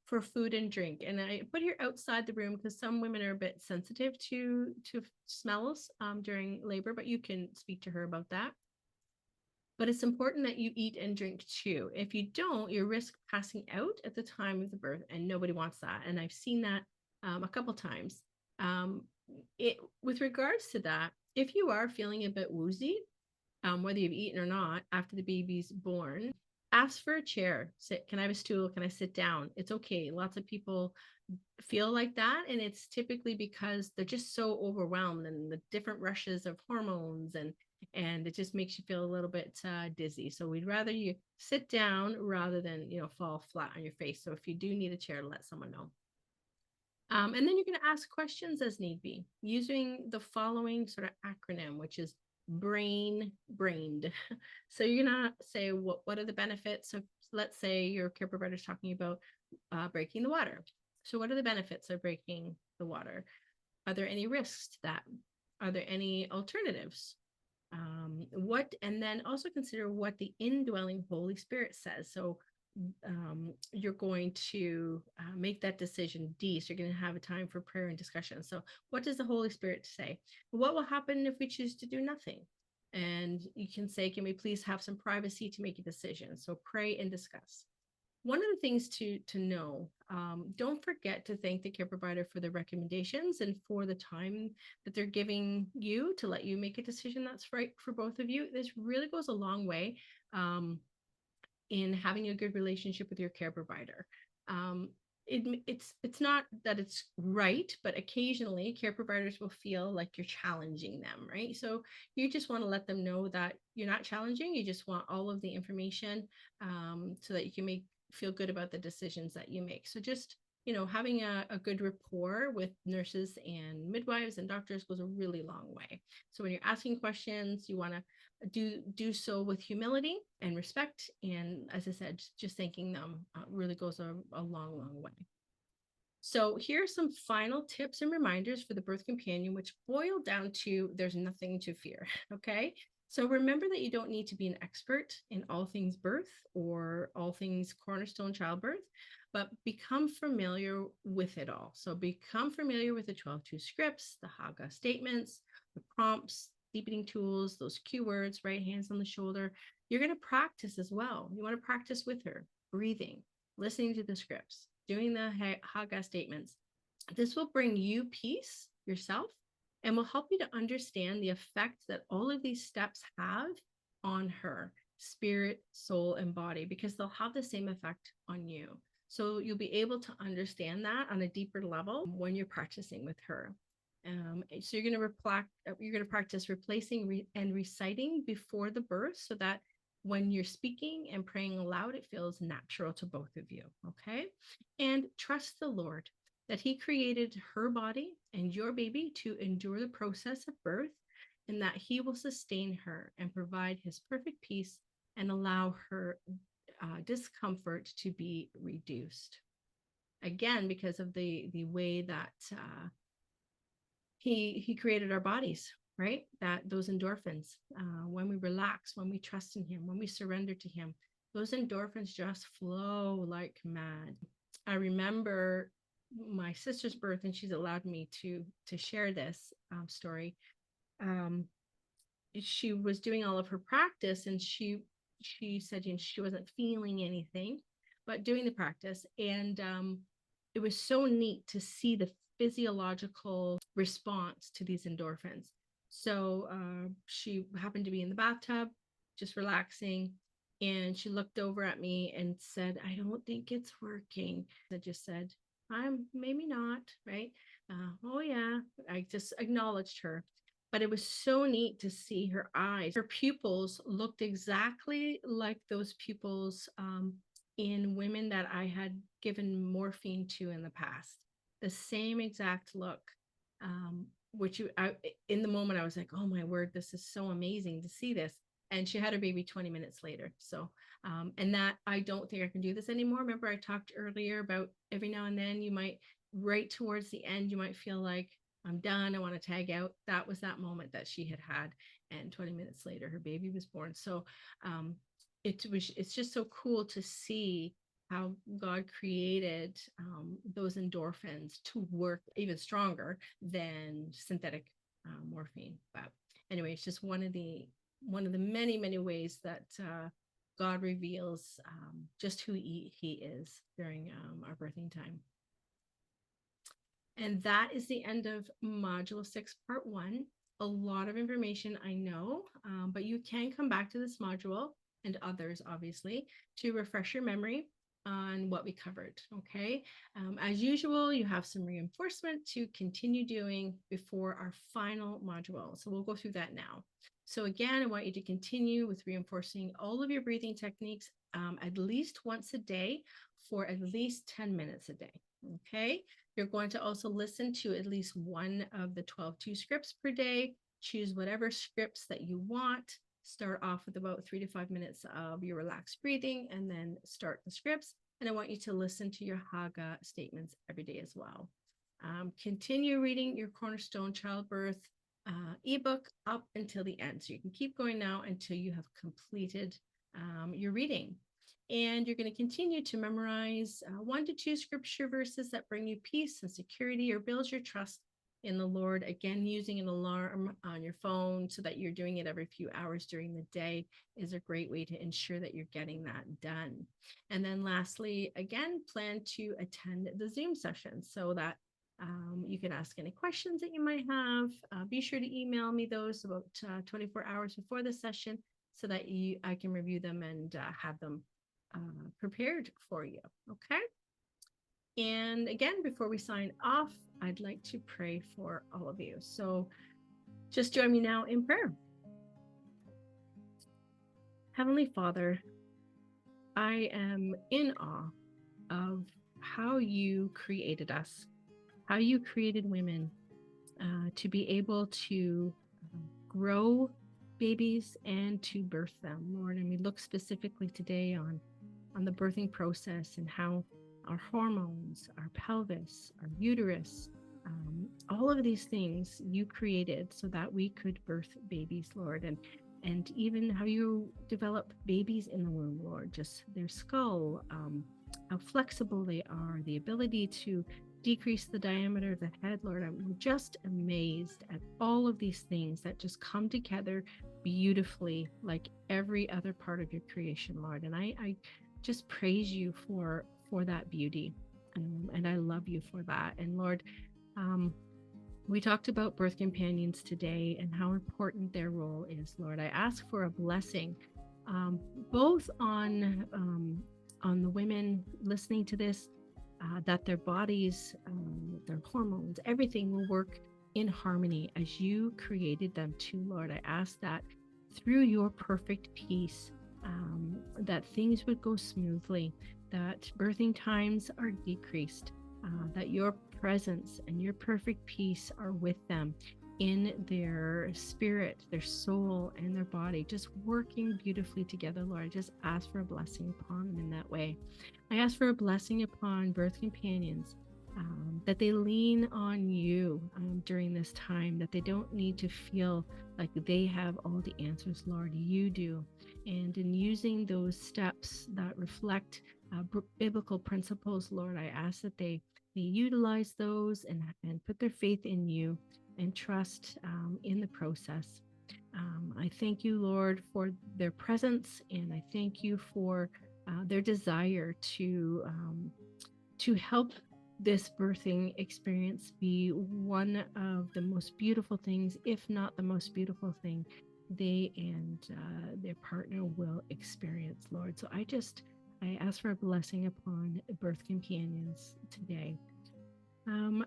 for food and drink. And I put here outside the room because some women are a bit sensitive to smells during labor, but you can speak to her about that. But it's important that you eat and drink too. If you don't, you risk passing out at the time of the birth, and nobody wants that. And I've seen that a couple times. Um, with regards to that, if you are feeling a bit woozy, whether you've eaten or not, after the baby's born, ask for a chair. Sit. Can I have a stool? Can I sit down? It's okay. Lots of people feel like that, and it's typically because they're just so overwhelmed and the different rushes of hormones, and it just makes you feel a little bit dizzy. So we'd rather you sit down rather than fall flat on your face. So if you do need a chair, let someone know. And then you're going to ask questions as need be using the following sort of acronym, which is brained. So you're going to say, what are the benefits? So let's say your care provider is talking about breaking the water. So what are the benefits of breaking the water? Are there any risks to that? Are there any alternatives? And then also consider what the indwelling Holy Spirit says. So you're going to make that decision D. So you're going to have a time for prayer and discussion. So what does the Holy Spirit say? What will happen if we choose to do nothing? And you can say, can we please have some privacy to make a decision? So pray and discuss. One of the things to know, don't forget to thank the care provider for the recommendations and for the time that they're giving you to let you make a decision that's right for both of you. This really goes a long way in having a good relationship with your care provider. It's not that it's right, but occasionally care providers will feel like you're challenging them, right? So you just want to let them know that you're not challenging. You just want all of the information so that you can feel good about the decisions that you make. So just having a good rapport with nurses and midwives and doctors goes a really long way. So when you're asking questions, you want to do so with humility and respect. And as I said, just thanking them really goes a long way. So here are some final tips and reminders for the birth companion, which boil down to there's nothing to fear. Okay. So remember that you don't need to be an expert in all things birth or all things cornerstone childbirth, but become familiar with it all. So become familiar with the 12-2 scripts, the Haga statements, the prompts, deepening tools, those keywords, right? Hands on the shoulder. You're going to practice as well. You want to practice with her, breathing, listening to the scripts, doing the Haga statements. This will bring you peace yourself and will help you to understand the effect that all of these steps have on her spirit, soul, and body, because they'll have the same effect on you. So you'll be able to understand that on a deeper level when you're practicing with her. So you're going to practice replacing and reciting before the birth so that when you're speaking and praying aloud, it feels natural to both of you. Okay. And trust the Lord that He created her body and your baby to endure the process of birth, and that He will sustain her and provide His perfect peace and allow her discomfort to be reduced. Again, because of the way that he created our bodies, right? That those endorphins, when we relax, when we trust in Him, when we surrender to Him, those endorphins just flow like mad. I remember my sister's birth, and she's allowed me to share this story. She was doing all of her practice, and she said she wasn't feeling anything, but doing the practice, and it was so neat to see the physiological response to these endorphins. So she happened to be in the bathtub, just relaxing, and she looked over at me and said, "I don't think it's working." I just said, "I'm maybe not," right? Oh yeah, I just acknowledged her. But it was so neat to see her eyes. Her pupils looked exactly like those pupils in women that I had given morphine to in the past. The same exact look, in the moment I was like, oh my word, this is so amazing to see this. And she had her baby 20 minutes later. So, and that I don't think I can do this anymore. Remember, I talked earlier about every now and then you might, right towards the end, you might feel like, I'm done. I want to tag out. That was that moment that she had. And 20 minutes later, her baby was born. So it's just so cool to see how God created those endorphins to work even stronger than synthetic morphine. But anyway, it's just one of the one of the many, many ways that God reveals just who he is during our birthing time. And that is the end of Module 6, Part 1. A lot of information, I know, but you can come back to this module and others, obviously, to refresh your memory on what we covered, okay? As usual, you have some reinforcement to continue doing before our final module. So we'll go through that now. So again, I want you to continue with reinforcing all of your breathing techniques at least once a day for at least 10 minutes a day, okay? You're going to also listen to at least one of the 12-2 scripts per day. Choose whatever scripts that you want. Start off with about 3 to 5 minutes of your relaxed breathing and then start the scripts. And I want you to listen to your Haga statements every day as well. Continue reading your Cornerstone Childbirth ebook up until the end. So you can keep going now until you have completed your reading. And you're going to continue to memorize 1 to 2 scripture verses that bring you peace and security or build your trust in the Lord. Again, using an alarm on your phone so that you're doing it every few hours during the day is a great way to ensure that you're getting that done. And then lastly, again, plan to attend the Zoom session so that you can ask any questions that you might have. Be sure to email me those about 24 hours before the session so that I can review them and have them prepared for you. Okay. And again, before we sign off, I'd like to pray for all of you. So just join me now in prayer. Heavenly Father, I am in awe of how you created us, how you created women to be able to grow babies and to birth them, Lord. And we look specifically today on the birthing process and how our hormones, our pelvis, our uterus, all of these things you created so that we could birth babies, Lord. And even how you develop babies in the womb, Lord, just their skull, how flexible they are, the ability to decrease the diameter of the head, Lord. I'm just amazed at all of these things that just come together beautifully like every other part of your creation, Lord. And I just praise you for that beauty. And I love you for that. And Lord, we talked about birth companions today and how important their role is, Lord. I ask for a blessing, both on the women listening to this, that their bodies, their hormones, everything will work in harmony as you created them to, Lord. I ask that through your perfect peace, that things would go smoothly, that birthing times are decreased, that your presence and your perfect peace are with them in their spirit, their soul, and their body, just working beautifully together, Lord. I just ask for a blessing upon them in that way. I ask for a blessing upon birth companions, that they lean on you during this time, that they don't need to feel like they have all the answers, Lord. You do. And in using those steps that reflect biblical principles, Lord, I ask that they utilize those and put their faith in you and trust in the process. I thank you, Lord, for their presence, and I thank you for their desire to help this birthing experience be one of the most beautiful things, if not the most beautiful thing, they and their partner will experience, Lord. So I ask for a blessing upon birth companions today.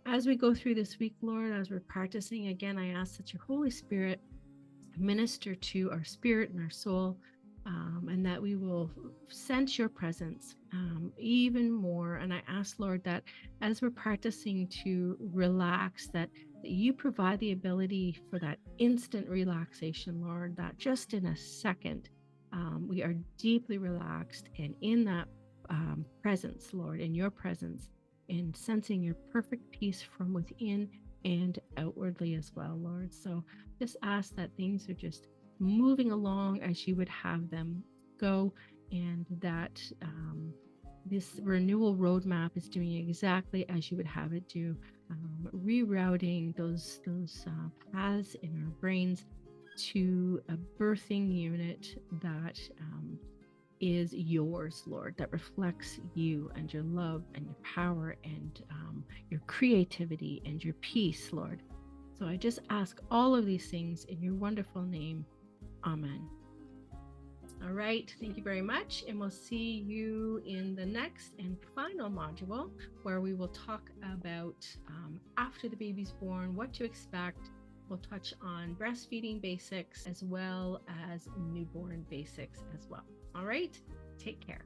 As we go through this week, Lord, as we're practicing, again, I ask that your Holy Spirit minister to our spirit and our soul, and that we will sense your presence even more. And I ask, Lord, that as we're practicing to relax, that you provide the ability for that instant relaxation, Lord, that just in a second, we are deeply relaxed and in that presence, Lord, in your presence, and sensing your perfect peace from within and outwardly as well, Lord. So just ask that things are just moving along as you would have them go, and that this renewal roadmap is doing exactly as you would have it do, rerouting those paths in our brains to a birthing unit that is yours, Lord, that reflects you and your love and your power and your creativity and your peace, Lord. So I just ask all of these things in your wonderful name. Amen. All right. Thank you very much. And we'll see you in the next and final module where we will talk about after the baby's born, what to expect. We'll touch on breastfeeding basics as well as newborn basics as well. All right. Take care.